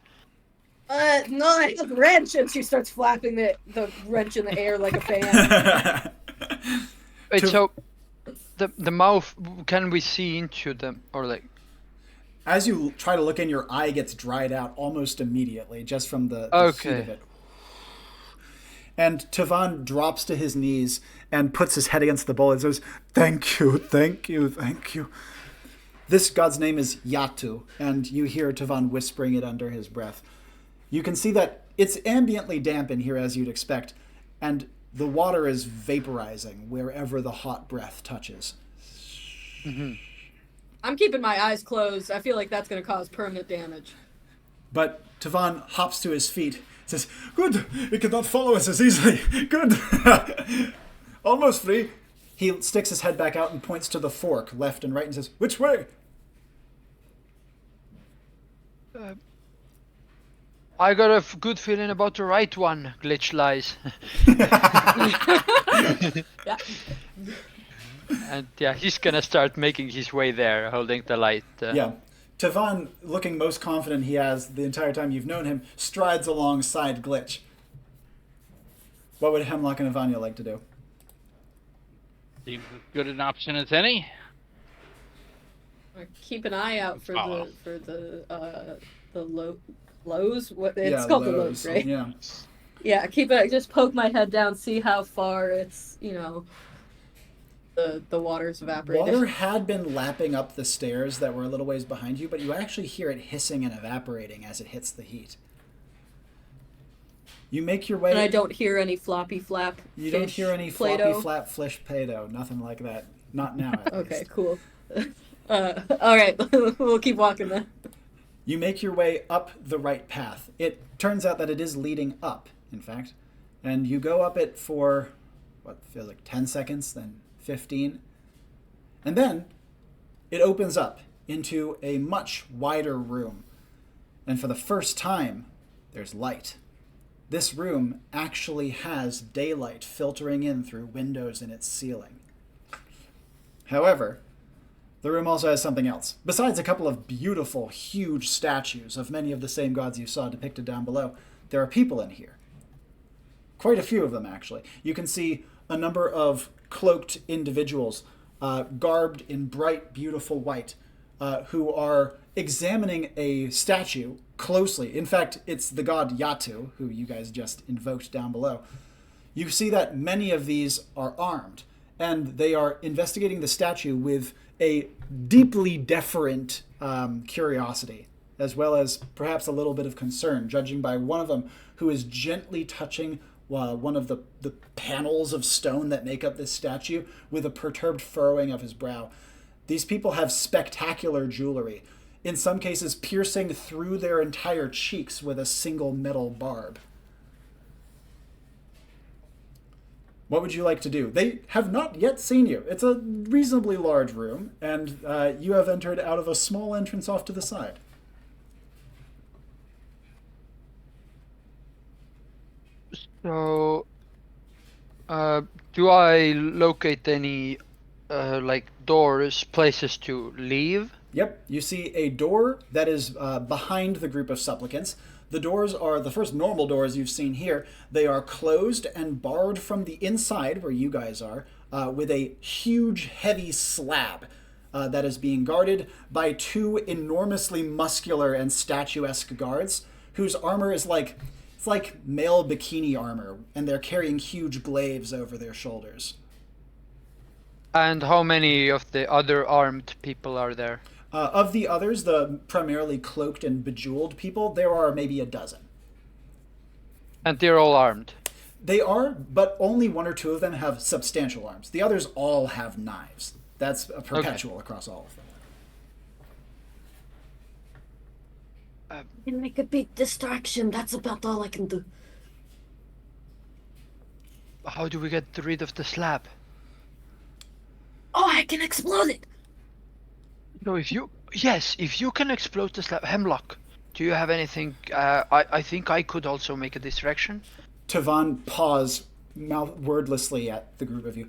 No, I have a wrench, and she starts flapping the wrench in the air like a fan. Wait, To- so the mouth, can we see into them or like? as you try to look in, your eye gets dried out almost immediately just from the heat Okay. of it. And Tavon drops to his knees and puts his head against the bowl and says, "Thank you, thank you, thank you." This god's name is Yatu, and you hear Tavon whispering it under his breath. You can see that it's ambiently damp in here as you'd expect, and the water is vaporizing wherever the hot breath touches. I'm keeping my eyes closed. I feel like that's going to cause permanent damage. But Tavon hops to his feet Says, "Good. It cannot follow us as easily. Good. Almost free." He sticks his head back out and points to the fork, left and right, and says, "Which way?" I got a good feeling about the right one, Glitch lies. Yeah. And yeah, he's gonna start making his way there, holding the light. Yeah. Tavan, looking most confident he has the entire time you've known him, strides alongside Glitch. What would Hemlock and Avanya like to do? Seems as good an option as any. Or keep an eye out for Follow. the lows. What it's called, the lows, right? Yeah. Yeah, keep it. Just poke my head down, see how far it's the water's evaporated. Water had been lapping up the stairs that were a little ways behind you, but you actually hear it hissing and evaporating as it hits the heat. You make your way... And I don't hear any floppy flap. You don't hear any Play-Doh. floppy flap flish Play-Doh. Nothing like that. Not now, at Okay, least. cool. All right, we'll keep walking then. You make your way up the right path. It turns out that it is leading up, in fact. And you go up it for, what feels like 10 seconds, then 15. And then it opens up into a much wider room. And for the first time, there's light. This room actually has daylight filtering in through windows in its ceiling. However, the room also has something else. Besides a couple of beautiful, huge statues of many of the same gods you saw depicted down below, there are people in here. Quite a few of them, actually. You can see a number of cloaked individuals, garbed in bright, beautiful white, who are examining a statue closely. In fact, it's the god Yatu, who you guys just invoked down below. You see that many of these are armed, and they are investigating the statue with a deeply deferent curiosity, as well as perhaps a little bit of concern, judging by one of them who is gently touching one of the panels of stone that make up this statue with a perturbed furrowing of his brow. These people have spectacular jewelry, in some cases piercing through their entire cheeks with a single metal barb. What would you like to do? They have not yet seen you. It's a reasonably large room, and you have entered out of a small entrance off to the side. So, do I locate any, doors, places to leave? Yep, you see a door that is behind the group of supplicants. The doors are the first normal doors you've seen here. They are closed and barred from the inside, where you guys are, with a huge, heavy slab that is being guarded by two enormously muscular and statuesque guards, whose armor is like male bikini armor, and they're carrying huge glaives over their shoulders. And how many of the other armed people are there? Of the others, the primarily cloaked and bejeweled people, there are maybe a dozen. And they're all armed? They are, but only one or two of them have substantial arms. The others all have knives. That's a perpetual across all of them. And make a big distraction. That's about all I can do. How do we get rid of the slab? Oh, I can explode it. No, if you can explode the slab. Hemlock, do you have anything? I think I could also make a distraction. Tavan paws wordlessly at the group of you.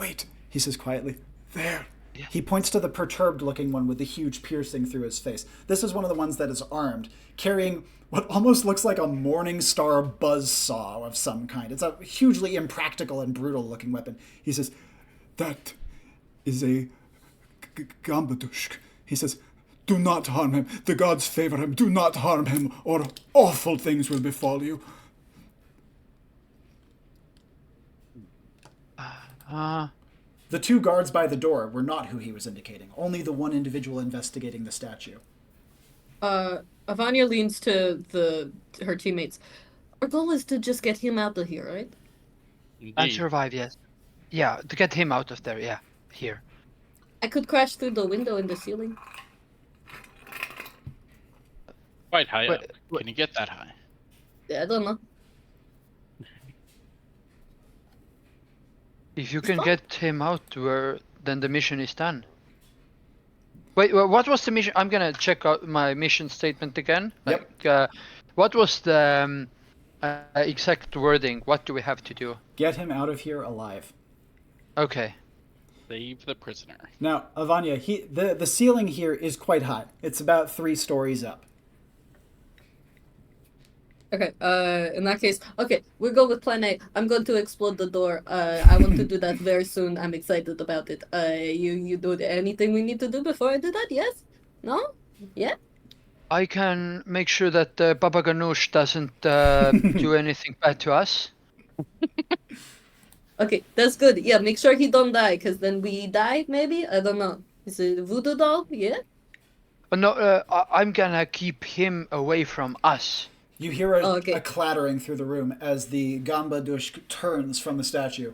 Wait, he says quietly. There. Yeah. He points to the perturbed-looking one with the huge piercing through his face. This is one of the ones that is armed, carrying what almost looks like a Morning Star buzzsaw of some kind. It's a hugely impractical and brutal-looking weapon. He says, "That is a Gambadushk." He says, "Do not harm him. The gods favor him. Do not harm him, or awful things will befall you." The two guards by the door were not who he was indicating. Only the one individual investigating the statue. Avanya leans to her teammates. Our goal is to just get him out of here, right? And Indeed. survive, yes. Yeah, to get him out of there, yeah. Here. I could crash through the window in the ceiling. Quite high Wait, up. wait. Can you get that high? Yeah, I don't know. If you can get him out, then the mission is done. Wait, what was the mission? I'm gonna check out my mission statement again. Yep. What was the exact wording? What do we have to do? Get him out of here alive. Okay. Save the prisoner. Now, Avanya, the ceiling here is quite high. It's about 3 stories up. Okay, in that case, okay, we go with plan A. I'm going to explode the door. I want to do that very soon. I'm excited about it. You do anything we need to do before I do that? Yes? No? Yeah? I can make sure that Baba Ganoush doesn't do anything bad to us. Okay, that's good. Yeah, make sure he don't die, because then we die, maybe? I don't know. Is it a voodoo doll? Yeah? No, I'm gonna keep him away from us. You hear a, okay. a clattering through the room as the Gamba Dush turns from the statue.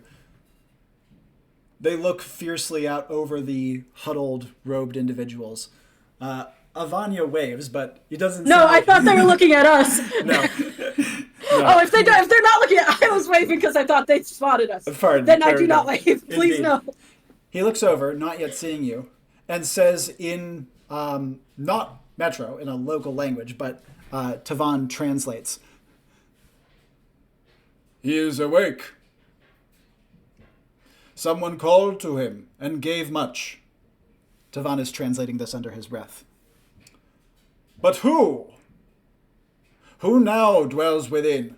They look fiercely out over the huddled, robed individuals. Avanya waves, but he doesn't. No, I thought they were looking at us. No. Oh, if they're not looking at, I was waving because I thought they spotted us. Pardon, Then I there do we not go. wave. Please Indeed. no. He looks over, not yet seeing you, and says in not Metro, in a local language, but Tavan translates. He is awake. Someone called to him and gave much. Tavan is translating this under his breath. But who? Who now dwells within?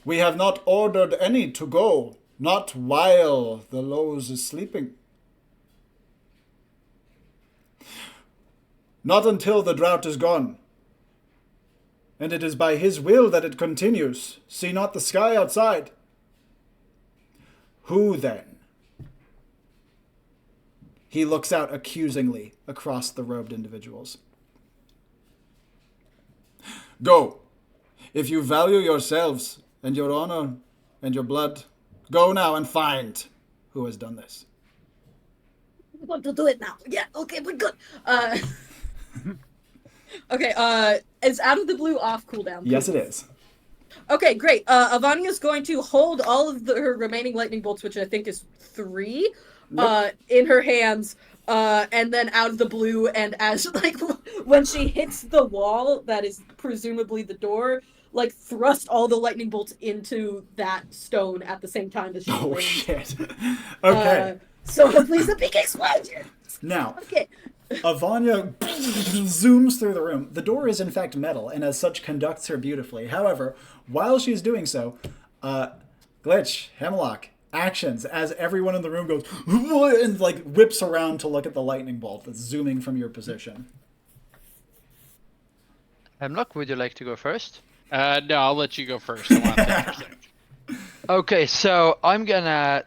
We have not ordered any to go, not while the Lowe's is sleeping. Not until the drought is gone. And it is by his will that it continues. See not the sky outside. Who then? He looks out accusingly across the robed individuals. Go. If you value yourselves and your honor and your blood, go now and find who has done this. I want to do it now. Yeah, okay, we're good. Okay, is Out of the Blue off cooldown? Yes, it is. Okay, great. Avanya's going to hold all of her remaining lightning bolts, which I think is 3, in her hands, and then Out of the Blue, and as, like, when she hits the wall, that is presumably the door, like, thrust all the lightning bolts into that stone at the same time as she Oh, lands. shit. Okay. So hopefully it's a big explosion! Now, Okay. Avanya zooms through the room. The door is in fact metal, and as such conducts her beautifully. However, while she's doing so, Glitch, Hemlock, actions as everyone in the room goes and like whips around to look at the lightning bolt that's zooming from your position. Hemlock, would you like to go first? No, I'll let you go first. I want to take your second. Okay, so I'm gonna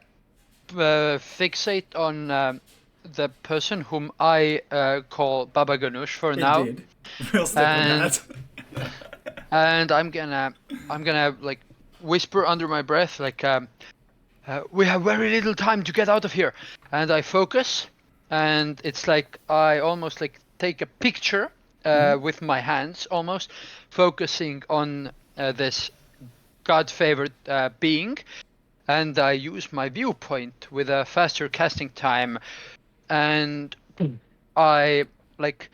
fixate on the person whom I call Baba Ganoush for now. Indeed. We'll stick with that. And I'm gonna like whisper under my breath like we have very little time to get out of here, and I focus, and it's like I almost like take a picture with my hands, almost focusing on this God-favored being, and I use my viewpoint with a faster casting time, and I like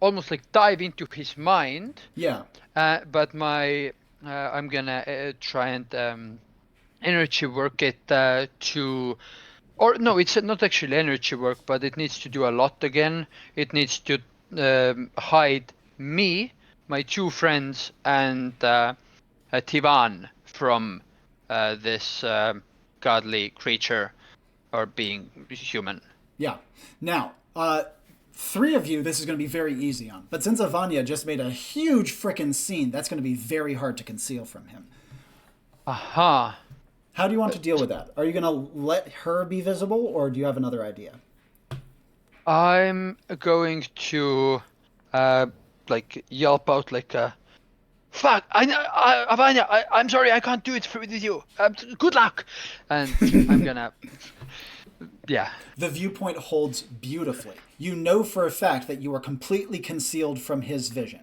almost like dive into his mind. Yeah. But my I'm gonna try and energy work it to, or no, it's not actually energy work, but it needs to do a lot again. It needs to hide me, my 2 friends, and Tivan from this godly creature or being human. Yeah. Now, 3 of you, this is going to be very easy on. But since Avanya just made a huge frickin' scene, that's going to be very hard to conceal from him. Aha. How do you want to deal with that? Are you going to let her be visible, or do you have another idea? I'm going to like yelp out like fuck, Avanya, I'm sorry, I can't do it with you. Good luck. And I'm gonna yeah. The viewpoint holds beautifully. You know for a fact that you are completely concealed from his vision.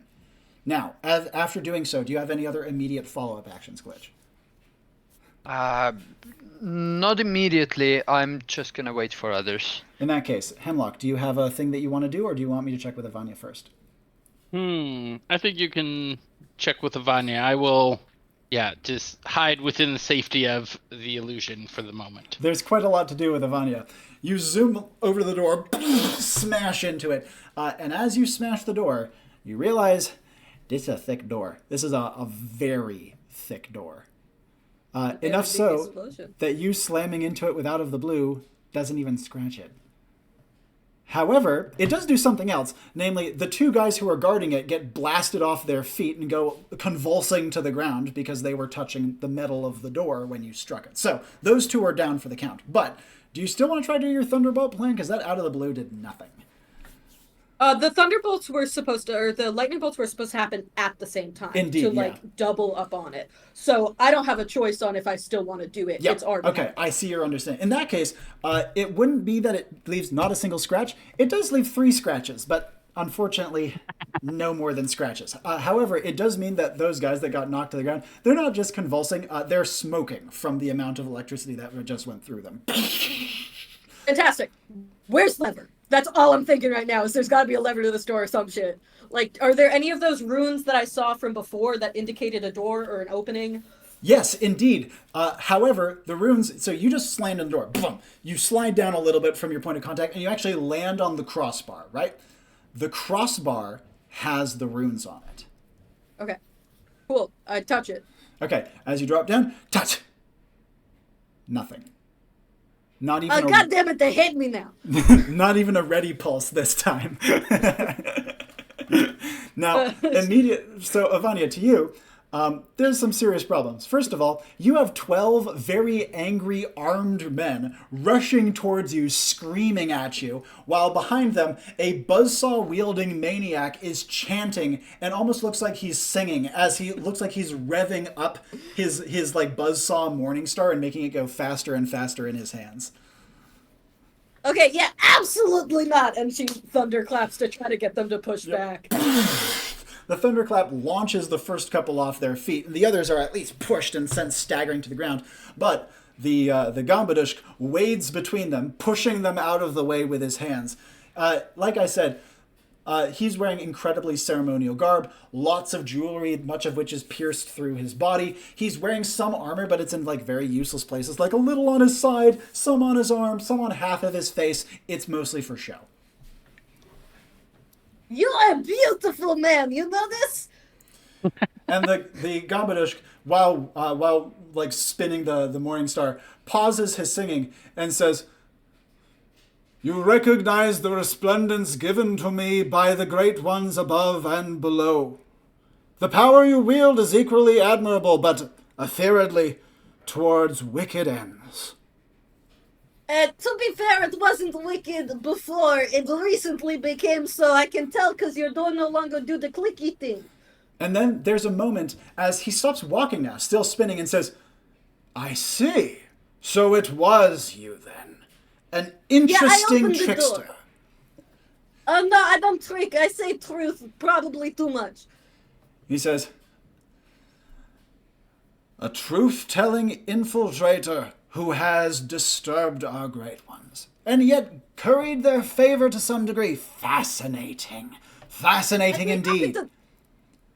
Now, after doing so, do you have any other immediate follow-up actions, Glitch? Not immediately. I'm just gonna wait for others. In that case, Hemlock, do you have a thing that you want to do, or do you want me to check with Avanya first? I think you can check with Avanya. I will, just hide within the safety of the illusion for the moment. There's quite a lot to do with Avanya. You zoom over the door, smash into it, and as you smash the door, you realize this is a thick door. This is a very thick door. Enough so explosion. that you slamming into it with Out of the Blue doesn't even scratch it. However, it does do something else. Namely, the two guys who are guarding it get blasted off their feet and go convulsing to the ground because they were touching the metal of the door when you struck it. So, those two are down for the count. But, do you still want to try to do your Thunderbolt plan? Because that Out of the Blue did nothing. The thunderbolts were supposed to, or the lightning bolts were supposed to happen at the same time. Indeed, to double up on it. So I don't have a choice on if I still want to do it. Yep. It's already Okay, happened. I see your understanding. In that case, it wouldn't be that it leaves not a single scratch. It does leave 3 scratches, but unfortunately, no more than scratches. However, it does mean that those guys that got knocked to the ground, they're not just convulsing, they're smoking from the amount of electricity that just went through them. Fantastic. Where's the lever? That's all I'm thinking right now, is there's got to be a lever to the store or some shit. Like, are there any of those runes that I saw from before that indicated a door or an opening? Yes, indeed. However, the runes, so you just slammed on the door. Boom. You slide down a little bit from your point of contact, and you actually land on the crossbar, right? The crossbar has the runes on it. Okay. Cool. I touch it. Okay, as you drop down, touch. Nothing. Not even Oh, God damn it, they hate me now. not even a ready pulse this time. Now, so Avanya, to you, there's some serious problems. First of all, you have 12 very angry armed men rushing towards you, screaming at you, while behind them, a buzzsaw-wielding maniac is chanting and almost looks like he's singing, as he looks like he's revving up his like buzzsaw Morningstar and making it go faster and faster in his hands. Okay, yeah, Absolutely not. And she thunderclaps to try to get them to push back. The thunderclap launches the first couple off their feet, and the others are at least pushed and sent staggering to the ground. But the Gambadushk wades between them, pushing them out of the way with his hands. Like I said, he's wearing incredibly ceremonial garb, lots of jewelry, much of which is pierced through his body. He's wearing some armor, but it's in like very useless places, like a little on his side, some on his arm, some on half of his face. It's mostly for show. you are a beautiful man, you know this? And the Gambadushk, while like spinning the Morningstar, pauses his singing and says, "You recognize the resplendence given to me by the great ones above and below. The power you wield is equally admirable, but assuredly towards wicked ends." To be fair, it wasn't wicked before. It recently became so. I can tell because you don't no longer do the clicky thing. And then there's a moment as he stops walking now, still spinning, and says, "I see. So it was you then. An interesting opened the door. trickster." Oh no, I don't trick. I say truth, probably too much. He says, "A truth-telling infiltrator who has disturbed our great ones, and yet curried their favor to some degree. Fascinating. Fascinating indeed."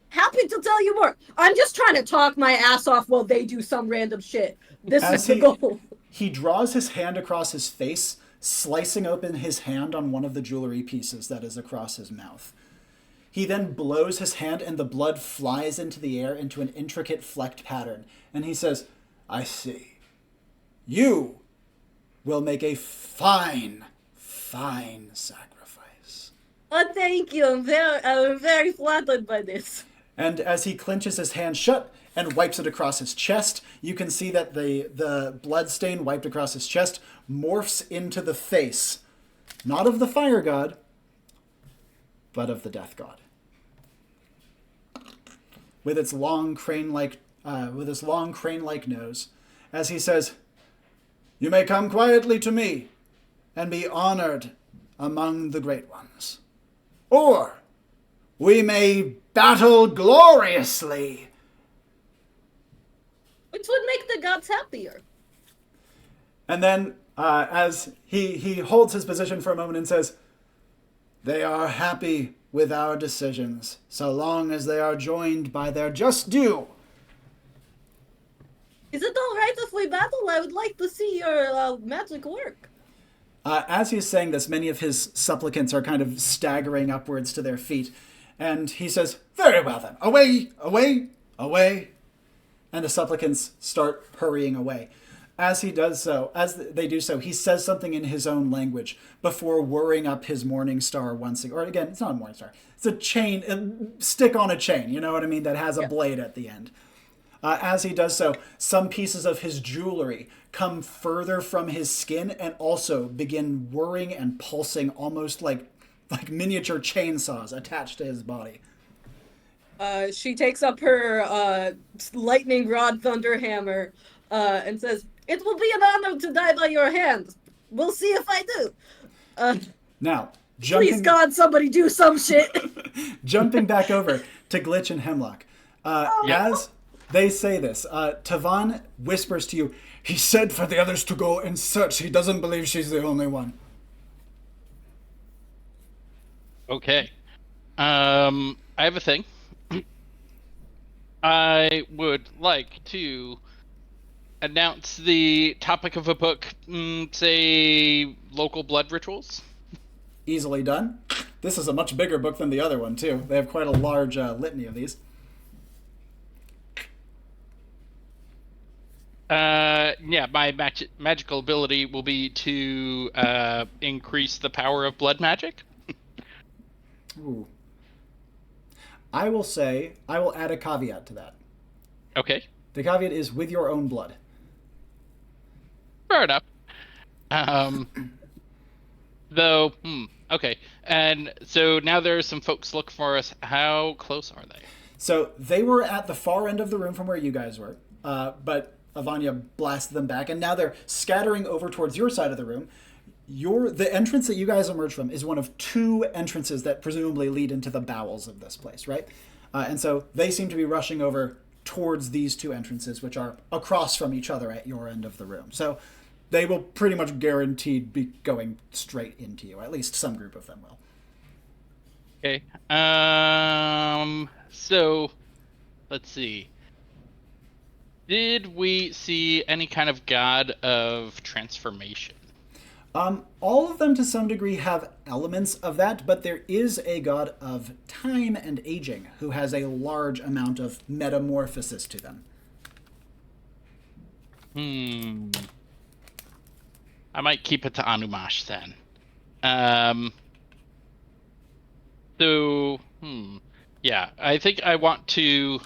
Happy to tell you more. I'm just trying to talk my ass off while they do some random shit. This is the goal. He draws his hand across his face, slicing open his hand on one of the jewelry pieces that is across his mouth. He then blows his hand and the blood flies into the air into an intricate flecked pattern. And he says, "I see. You will make a fine, fine sacrifice." Oh, thank you. I'm very flattered by this. And as he clenches his hand shut and wipes it across his chest, you can see that the blood stain wiped across his chest morphs into the face, not of the fire god, but of the death god. With its long crane-like nose, as he says, "You may come quietly to me and be honored among the great ones. Or we may battle gloriously. Which would make the gods happier. And then, as he holds his position for a moment and says, they are happy with our decisions, so long as they are joined by their just due. Is it all right if we battle? I would like to see your magic work. As he's saying this, many of his supplicants are kind of staggering upwards to their feet. And he says, very well then, away, away, away. And the supplicants start hurrying away. As he does so, as they do so, he says something in his own language before whirring up his morning star once again. Or again, it's not a morning star. It's a chain, a stick on a chain, you know what I mean, that has a blade at the end. As he does so, some pieces of his jewelry come further from his skin and also begin whirring and pulsing almost like miniature chainsaws attached to his body. She takes up her lightning rod thunder hammer and says, It will be an honor to die by your hand. We'll see if I do. Now, Please God, somebody do some shit. jumping back over to Glitch and Hemlock. As they say this, Tavan whispers to you, he said for the others to go and search. He doesn't believe she's the only one. Okay. I have a thing. I would like to announce the topic of a book, say local blood rituals. Easily done. This is a much bigger book than the other one, too. They have quite a large litany of these. Yeah, my magical ability will be to increase the power of blood magic. Ooh. I will add a caveat to that. Okay. The caveat is with your own blood. Fair enough. Though, okay. And so now there are some folks looking for us. How close are they? So they were at the far end of the room from where you guys were, but Avanya blasted them back, and now they're scattering over towards your side of the room. The entrance that you guys emerged from is one of two entrances that presumably lead into the bowels of this place, right? And so they seem to be rushing over towards these two entrances, which are across from each other at your end of the room. So they will pretty much guaranteed be going straight into you. At least some group of them will. Okay. So let's see. Did we see any kind of god of transformation? All of them to some degree have elements of that, but there is a god of time and aging who has a large amount of metamorphosis to them. I might keep it to Anumash then. Yeah, I think I want to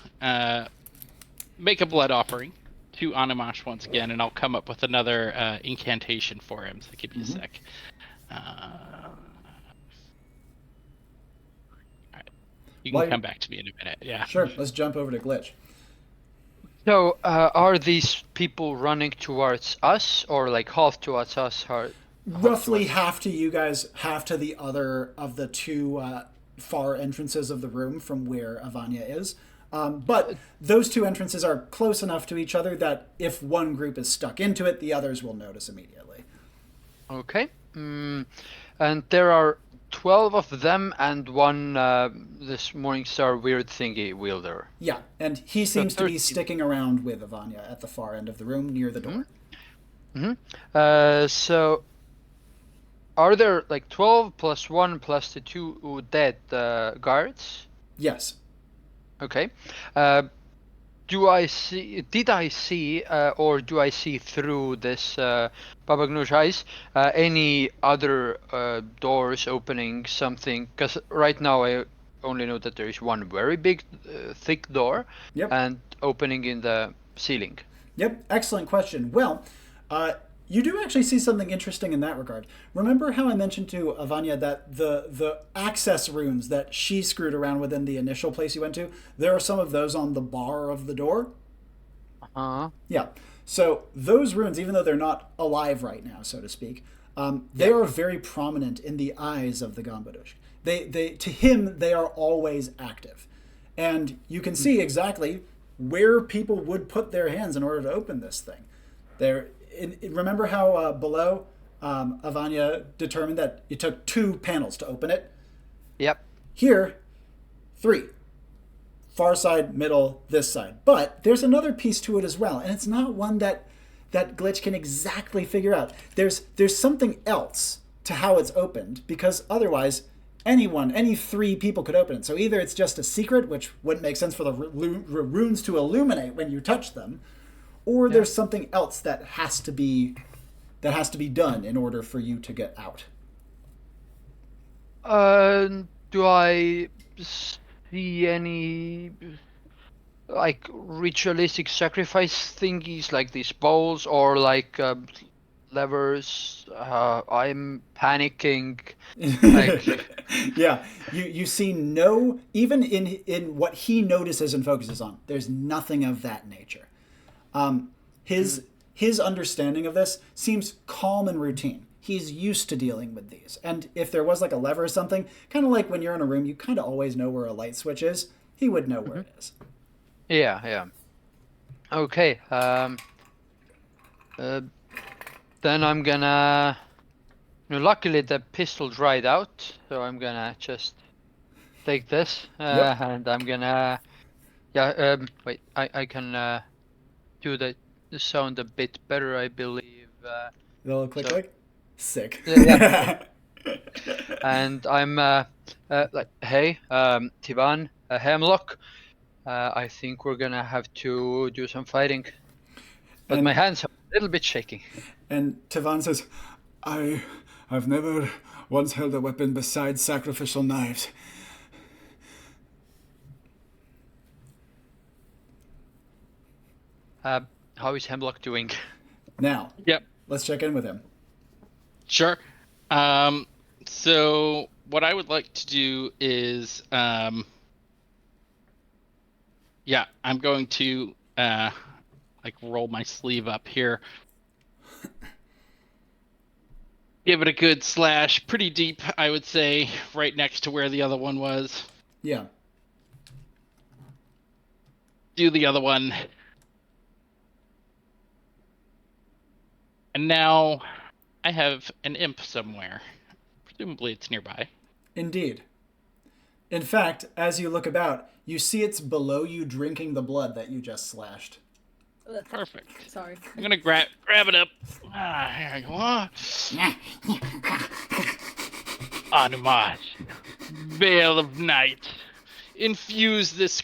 make a blood offering to Anumash once again, and I'll come up with another incantation for him. So give me a sec. All right. You can come back to me in a minute. Yeah. Sure. Let's jump over to Glitch. So, are these people running towards us, or like half towards us? Roughly half to you guys, half to the other of the two far entrances of the room from where Avanya is. But those two entrances are close enough to each other that if one group is stuck into it, the others will notice immediately. Okay. And there are 12 of them and one this Morningstar weird thingy wielder. Yeah, and he seems to be sticking around with Avanya at the far end of the room near the door. So are there like 12 plus 1 plus the 2 dead guards? Yes. Okay. Did I see, or do I see through this Baba Gnush eyes, any other doors opening something? Because right now I only know that there is one very big, thick door and opening in the ceiling. Yep, excellent question. Well, you do actually see something interesting in that regard. Remember how I mentioned to Avanya that the access runes that she screwed around with in the initial place you went to, there are some of those on the bar of the door? Yeah. So those runes, even though they're not alive right now, so to speak, they are very prominent in the eyes of the Gambadush. To him, they are always active. and you can see exactly where people would put their hands in order to open this thing. Remember how below Avanya determined that it took 2 panels to open it? Yep. Here, 3. Far side, middle, this side. But there's another piece to it as well, and it's not one that Glitch can exactly figure out. There's something else to how it's opened, because otherwise any 3 people could open it. So either it's just a secret, which wouldn't make sense for the runes to illuminate when you touch them, or there's something else that has to be done in order for you to get out. Do I see any like ritualistic sacrifice thingies, like these bowls or like levers? I'm panicking. Like... Yeah, you see no, even in what he notices and focuses on, there's nothing of that nature. His understanding of this seems calm and routine. He's used to dealing with these. And if there was like a lever or something, kind of like when you're in a room, you kind of always know where a light switch is. He would know where it is. Yeah. Okay. Then I'm gonna... Luckily the pistol dried out, so I'm gonna just take this, and I'm gonna... wait, I can do the sound a bit better, I believe. The little click. Sick. Yeah. And I'm like, hey, Tivan, Hemlock, I think we're gonna have to do some fighting. But my hands are a little bit shaking. And Tivan says, I've never once held a weapon besides sacrificial knives. How is Hemlock doing? Now, Yep. let's check in with him. Sure. So what I would like to do is, I'm going to like roll my sleeve up here, give it a good slash, pretty deep, I would say, right next to where the other one was. Yeah. Do the other one. And now I have an imp somewhere. Presumably it's nearby. Indeed. In fact, as you look about, you see it's below you drinking the blood that you just slashed. Perfect. Sorry. I'm gonna grab it up. Here I go. Anumaj, Veil of Night. Infuse this.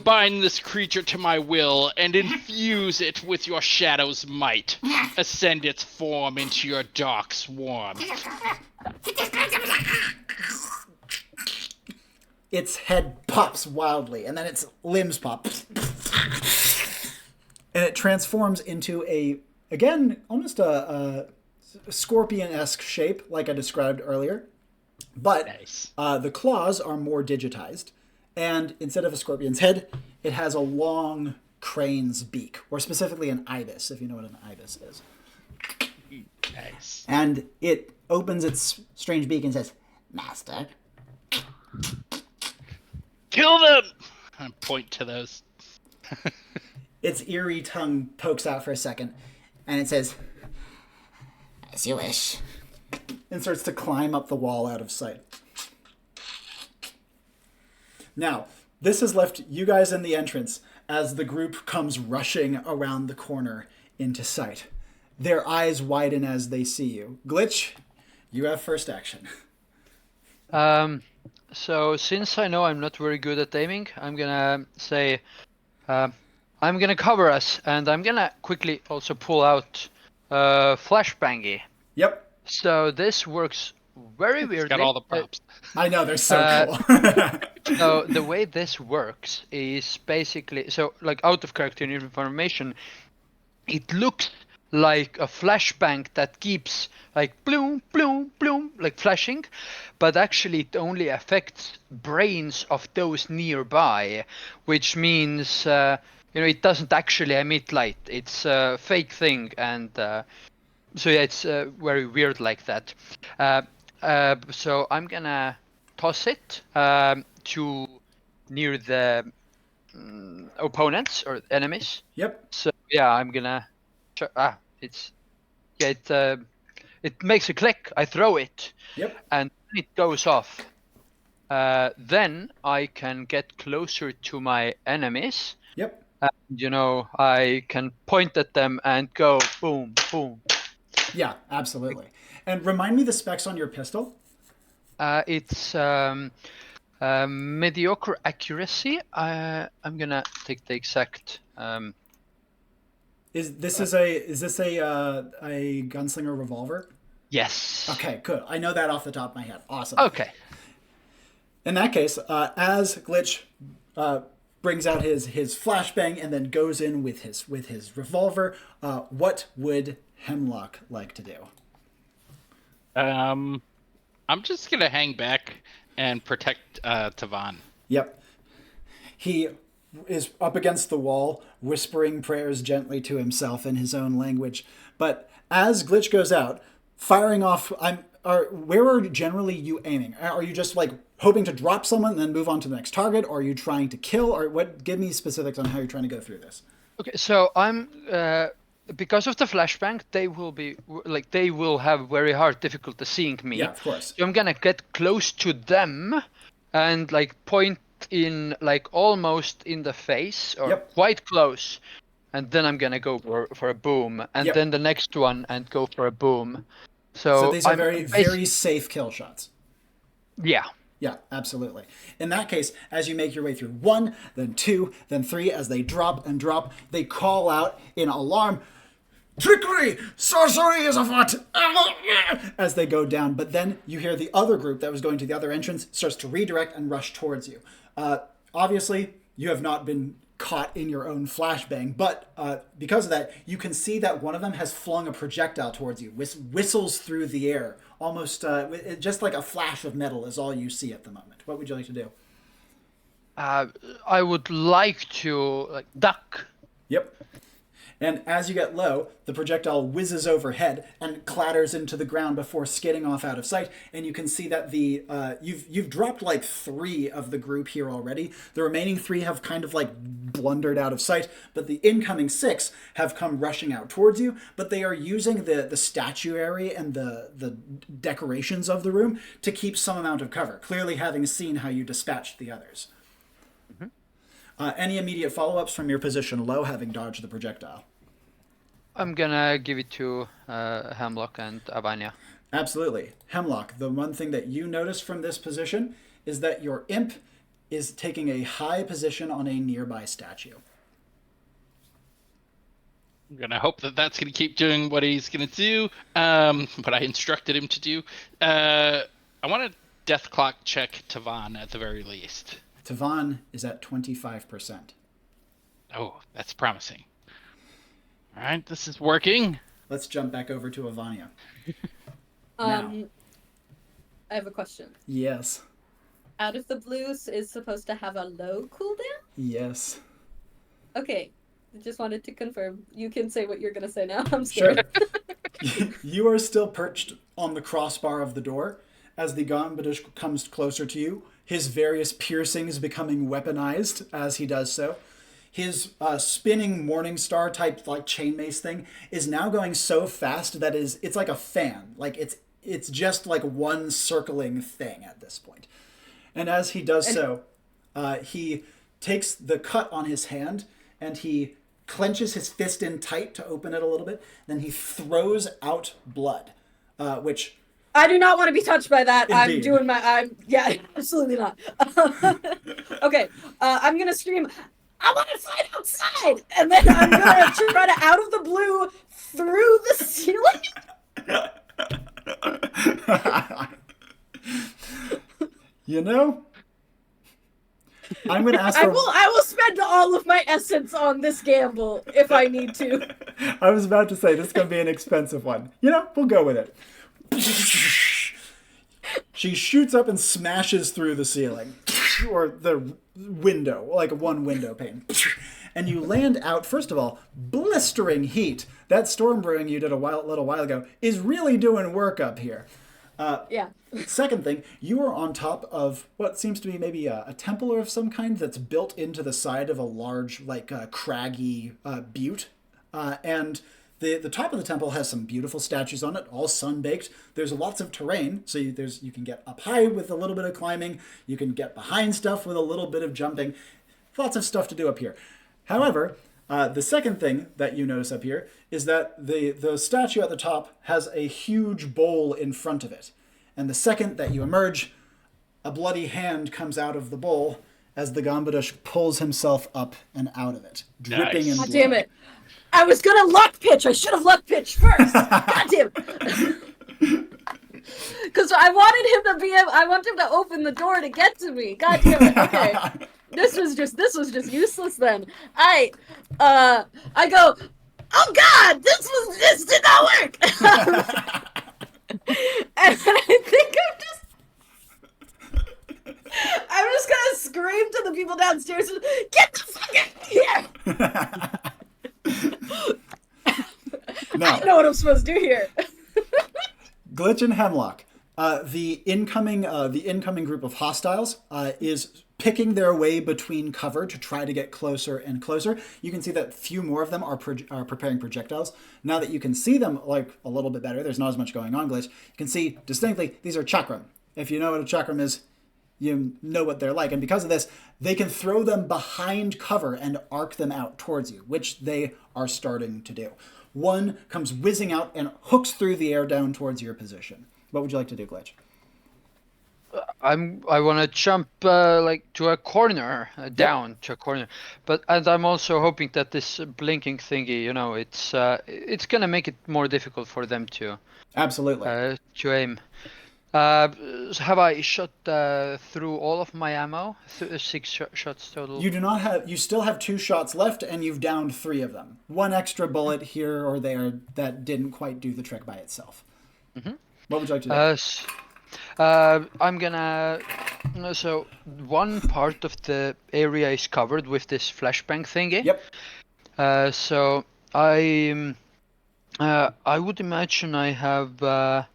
Bind this creature to my will and infuse it with your shadow's might. Ascend its form into your dark swarm. Its head pops wildly, and then its limbs pop. And it transforms into almost a scorpion-esque shape, like I described earlier. But Nice. The claws are more digitized. And instead of a scorpion's head, it has a long crane's beak, or specifically an ibis, if you know what an ibis is. Nice. And it opens its strange beak and says, "Master." Kill them! I point to those. Its eerie tongue pokes out for a second, and it says, "As you wish," and starts to climb up the wall out of sight. Now, this has left you guys in the entrance as the group comes rushing around the corner into sight. Their eyes widen as they see you. Glitch, you have first action. So since I know I'm not very good at aiming, I'm gonna say, I'm gonna cover us, and I'm gonna quickly also pull out flashbangy. Yep. So this works very weirdly. Got all the props. I know, they're so cool. So the way this works is basically, so like out of character information, it looks like a flashbang that keeps like bloom, bloom, bloom, like flashing, but actually it only affects brains of those nearby, which means, it doesn't actually emit light. It's a fake thing, and so yeah, it's very weird like that. So I'm gonna toss it to near the opponents or enemies. Yep. So yeah, I'm gonna. It makes a click. I throw it, Yep. and it goes off. Then I can get closer to my enemies. Yep. I can point at them and go boom, boom. Yeah, absolutely. And remind me the specs on your pistol. It's mediocre accuracy. I'm gonna take the exact. Is this a gunslinger revolver? Yes. Okay, good. I know that off the top of my head. Awesome. Okay. In that case, as Glitch brings out his flashbang and then goes in with his revolver, what would Hemlock like to do? I'm just gonna hang back and protect Tavan. Yep. He is up against the wall, whispering prayers gently to himself in his own language. But as Glitch goes out, firing off, where are generally you aiming? Are you just like hoping to drop someone and then move on to the next target? Or are you trying to kill? Or what? Give me specifics on how you're trying to go through this. Okay, so I'm because of the flashbang, they will have very hard difficulty seeing me. Yeah, of course. So I'm gonna get close to them and like point in like almost in the face or quite close, and then I'm gonna go for a boom, and then the next one and go for a boom. So these are very safe kill shots. Yeah. Yeah, absolutely. In that case, as you make your way through 1, then 2, then 3, as they drop and drop, they call out in alarm, "Trickery! Sorcery is afoot!" as they go down. But then you hear the other group that was going to the other entrance starts to redirect and rush towards you. Obviously, you have not been caught in your own flashbang, but because of that, you can see that one of them has flung a projectile towards you, whistles through the air, almost just like a flash of metal is all you see at the moment. What would you like to do? I would like to duck. Yep. And as you get low, the projectile whizzes overhead and clatters into the ground before skidding off out of sight. And you can see that you've dropped like 3 of the group here already. The remaining 3 have kind of like blundered out of sight, but the incoming 6 have come rushing out towards you. But they are using the statuary and the decorations of the room to keep some amount of cover, clearly having seen how you dispatched the others. Any immediate follow-ups from your position low, having dodged the projectile? I'm gonna give it to Hemlock and Avanya. Absolutely. Hemlock, the one thing that you notice from this position is that your imp is taking a high position on a nearby statue. I'm gonna hope that that's gonna keep doing what he's gonna do, what I instructed him to do. I want to death clock check Tavan at the very least. Tavan is at 25%. Oh, that's promising. All right, this is working. Let's jump back over to Avanya. I have a question. Yes. Out of the Blues is supposed to have a low cooldown? Yes. Okay, just wanted to confirm. You can say what you're going to say now. I'm scared. Sure. You are still perched on the crossbar of the door. As the Gambadush comes closer to you, his various piercings becoming weaponized as he does so. His spinning morning star type like chain mace thing is now going so fast that it's like a fan. Like it's just like one circling thing at this point. And as he does so, he takes the cut on his hand and he clenches his fist in tight to open it a little bit. Then he throws out blood, which... I do not want to be touched by that. Indeed. Yeah, absolutely not. Okay, I'm going to scream, "I want to fight outside!" And then I'm going to try to, out of the blue, through the ceiling. You know, I'm going to ask for... I will spend all of my essence on this gamble if I need to. I was about to say, this is going to be an expensive one. You know, we'll go with it. She shoots up and smashes through the ceiling. Or the window, like one window pane. And you land out, first of all, blistering heat. That storm brewing you did a little while ago is really doing work up here. Yeah. Second thing, you are on top of what seems to be maybe a temple of some kind that's built into the side of a large, like, craggy butte. And the top of the temple has some beautiful statues on it, all sun-baked. There's lots of terrain, so you can get up high with a little bit of climbing. You can get behind stuff with a little bit of jumping. Lots of stuff to do up here. However, the second thing that you notice up here is that the statue at the top has a huge bowl in front of it. And the second that you emerge, a bloody hand comes out of the bowl as the Gambadush pulls himself up and out of it, dripping in God blood. damn it. I was gonna luck pitch. I should have luck pitched first. God damn it. Because I want him to open the door to get to me. God damn it. Okay. This was just useless then. I go, oh God, this did not work. And I think I'm just gonna scream to the people downstairs, get the fuck out of here! No. I know what I'm supposed to do here. Glitch and Hemlock. The incoming group of hostiles is picking their way between cover to try to get closer and closer. You can see that few more of them are preparing projectiles. Now that you can see them like a little bit better, there's not as much going on, Glitch. You can see distinctly these are chakram. If you know what a chakram is, you know what they're like. And because of this, they can throw them behind cover and arc them out towards you, which they are starting to do. One comes whizzing out and hooks through the air down towards your position. What would you like to do, Glitch? I want to jump like to a corner, down to a corner, and I'm also hoping that this blinking thingy, you know, it's gonna make it more difficult for them to Absolutely. To aim. Have I shot through all of my ammo? 6 shots total. You do not have. You still have 2 shots left, and you've downed 3 of them. 1 extra bullet here or there that didn't quite do the trick by itself. Mm-hmm. What would you like to do? I'm gonna. So one part of the area is covered with this flashbang thingy. Yep. So I would imagine I have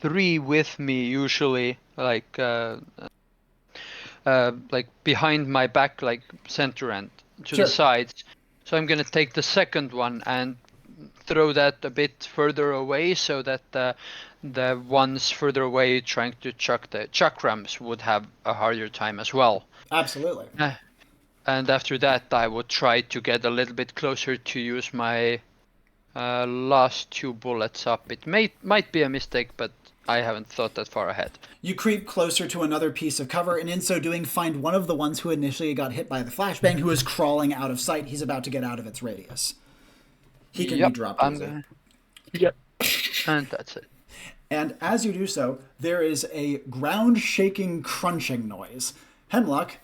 3 with me usually, like behind my back, like center and to Sure. the sides. So I'm gonna take the second one and throw that a bit further away, so that the ones further away trying to chuck the chakrams would have a harder time as well. Absolutely. And after that, I would try to get a little bit closer to use my last 2 bullets up. It might be a mistake, but I haven't thought that far ahead. You creep closer to another piece of cover, and in so doing, find one of the ones who initially got hit by the flashbang, who is crawling out of sight. He's about to get out of its radius. He can be dropped easily. Yep. And that's it. And as you do so, there is a ground-shaking crunching noise. Hemlock,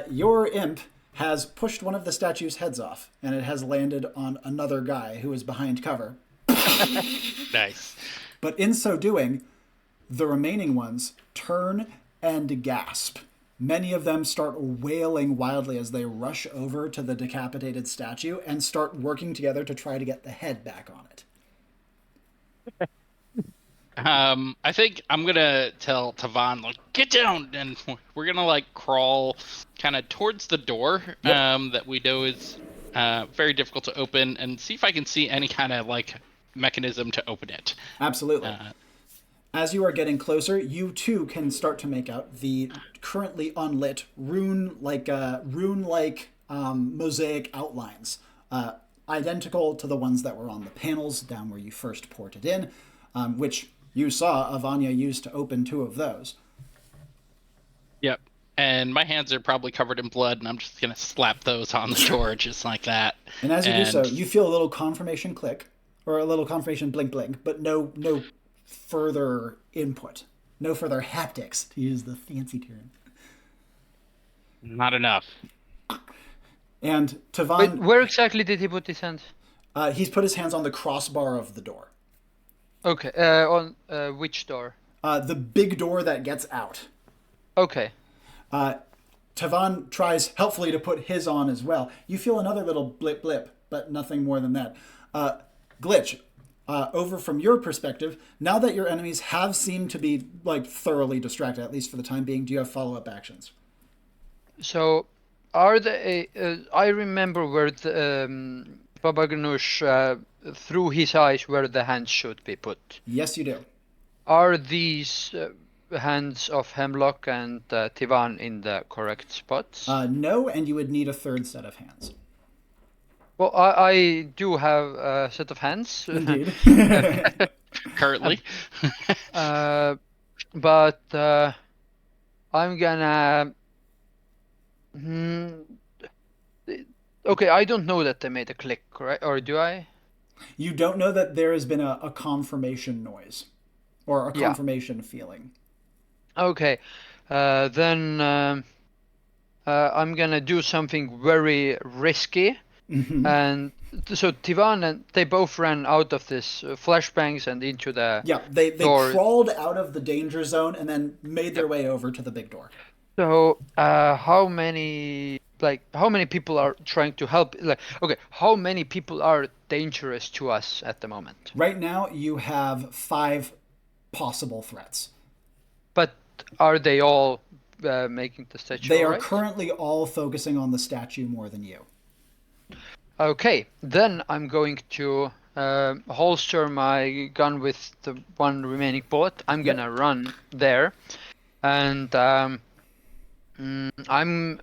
your imp has pushed one of the statue's heads off, and it has landed on another guy who is behind cover. Nice. But in so doing, the remaining ones turn and gasp. Many of them start wailing wildly as they rush over to the decapitated statue and start working together to try to get the head back on it. I think I'm gonna tell Tavan, like, get down, and we're gonna like crawl kind of towards the door that we know is very difficult to open, and see if I can see any kind of like mechanism to open it. Absolutely. As you are getting closer, you too can start to make out the currently unlit rune-like mosaic outlines, identical to the ones that were on the panels down where you first ported in, which you saw Avanya used to open 2 of those. Yep. And my hands are probably covered in blood, and I'm just gonna slap those on the door just like that. And as you do so, you feel a little confirmation click, or a little confirmation blink blink, but no further input, no further haptics, to use the fancy term. Not enough. And Tavan, Wait, where exactly did he put his hands? he's put his hands on the crossbar of the door. Okay, on which door? The big door that gets out. Okay. Tavan tries helpfully to put his on as well. You feel another little blip blip, but nothing more than that. Glitch, over from your perspective, now that your enemies have seemed to be like thoroughly distracted, at least for the time being, do you have follow-up actions? So, are they? I remember where the Baba Ganoush through his eyes where the hands should be put. Yes, you do. Are these hands of Hemlock and Tivan in the correct spots? No, and you would need a third set of hands. Well, I do have a set of hands. Indeed. Currently. But I'm gonna. Okay, I don't know that they made a click, right? Or do I? You don't know that there has been a confirmation noise or a Yeah. confirmation feeling. Okay, then I'm gonna do something very risky. And so Tivan and they both ran out of this flashbangs and into the Yeah, they door. crawled out of the danger zone and then made their way over to the big door. So how many people are trying to help? Like, okay, how many people are dangerous to us at the moment? Right now, you have 5 possible threats. But are they all making the statue? They are right? currently all focusing on the statue more than you. Okay, then I'm going to holster my gun with the one remaining bullet. I'm gonna run there, and I'm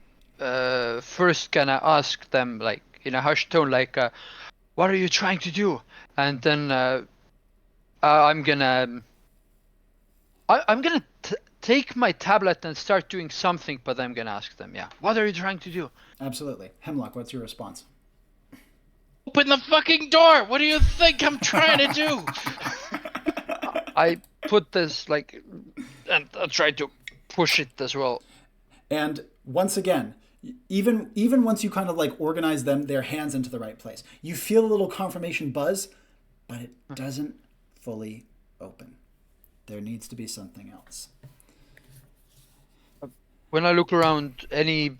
first gonna ask them, like, in a hushed tone, like, what are you trying to do? And then I'm gonna take my tablet and start doing something, but I'm gonna ask them, yeah, what are you trying to do? Absolutely. Hemlock, what's your response? Open the fucking door! What do you think I'm trying to do? I put this, like, and I try to push it as well. And once again, even once you kind of like organize their hands into the right place, you feel a little confirmation buzz, but it doesn't fully open. There needs to be something else. When I look around, any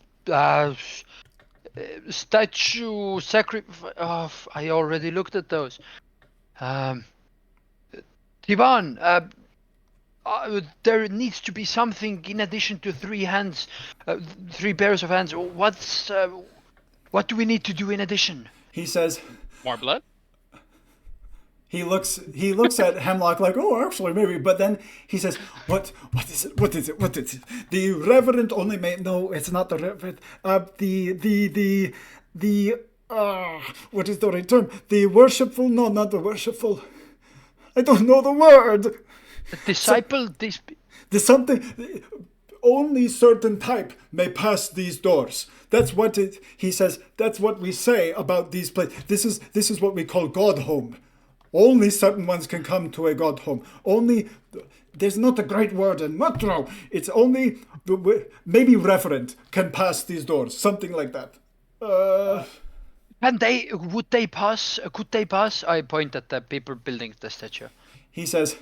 statue sacrifice. Oh, I already looked at those. Tivan, there needs to be something in addition to 3 hands, 3 pairs of hands. What do we need to do in addition? He says. More blood? He looks at Hemlock like, oh, actually, maybe. But then he says, what is it? What is it? What is it? The Reverend only made... No, it's not the Reverend. What is the right term? The Worshipful? No, not the Worshipful. I don't know the word. The disciple... There's something... Only certain type may pass these doors. That's what he says. That's what we say about these places. This is what we call God home. Only certain ones can come to a god home. Only, there's not a great word in Matro. It's only, maybe reverend can pass these doors. Something like that. Would they pass? Could they pass? I point at the people building the statue. He says,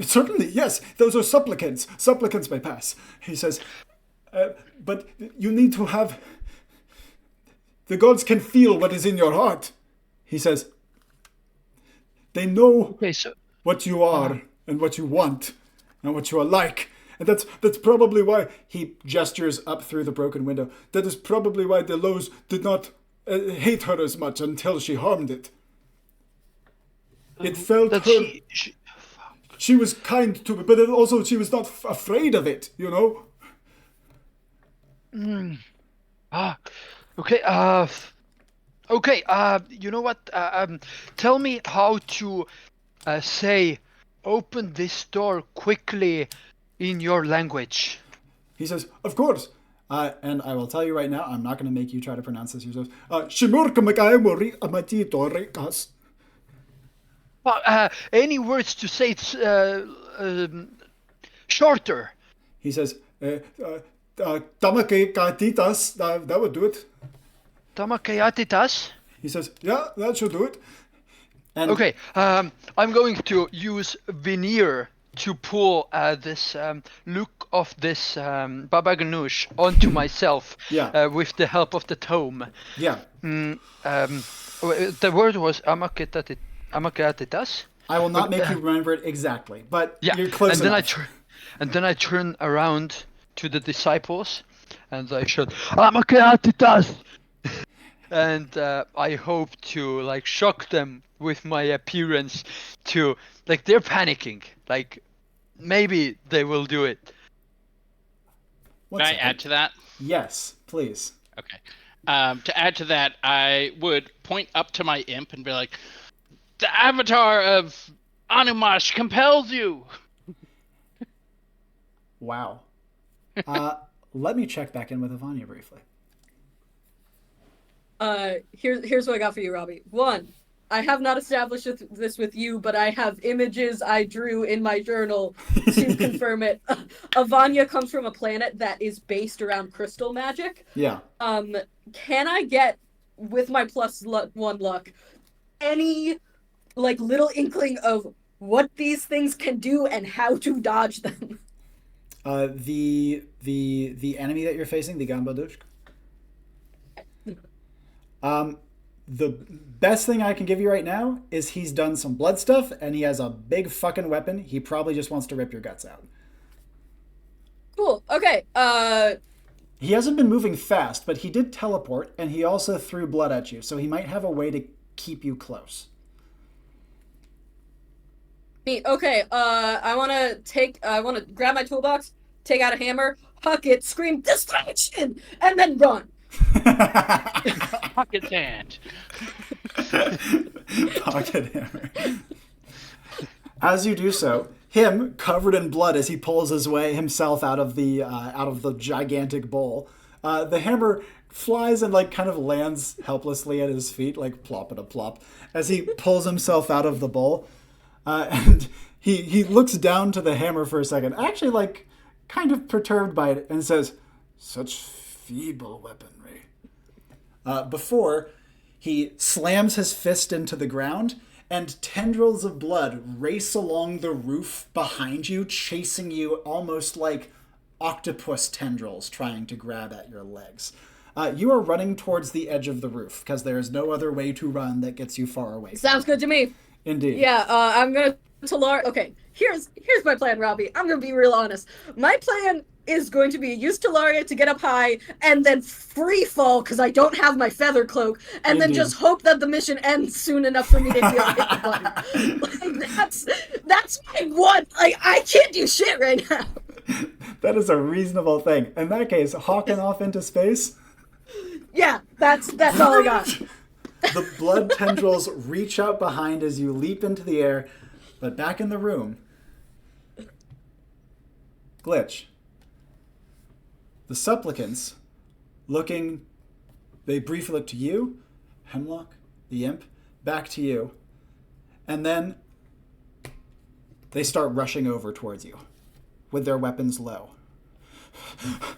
certainly, yes. Those are supplicants. Supplicants may pass. He says, but you need to have, the gods can feel what is in your heart. He says, they know what you are and what you want and what you are like. And that's probably why he gestures up through the broken window. That is probably why Delos did not hate her as much until she harmed it. It felt her... She was kind to me, but then also she was not afraid of it, you know? Okay, Okay, you know what? Tell me how to say, open this door quickly in your language. He says, of course. And I will tell you right now, I'm not going to make you try to pronounce this yourself. Any words to say it shorter? He says, Tamakekatitas, that would do it. Tamakayatitas? He says, yeah, that should do it. And okay, I'm going to use veneer to pull this look of this Baba Ganoush onto myself Yeah. with the help of the tome. Yeah. The word was amakatatitas. I will not make you remember it exactly, but Yeah, you're close and then enough. and then I turn around to the disciples, and I shout, "Amakatitas!" And I hope to like shock them with my appearance. To like they're panicking. Like maybe they will do it. One Can I second. add to that? Yes, please. Okay. To add to that, I would point up to my imp and be like, "The avatar of Anumash compels you." Wow. Let me check back in with Avanya briefly. Here's what I got for you, Robbie. One, I have not established this with you, but I have images I drew in my journal to confirm it. Avanya comes from a planet that is based around crystal magic. Yeah. Can I get, with my +1 luck, any like little inkling of what these things can do and how to dodge them? The enemy that you're facing, the Gambadushk. The best thing I can give you right now is he's done some blood stuff and he has a big fucking weapon. He probably just wants to rip your guts out. Cool. Okay. He hasn't been moving fast, but he did teleport and he also threw blood at you, so he might have a way to keep you close. Neat. Okay. I want to grab my toolbox, take out a hammer, huck it, scream distraction, and then run. Pocket hand. Pocket hammer. As you do so, him covered in blood as he pulls himself out of the gigantic bowl. The hammer flies and like kind of lands helplessly at his feet, like plop and a plop, as he pulls himself out of the bowl. And he looks down to the hammer for a second, actually like kind of perturbed by it, and says, "Such feeble weaponry." Before he slams his fist into the ground, and tendrils of blood race along the roof behind you, chasing you almost like octopus tendrils trying to grab at your legs. You are running towards the edge of the roof because there is no other way to run that gets you far away. Sounds good to me. Indeed. Yeah, I'm gonna Talar. Okay, here's my plan, Robbie. I'm gonna be real honest. My plan is going to be use Talaria to get up high and then free fall because I don't have my feather cloak, and then just hope that the mission ends soon enough for me to hit the button. Like, that's my one. Like, I can't do shit right now. That is a reasonable thing. In that case, hawking off into space. Yeah, that's all I got. The blood tendrils reach out behind as you leap into the air, but back in the room, Glitch. The supplicants, they briefly look to you, Hemlock, the imp, back to you, and then they start rushing over towards you with their weapons low.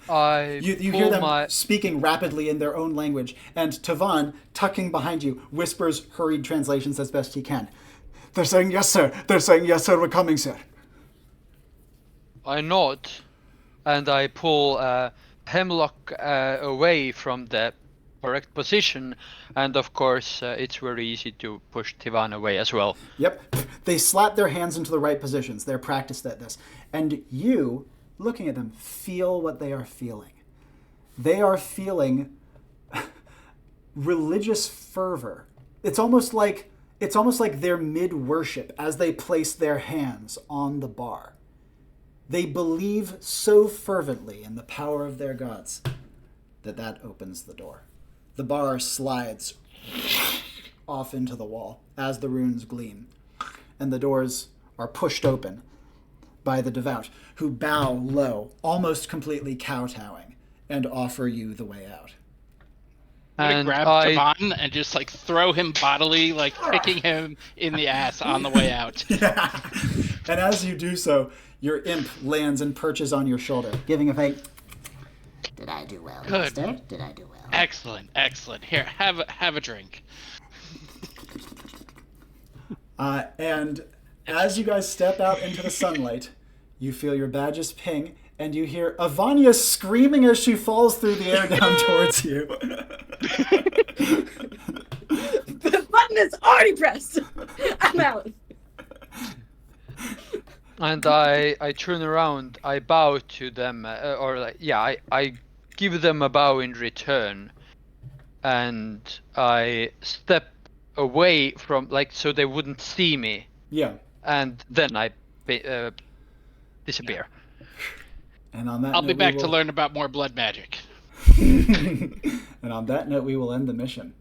You hear them speaking rapidly in their own language, and Tavan, tucking behind you, whispers hurried translations as best he can. "They're saying yes, sir. They're saying yes, sir. We're coming, sir." I nod, and I pull Hemlock away from the correct position, and of course it's very easy to push Tivan away as well. Yep. They slap their hands into the right positions. They're practiced at this. And you, looking at them, feel what they are feeling. They are feeling religious fervor. It's almost like they're mid-worship as they place their hands on the bar. They believe so fervently in the power of their gods that opens the door. The bar slides off into the wall as the runes gleam, and the doors are pushed open by the devout, who bow low, almost completely kowtowing, and offer you the way out. I'm gonna grab Tavan and just like throw him bodily, like kicking him in the ass on the way out. Yeah. And as you do so, your imp lands and perches on your shoulder, giving a fake. Did I do well, Good. Master? Did I do well? Excellent. Here, have a drink. And as you guys step out into the sunlight, you feel your badges ping, and you hear Avanya screaming as she falls through the air down towards you. The button is already pressed. I'm out. And I turn around, I bow to them, I give them a bow in return, and I step away from, like, so they wouldn't see me, Yeah. and then I disappear. And on that I'll note, be back we to will... learn about more blood magic. And on that note, we will end the mission.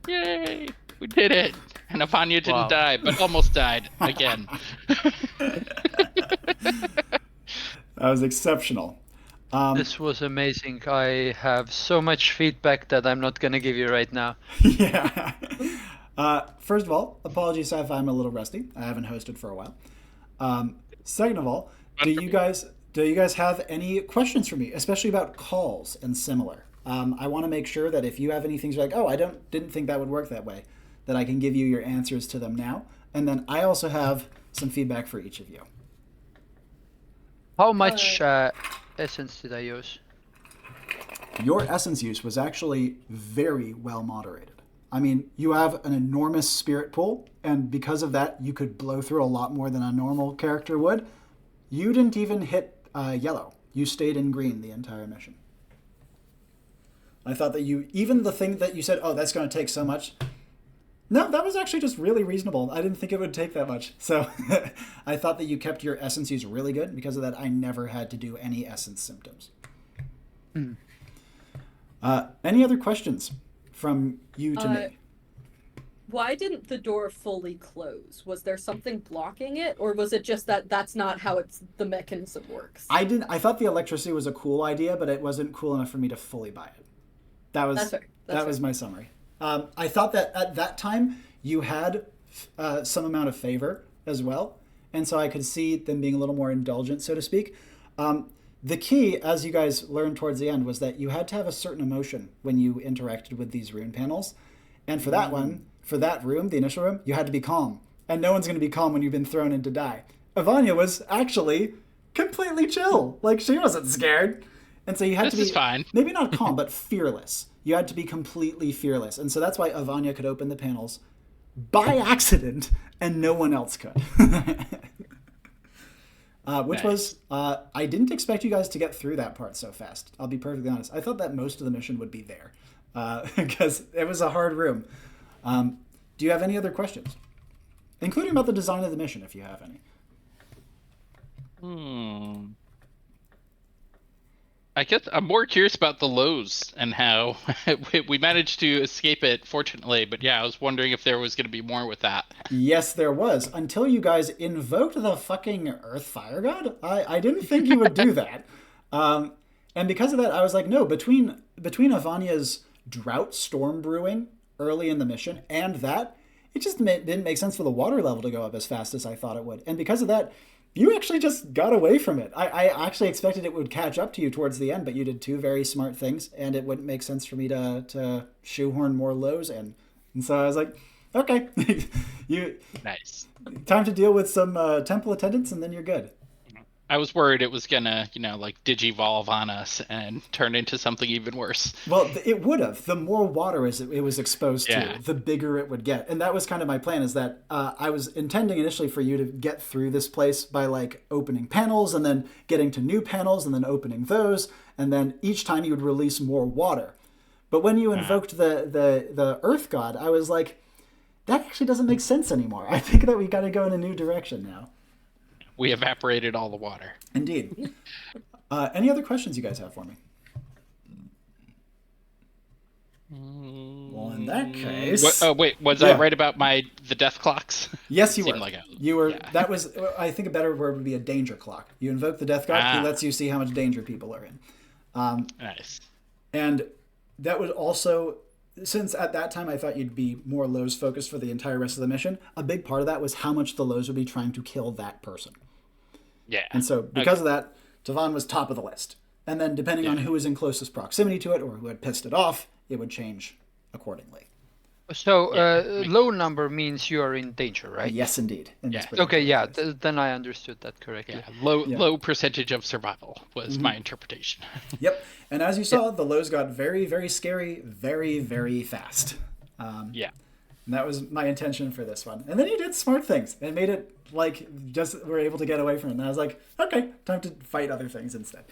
Yay! We did it! And Avanya didn't Wow. die, but almost died again. That was exceptional. This was amazing. I have so much feedback that I'm not gonna give you right now. Yeah. First of all, apologies if I'm a little rusty. I haven't hosted for a while. Second of all, do you guys have any questions for me, especially about calls and similar? I want to make sure that if you have any things you're like, oh, I didn't think that would work that way, that I can give you your answers to them now. And then I also have some feedback for each of you. How much essence did I use? Your essence use was actually very well moderated. I mean, you have an enormous spirit pool, and because of that, you could blow through a lot more than a normal character would. You didn't even hit yellow. You stayed in green the entire mission. I thought that even the thing that you said, oh, that's going to take so much. No, that was actually just really reasonable. I didn't think it would take that much. So I thought that you kept your essence use really good. Because of that, I never had to do any essence symptoms. Any other questions from you to me? Why didn't the door fully close? Was there something blocking it, or was it just that that's not how the mechanism works? I thought the electricity was a cool idea, but it wasn't cool enough for me to fully buy it. That's fair. That was my summary. I thought that at that time you had some amount of favor as well, and so I could see them being a little more indulgent, so to speak. The key, as you guys learned towards the end, was that you had to have a certain emotion when you interacted with these rune panels, and for that one, for that room, the initial room, you had to be calm, and no one's going to be calm when you've been thrown in to die. Avanya was actually completely chill, like she wasn't scared. And so you had to be, is fine. Maybe not calm, but fearless. You had to be completely fearless. And so that's why Avanya could open the panels by accident and no one else could. Which was, I didn't expect you guys to get through that part so fast. I'll be perfectly honest. I thought that most of the mission would be there because it was a hard room. Do you have any other questions? Including about the design of the mission, if you have any. I guess I'm more curious about the lows and how we managed to escape it, fortunately. But yeah, I was wondering if there was going to be more with that. Yes, there was. Until you guys invoked the fucking Earth Fire God. I didn't think you would do that. And because of that, I was like, no, between Avanya's drought storm brewing early in the mission and that, it just didn't make sense for the water level to go up as fast as I thought it would. And because of that, you actually just got away from it. I actually expected it would catch up to you towards the end, but you did two very smart things, and it wouldn't make sense for me to shoehorn more lows in. And so I was like, okay, Nice. time to deal with some temple attendants, and then you're good. I was worried it was gonna, like digivolve on us and turn into something even worse. Well, it would have. The more water it was exposed Yeah. to, the bigger it would get. And that was kind of my plan, is that I was intending initially for you to get through this place by like opening panels and then getting to new panels and then opening those. And then each time you would release more water. But when you invoked the Earth God, I was like, that actually doesn't make sense anymore. I think that we got to go in a new direction now. We evaporated all the water. Indeed. Any other questions you guys have for me? Well, in that case... Wait, was Yeah. I right about the death clocks? Yes, you were. Seemed like You were. yeah. That was, I think a better word would be a danger clock. You invoke the death god, he lets you see how much danger people are in. Nice. And that was also, since at that time I thought you'd be more lows focused for the entire rest of the mission, a big part of that was how much the lows would be trying to kill that person. Yeah. And so because of that, Tavan was top of the list. And then depending on who was in closest proximity to it or who had pissed it off, it would change accordingly. So Yeah. low number means you are in danger, right? Yes, indeed. In this Yeah. particular Okay, yeah, case. then I understood that correctly. Yeah, low Yeah. low percentage of survival was my interpretation. Yep. And as you saw, the lows got very, very scary, very, very fast. Yeah. And that was my intention for this one. And then you did smart things and made it like just we're able to get away from it. And I was like, okay, time to fight other things instead.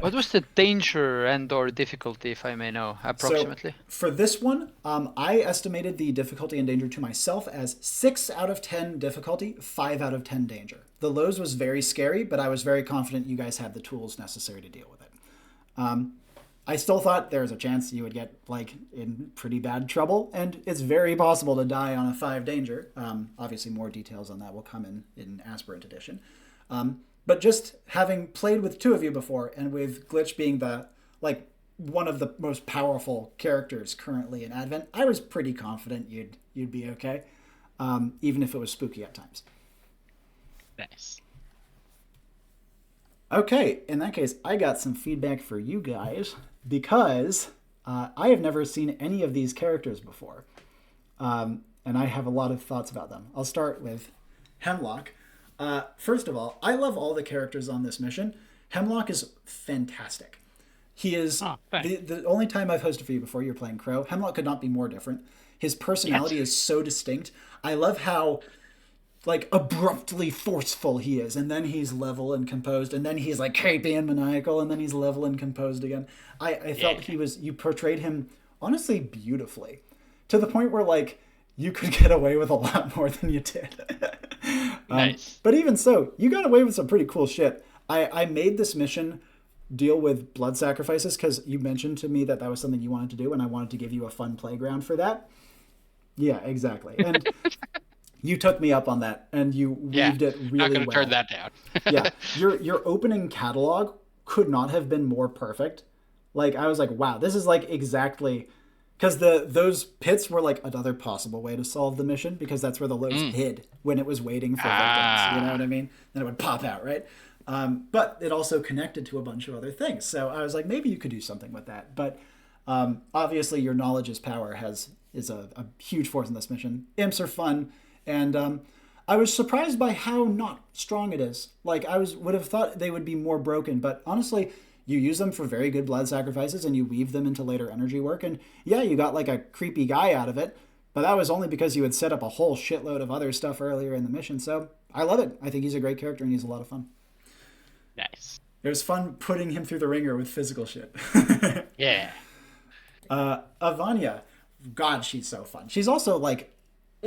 What was the danger and or difficulty, if I may know, approximately? So for this one, I estimated the difficulty and danger to myself as 6 out of 10 difficulty, 5 out of 10 danger. The lows was very scary, but I was very confident you guys had the tools necessary to deal with it. I still thought there was a chance you would get like in pretty bad trouble, and it's very possible to die on a 5 danger. Obviously, more details on that will come in Aspirant Edition. But just having played with 2 of you before, and with Glitch being the like one of the most powerful characters currently in Advent, I was pretty confident you'd be okay, even if it was spooky at times. Nice. Okay, in that case, I got some feedback for you guys because I have never seen any of these characters before, and I have a lot of thoughts about them. I'll start with Hemlock. First of all, I love all the characters on this mission. Hemlock is fantastic. He is the only time I've hosted for you before you're playing Crow. Hemlock could not be more different. His personality is so distinct. I love how like abruptly forceful he is, and then he's level and composed, and then he's like creepy and maniacal, and then he's level and composed again. I felt you portrayed him honestly beautifully, to the point where like you could get away with a lot more than you did. Nice. But even so, you got away with some pretty cool shit. I made this mission deal with blood sacrifices because you mentioned to me that was something you wanted to do, and I wanted to give you a fun playground for that. Yeah, exactly. And you took me up on that, and you weaved it really well. Not going to turn that down. Yeah, your opening catalog could not have been more perfect. Like I was like, wow, this is like exactly because those pits were like another possible way to solve the mission, because that's where the loads hid when it was waiting for victims. You know what I mean? Then it would pop out, right? But it also connected to a bunch of other things. So I was like, maybe you could do something with that. But obviously, your knowledge is power is a huge force in this mission. Imps are fun. And I was surprised by how not strong it is. Like would have thought they would be more broken, but honestly, you use them for very good blood sacrifices, and you weave them into later energy work. And yeah, you got like a creepy guy out of it, but that was only because you had set up a whole shitload of other stuff earlier in the mission. So I love it. I think he's a great character, and he's a lot of fun. Nice. It was fun putting him through the ringer with physical shit. Yeah. Avanya, God, she's so fun. She's also like,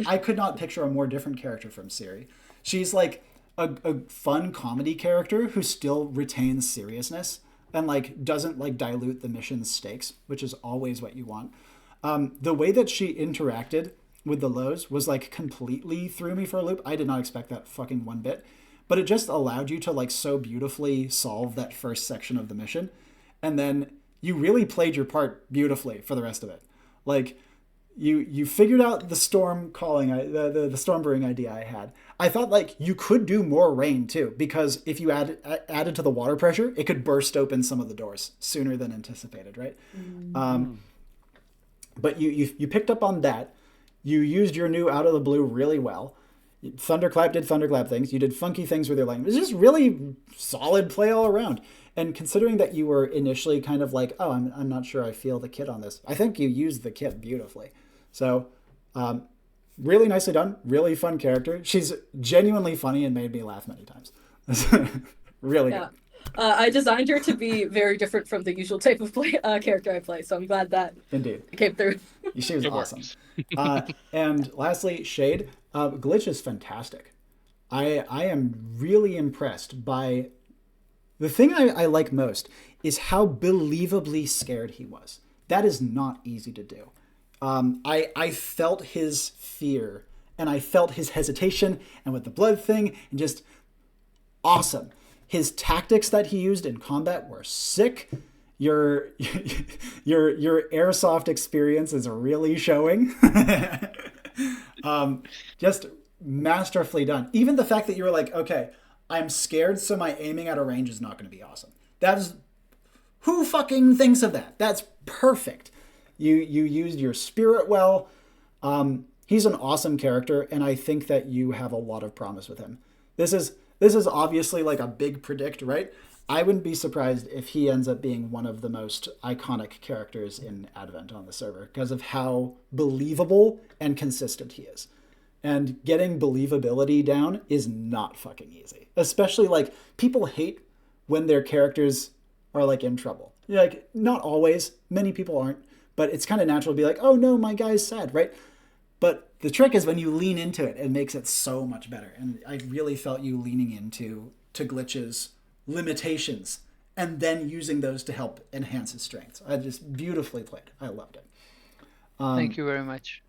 I could not picture a more different character from Ciri. She's like a fun comedy character who still retains seriousness and like doesn't like dilute the mission's stakes, which is always what you want. The way that she interacted with the lows was like completely threw me for a loop. I did not expect that fucking one bit, but it just allowed you to like so beautifully solve that first section of the mission, and then you really played your part beautifully for the rest of it. Like you figured out the storm calling, the storm brewing idea I had. I thought like you could do more rain too, because if you added to the water pressure, it could burst open some of the doors sooner than anticipated, right? But you picked up on that. You used your new out of the blue really well. Thunderclap did Thunderclap things. You did funky things with your lightning. It was just really solid play all around. And considering that you were initially kind of like, oh, I'm not sure I feel the kit on this, I think you used the kit beautifully. So really nicely done. Really fun character. She's genuinely funny and made me laugh many times. Really good. I designed her to be very different from the usual type of character I play, so I'm glad that Indeed. came through. She was awesome. And lastly, Shade. Glitch is fantastic. I am really impressed by... The thing I like most is how believably scared he was. That is not easy to do. I felt his fear, and I felt his hesitation, and with the blood thing, and just awesome. His tactics that he used in combat were sick. Your airsoft experience is really showing. Just masterfully done. Even the fact that you were like, okay, I'm scared, so my aiming at a range is not going to be awesome. That's... Who fucking thinks of that? That's perfect. You used your spirit well. He's an awesome character, and I think that you have a lot of promise with him. This is obviously like a big predict, right? I wouldn't be surprised if he ends up being one of the most iconic characters in Advent on the server because of how believable and consistent he is. And getting believability down is not fucking easy. Especially like people hate when their characters are like in trouble. Like not always, many people aren't, but it's kind of natural to be like, "Oh no, my guy's sad," right? But the trick is when you lean into it, it makes it so much better. And I really felt you leaning into Glitch's limitations and then using those to help enhance his strengths. I just beautifully played. I loved it. Thank you very much.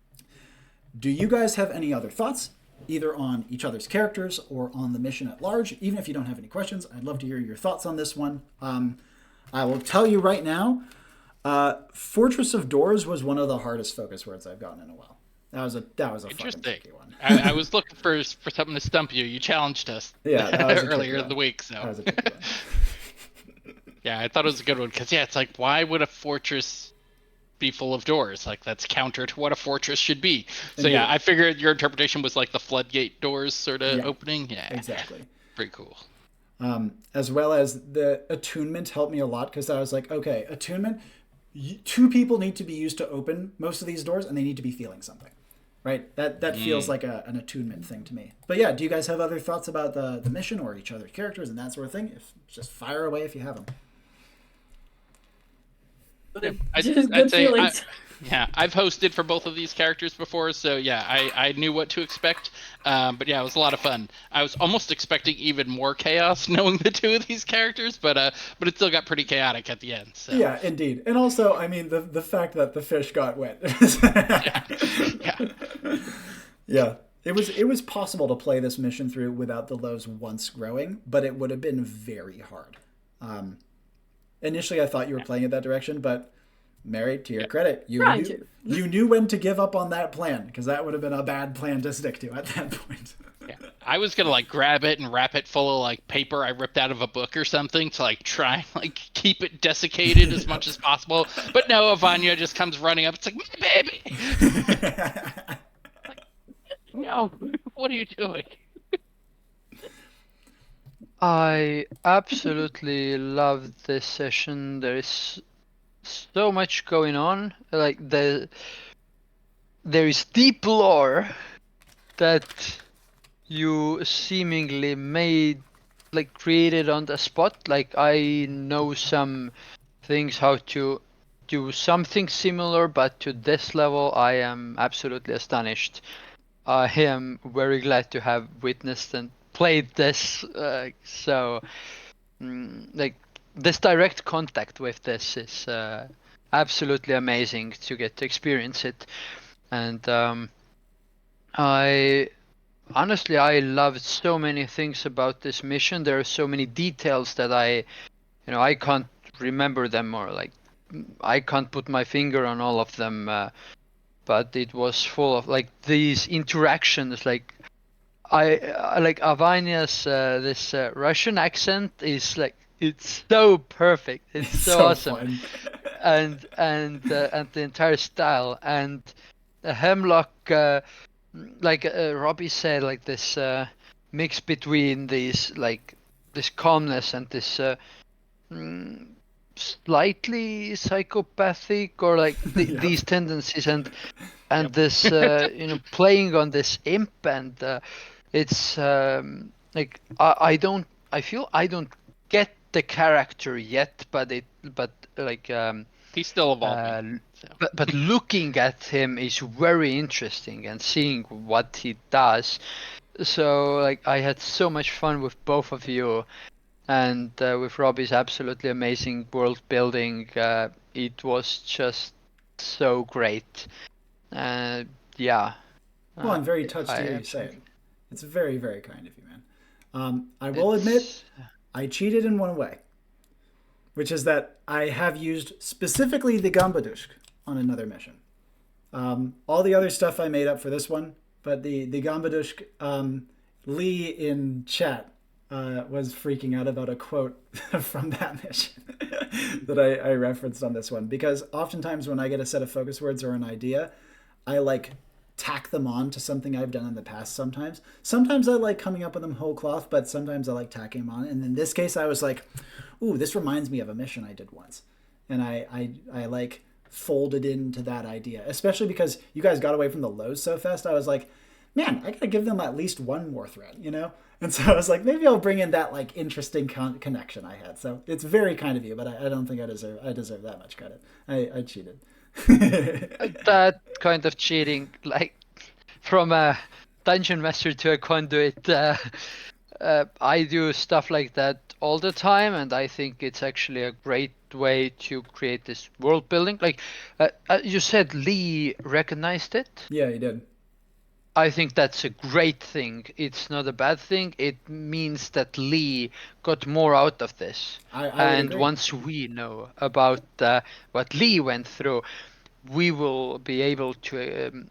Do you guys have any other thoughts, either on each other's characters or on the mission at large? Even if you don't have any questions, I'd love to hear your thoughts on this one. I will tell you right now, Fortress of Doors was one of the hardest focus words I've gotten in a while. That was a fucking tricky one. I was looking for something to stump you. You challenged us earlier in the week, so That was a tricky one. yeah, I thought it was a good one because it's like, why would a fortress be full of doors? Like that's counter to what a fortress should be. So Indeed. yeah, I figured your interpretation was like the floodgate doors sort of opening. Yeah, Exactly. pretty cool. As well as the attunement helped me a lot because I was like, okay, attunement, two people need to be used to open most of these doors and they need to be feeling something, right? That feels like an attunement thing to me. But yeah, do you guys have other thoughts about the mission or each other's characters and that sort of thing? Just fire away if you have them. I'd say I've hosted for both of these characters before, so yeah, I knew what to expect. But yeah, it was a lot of fun. I was almost expecting even more chaos knowing the two of these characters, but it still got pretty chaotic at the end. So. Yeah, indeed. And also, I mean, the fact that the fish got wet. Yeah. It was possible to play this mission through without the lows once growing, but it would have been very hard. Initially, I thought you were playing it that direction, but Mary, to your credit, you knew when to give up on that plan because that would have been a bad plan to stick to at that point. Yeah, I was gonna like grab it and wrap it full of like paper I ripped out of a book or something to like try and like keep it desiccated as much as possible. But no, Avanya just comes running up. It's like, my baby. No, what are you doing? I absolutely loved this session. There is so much going on. Like there is deep lore that you seemingly created on the spot. Like I know some things how to do something similar, but to this level, I am absolutely astonished. I am very glad to have witnessed and played this. This direct contact with this is absolutely amazing to get to experience it. And I loved so many things about this mission. There are so many details that I can't remember them, or like I can't put my finger on all of them. But it was full of like these interactions. Like I like Avanya's this Russian accent is like, it's so perfect. It's so awesome. and the entire style and the Hemlock, Robbie said, like this mix between these like this calmness and this slightly psychopathic or like these tendencies and this playing on this imp and it's like I feel I don't get the character yet, but he's still evolving. But looking at him is very interesting and seeing what he does. So like I had so much fun with both of you, and with Robbie's absolutely amazing world building. It was just so great. Well, I'm very touched to hear you say it. It's very, very kind of you, man. I will admit, I cheated in one way, which is that I have used specifically the Gambadushk on another mission. All the other stuff I made up for this one, but the Gambadushk, Lee in chat was freaking out about a quote from that mission that I referenced on this one, because oftentimes when I get a set of focus words or an idea, I like tack them on to something I've done in the past sometimes. Sometimes I like coming up with them whole cloth, but sometimes I like tacking them on. And in this case, I was like, ooh, this reminds me of a mission I did once. And I like folded into that idea, especially because you guys got away from the lows so fast. I was like, man, I gotta give them at least one more threat, you know? And so I was like, maybe I'll bring in that like interesting connection I had. So it's very kind of you, but I don't think I deserve that much credit. I cheated. That kind of cheating, like from a dungeon master to a conduit, I do stuff like that all the time, and I think it's actually a great way to create this world building. Like you said, Lee recognized it. Yeah, he did. I think that's a great thing. It's not a bad thing. It means that Lee got more out of this. And once we know about what Lee went through, we will be able to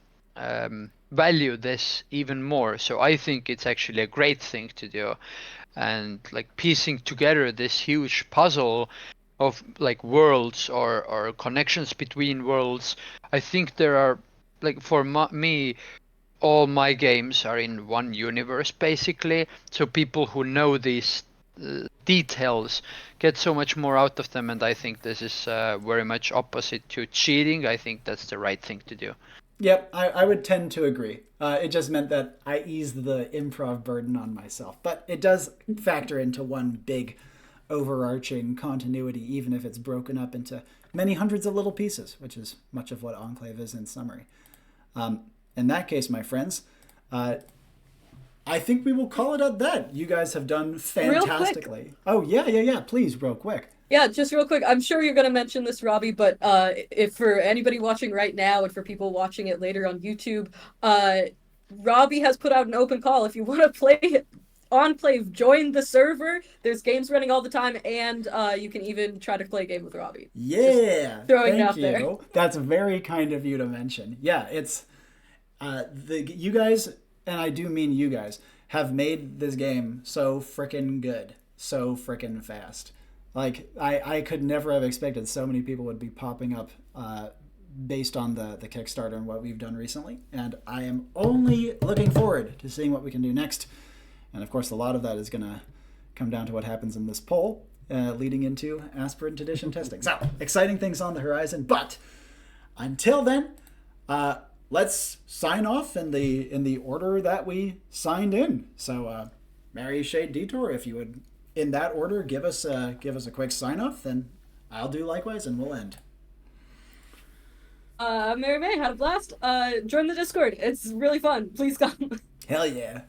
value this even more. So I think it's actually a great thing to do. And like piecing together this huge puzzle of like worlds or connections between worlds. I think there are, like for me, all my games are in one universe basically, so people who know these details get so much more out of them, and I think this is very much opposite to cheating. I think that's the right thing to do. Yep, I would tend to agree. It just meant that I eased the improv burden on myself, but it does factor into one big overarching continuity, even if it's broken up into many hundreds of little pieces, which is much of what Enclave is in summary. In that case, my friends, I think we will call it at that. You guys have done fantastically. Oh, yeah. Please, real quick. Yeah, just real quick. I'm sure you're going to mention this, Robbie, but if for anybody watching right now and for people watching it later on YouTube, Robbie has put out an open call. If you want to play Enclave, join the server. There's games running all the time, and you can even try to play a game with Robbie. Yeah, throwing it thank out you. there. That's very kind of you to mention. Yeah, it's you guys, and I do mean you guys, have made this game so frickin' good, so frickin' fast. Like, I could never have expected so many people would be popping up based on the Kickstarter and what we've done recently. And I am only looking forward to seeing what we can do next. And of course, a lot of that is going to come down to what happens in this poll leading into aspirant edition testing. So, exciting things on the horizon. But until then, let's sign off in the order that we signed in. So, Mary Shade Detour, if you would, in that order, give us a quick sign off, then I'll do likewise, and we'll end. Mary May, had a blast. Join the Discord. It's really fun. Please come. Hell yeah.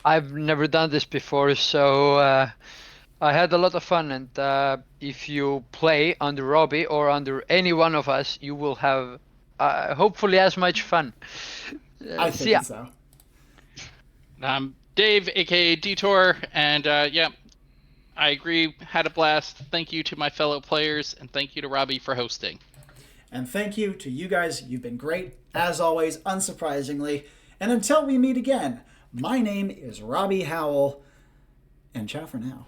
I've never done this before, so I had a lot of fun, and if you play under Robbie or under any one of us, you will have hopefully as much fun. I think so. Dave, aka Detour, and yeah, I agree. Had a blast. Thank you to my fellow players, and thank you to Robbie for hosting. And thank you to you guys. You've been great, as always, unsurprisingly. And until we meet again, my name is Robbie Howell, and ciao for now.